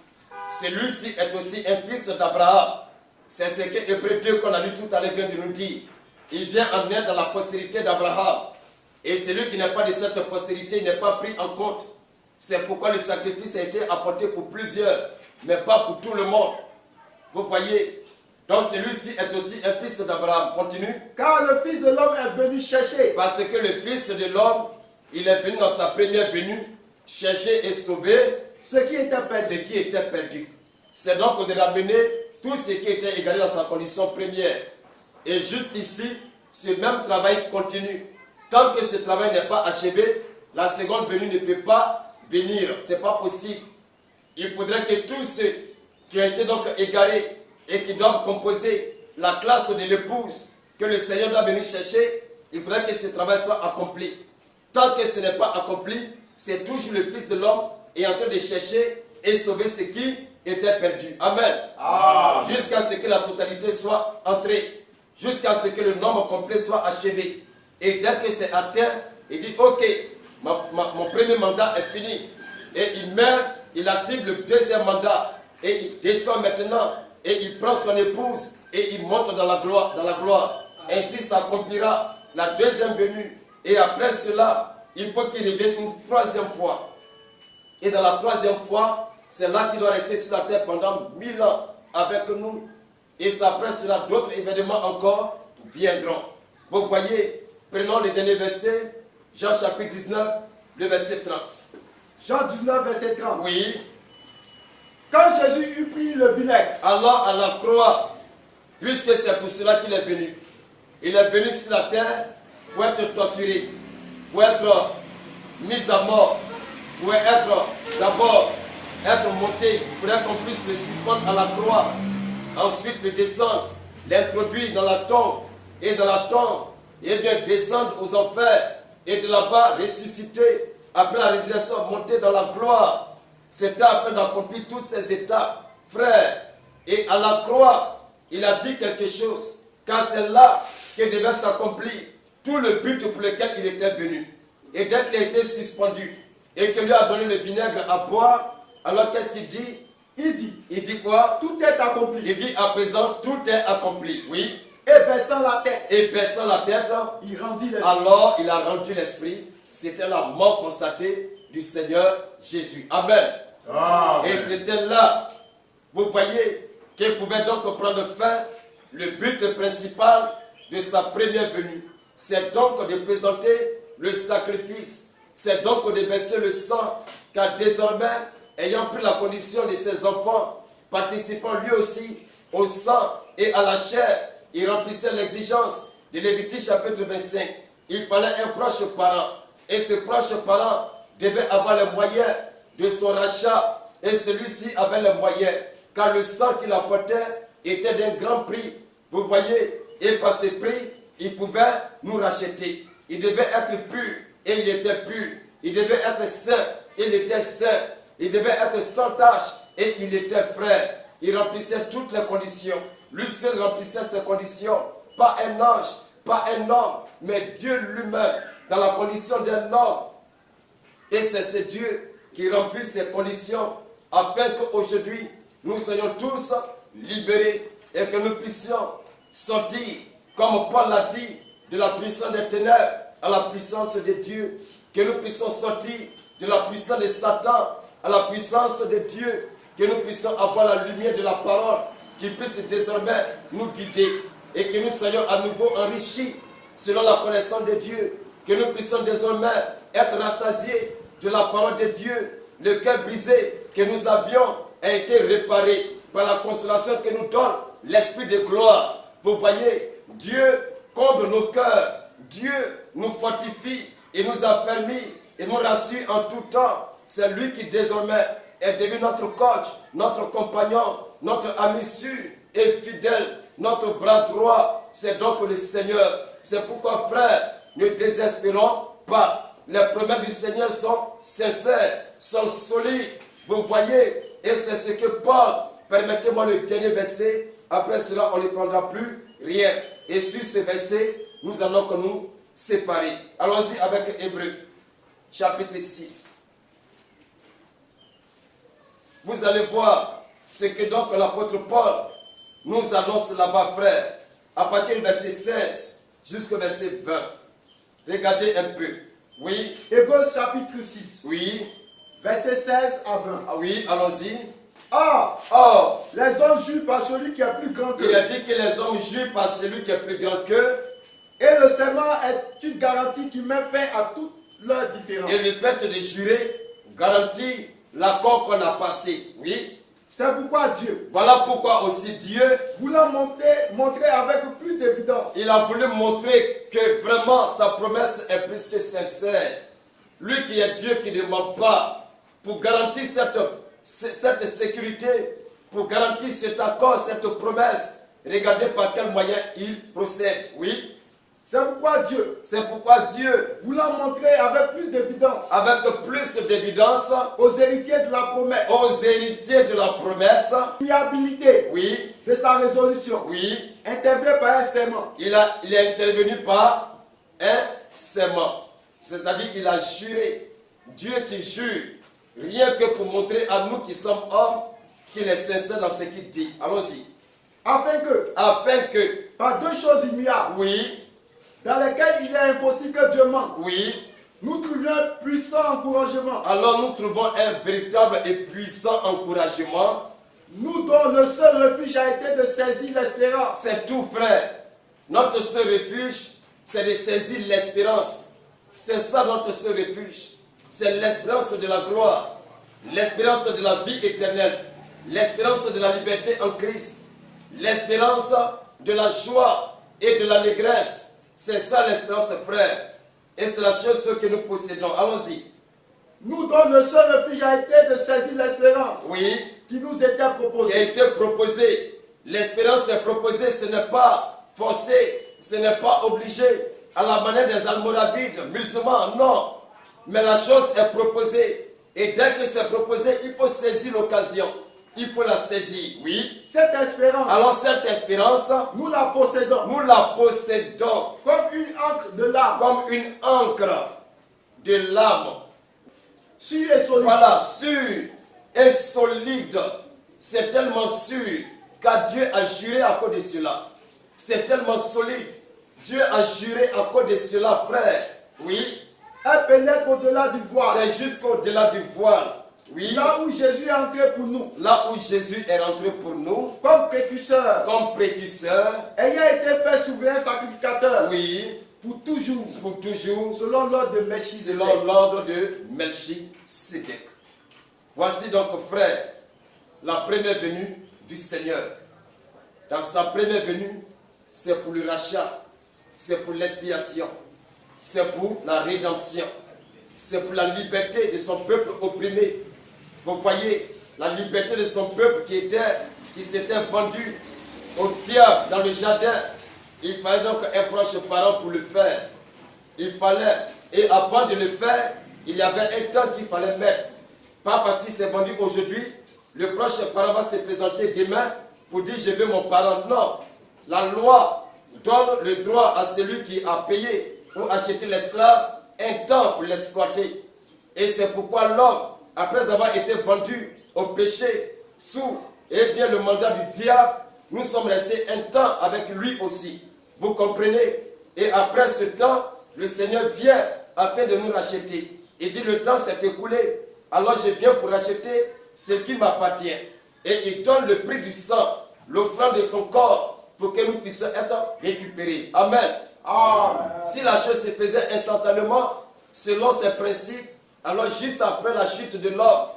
Celui-ci est aussi un fils d'Abraham. C'est ce que Hébreux 2 qu'on a lu tout à l'heure vient de nous dire. Il vient en aide à la postérité d'Abraham. Et celui qui n'est pas de cette postérité n'est pas pris en compte. C'est pourquoi le sacrifice a été apporté pour plusieurs, mais pas pour tout le monde. Vous voyez? Donc celui-ci est aussi un fils d'Abraham. Continue. Car le Fils de l'homme est venu chercher. Parce que le Fils de l'homme, il est venu dans sa première venue, chercher et sauver ce qui était perdu. Ce qui était perdu. C'est donc de ramener tout ce qui était égaré dans sa condition première. Et jusqu'ici, ce même travail continue. Tant que ce travail n'est pas achevé, la seconde venue ne peut pas venir. Ce n'est pas possible. Il faudrait que tous ceux qui ont été donc égarés et qui doivent composer la classe de l'épouse que le Seigneur doit venir chercher, il faudrait que ce travail soit accompli. Tant que ce n'est pas accompli, c'est toujours le Fils de l'homme est en train de chercher et sauver ce qui était perdu. Amen. Jusqu'à ce que la totalité soit entrée. Jusqu'à ce que le nombre complet soit achevé. Et dès que c'est atteint, il dit, ok, mon premier mandat est fini. Et il meurt, il active le deuxième mandat. Et il descend maintenant. Et il prend son épouse. Et il monte dans la gloire. Ainsi s'accomplira la deuxième venue. Et après cela, il faut qu'il revienne une troisième fois. Et dans la troisième fois, c'est là qu'il doit rester sur la terre pendant 1000 ans avec nous. Et après cela, d'autres événements encore viendront. Vous voyez, prenons le dernier verset, Jean chapitre 19, le verset 30. Jean 19, verset 30. Oui. Quand Jésus eut pris le vinaigre. Alors à la croix, puisque c'est pour cela qu'il est venu. Il est venu sur la terre pour être torturé, pour être mis à mort, pour être d'abord être monté, pour qu'on puisse le suspendre à la croix. Ensuite le descendre, l'introduire dans la tombe, et dans la tombe, et bien descendre aux enfers, et de là-bas ressuscité, après la résurrection, monté dans la gloire. C'était après d'accomplir toutes ces étapes, frère. Et à la croix, il a dit quelque chose, car c'est là que devait s'accomplir tout le but pour lequel il était venu. Et dès qu'il a été suspendu, et que lui a donné le vinaigre à boire, alors qu'est-ce qu'il dit? Il dit quoi? Tout est accompli. Il dit à présent, tout est accompli. Oui. Et baissant la tête. Il rendit l'esprit. Alors il a rendu l'esprit. C'était la mort constatée du Seigneur Jésus. Amen. Amen. Et c'était là, vous voyez, qu'il pouvait donc prendre fin. Le but principal de sa première venue, c'est donc de présenter le sacrifice. C'est donc de verser le sang, car désormais, ayant pris la condition de ses enfants, participant lui aussi au sang et à la chair, il remplissait l'exigence de Lévitique chapitre 25. Il fallait un proche parent. Et ce proche parent devait avoir les moyens de son rachat. Et celui-ci avait les moyens. Car le sang qu'il apportait était d'un grand prix. Vous voyez, et par ce prix, il pouvait nous racheter. Il devait être pur et il était pur. Il devait être saint et il était saint. Il devait être sans tache et il était frère. Il remplissait toutes les conditions. Lui seul remplissait ces conditions. Pas un ange, pas un homme, mais Dieu lui-même, dans la condition d'un homme. Et c'est ce Dieu qui remplit ces conditions afin qu'aujourd'hui, nous soyons tous libérés et que nous puissions sortir, comme Paul l'a dit, de la puissance des ténèbres à la puissance de Dieu. Que nous puissions sortir de la puissance de Satan à la puissance de Dieu. Que nous puissions avoir la lumière de la parole qui puisse désormais nous guider et que nous soyons à nouveau enrichis selon la connaissance de Dieu. Que nous puissions désormais être rassasiés de la parole de Dieu. Le cœur brisé que nous avions a été réparé par la consolation que nous donne l'Esprit de gloire. Vous voyez, Dieu comble nos cœurs. Dieu nous fortifie et nous a permis et nous rassure en tout temps. C'est lui qui désormais est devenu notre coach, notre compagnon, notre ami sûr et fidèle, notre bras droit. C'est donc le Seigneur. C'est pourquoi, frère, ne désespérons pas. Les promesses du Seigneur sont sincères, sont solides. Vous voyez, et c'est ce que Paul, permettez-moi le dernier verset, après cela on ne prendra plus rien. Et sur ce verset, nous allons que nous séparer. Allons-y avec Hébreux, chapitre 6. Vous allez voir ce que donc l'apôtre Paul nous annonce là-bas, frère, à partir du verset 16 jusqu'au verset 20. Regardez un peu. Oui. Hébreux chapitre 6. Oui. Verset 16 à 20. Ah oui, allons-y. Or, les hommes jurent par celui qui est plus grand qu'eux. Il a dit que les hommes jurent par celui qui est plus grand qu'eux. Et le serment est une garantie qui met fin à toutes leurs différends. Et le fait de jurer garantit l'accord qu'on a passé. Oui. C'est pourquoi Dieu. Voilà pourquoi aussi Dieu, voulant montrer avec plus d'évidence. Il a voulu montrer que vraiment sa promesse est plus que sincère. Lui qui est Dieu qui ne ment pas, pour garantir cette sécurité, pour garantir cet accord, cette promesse, regardez par quel moyen il procède. Oui. C'est pourquoi Dieu. C'est pourquoi Dieu. Voulant montrer avec plus d'évidence. Avec plus d'évidence. Aux héritiers de la promesse. Aux héritiers de la promesse. Fiabilité. Oui. De sa résolution. Oui. Intervient par un serment. Il est intervenu par un serment. C'est-à-dire qu'il a juré. Dieu qui jure. Rien que pour montrer à nous qui sommes hommes qu'il est sincère dans ce qu'il dit. Allons-y. Afin que. Par deux choses immuables. Oui. Dans lesquelles il est impossible que Dieu mente. Oui. Nous trouvions un puissant encouragement. Alors nous trouvons un véritable et puissant encouragement. Nous dont le seul refuge a été de saisir l'espérance. C'est tout, frère. Notre seul refuge, c'est de saisir l'espérance. C'est ça notre seul refuge. C'est l'espérance de la gloire. L'espérance de la vie éternelle. L'espérance de la liberté en Christ. L'espérance de la joie et de l'allégresse. C'est ça l'espérance, frère. Et c'est la chose que nous possédons. Allons-y. Nous dont le seul refuge a été de saisir l'espérance. Oui. Qui nous était proposée. Qui a été proposée. L'espérance est proposée, ce n'est pas forcé, ce n'est pas obligé. à la manière des Almoravides, musulmans, non. Mais la chose est proposée. Et dès que c'est proposé, il faut saisir l'occasion. Il faut la saisir, oui. Cette espérance. Alors cette espérance, nous la possédons. Nous la possédons. Comme une encre de l'âme. Comme une encre de l'âme. Sûr et solide. Voilà, sûr et solide. C'est tellement sûr car Dieu a juré à cause de cela. C'est tellement solide. Dieu a juré à cause de cela, frère. Oui. Elle pénètre au-delà du voile. C'est jusqu'au-delà du voile. Oui. Là où Jésus est entré pour nous. Là où Jésus est rentré pour nous. Comme précurseur. Comme précurseur. Ayant été fait souverain sacrificateur. Oui. Pour toujours. Pour toujours. Selon l'ordre de Melchisédek. Selon l'ordre de Melchisédek. Voici donc, frère, la première venue du Seigneur. Dans sa première venue, c'est pour le rachat. C'est pour l'expiation. C'est pour la rédemption. C'est pour la liberté de son peuple opprimé. Vous voyez, la liberté de son peuple qui s'était vendu au diable dans le jardin. Il fallait donc un proche parent pour le faire. Il fallait, et avant de le faire, il y avait un temps qu'il fallait mettre. Pas parce qu'il s'est vendu aujourd'hui, le proche parent va se présenter demain pour dire je veux mon parent. Non, la loi donne le droit à celui qui a payé pour acheter l'esclave un temps pour l'exploiter. Et c'est pourquoi l'homme, après avoir été vendu au péché, sous le mandat du diable, nous sommes restés un temps avec lui aussi. Vous comprenez? Et après ce temps, le Seigneur vient afin de nous racheter. Il dit le temps s'est écoulé, alors je viens pour racheter ce qui m'appartient. Et il donne le prix du sang, l'offrande de son corps, pour que nous puissions être récupérés. Amen. Si la chose se faisait instantanément, selon ses principes, alors juste après la chute de l'homme,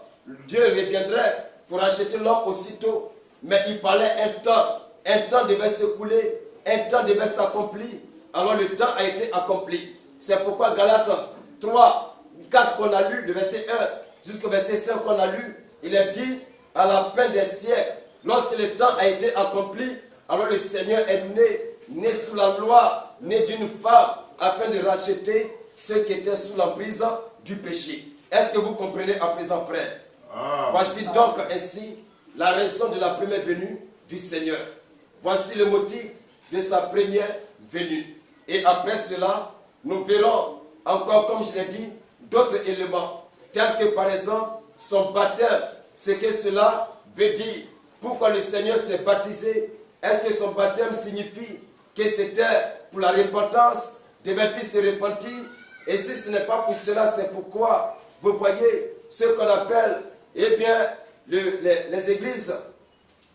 Dieu reviendrait pour racheter l'homme aussitôt. Mais il fallait un temps devait s'écouler, un temps devait s'accomplir. Alors le temps a été accompli. C'est pourquoi Galates 3, 4 qu'on a lu, le verset 1 jusqu'au verset 5 qu'on a lu, il est dit à la fin des siècles, lorsque le temps a été accompli, alors le Seigneur est né sous la loi, né d'une femme, afin de racheter ceux qui étaient sous l'emprise du péché. Est-ce que vous comprenez à présent, frère? Voici donc ainsi la raison de la première venue du Seigneur. Voici le motif de sa première venue. Et après cela, nous verrons encore, comme je l'ai dit, d'autres éléments, tels que par exemple son baptême, ce que cela veut dire. Pourquoi le Seigneur s'est baptisé? Est-ce que son baptême signifie que c'était pour la repentance? Devait-il se repentir? Et si ce n'est pas pour cela, c'est pourquoi vous voyez ce qu'on appelle, les églises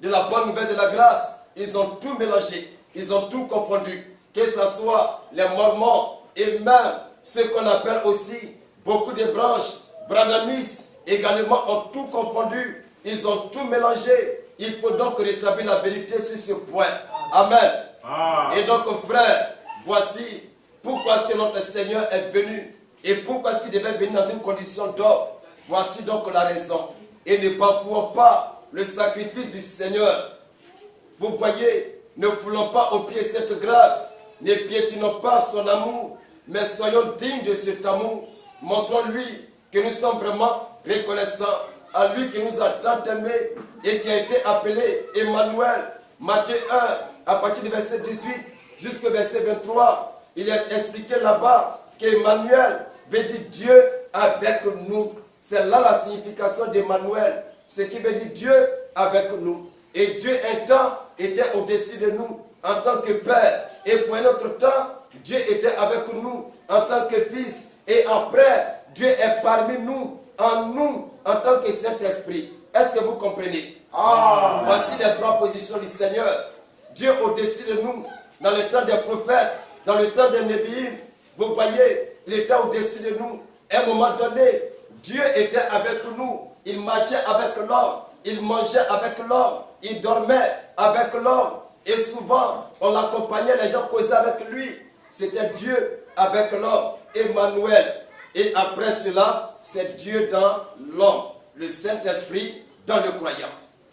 de la bonne nouvelle de la grâce, ils ont tout mélangé, ils ont tout confondu, que ce soit les Mormons et même ce qu'on appelle aussi beaucoup de branches, Branhamistes également ont tout confondu, ils ont tout mélangé. Il faut donc rétablir la vérité sur ce point. Amen. Et donc, frère, voici pourquoi est-ce que notre Seigneur est venu et pourquoi est-ce qu'il devait venir dans une condition d'or. Voici donc la raison. Et ne bafouons pas le sacrifice du Seigneur. Vous voyez, ne foulons pas au pied cette grâce, ne piétinons pas son amour, mais soyons dignes de cet amour. Montrons-lui que nous sommes vraiment reconnaissants à lui qui nous a tant aimés et qui a été appelé Emmanuel. Matthieu 1, à partir du verset 18 jusqu'au verset 23, il est expliqué là-bas qu'Emmanuel veut dire Dieu avec nous. C'est là la signification d'Emmanuel, ce qui veut dire Dieu avec nous. Et Dieu un temps était au-dessus de nous en tant que Père. Et pour un autre temps, Dieu était avec nous en tant que Fils. Et après, Dieu est parmi nous, en tant que Saint-Esprit. Est-ce que vous comprenez? Voici les trois positions du Seigneur. Dieu au-dessus de nous, dans le temps des prophètes, dans le temps des Nébéim. Vous voyez, il était au-dessus de nous. À un moment donné, Dieu était avec nous. Il marchait avec l'homme. Il mangeait avec l'homme. Il dormait avec l'homme. Et souvent, on l'accompagnait, les gens causaient avec lui. C'était Dieu avec l'homme, Emmanuel. Et après cela, c'est Dieu dans l'homme, le Saint-Esprit dans le croyant.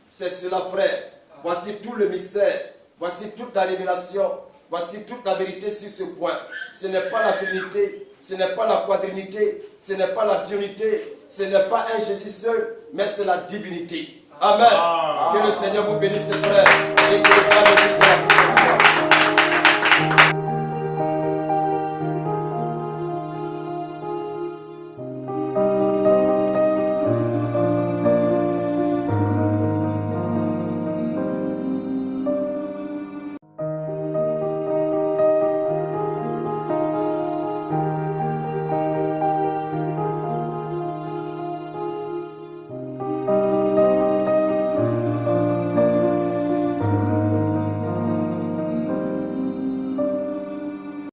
C'est cela, frère. Voici tout le mystère. Voici toute la révélation Voici toute la vérité sur ce point. Ce n'est pas la Trinité, ce n'est pas la quadrinité, ce n'est pas la divinité, ce n'est pas un Jésus seul, mais c'est la divinité. Amen. Que le Seigneur vous bénisse, frères, et que le Père vous bénisse.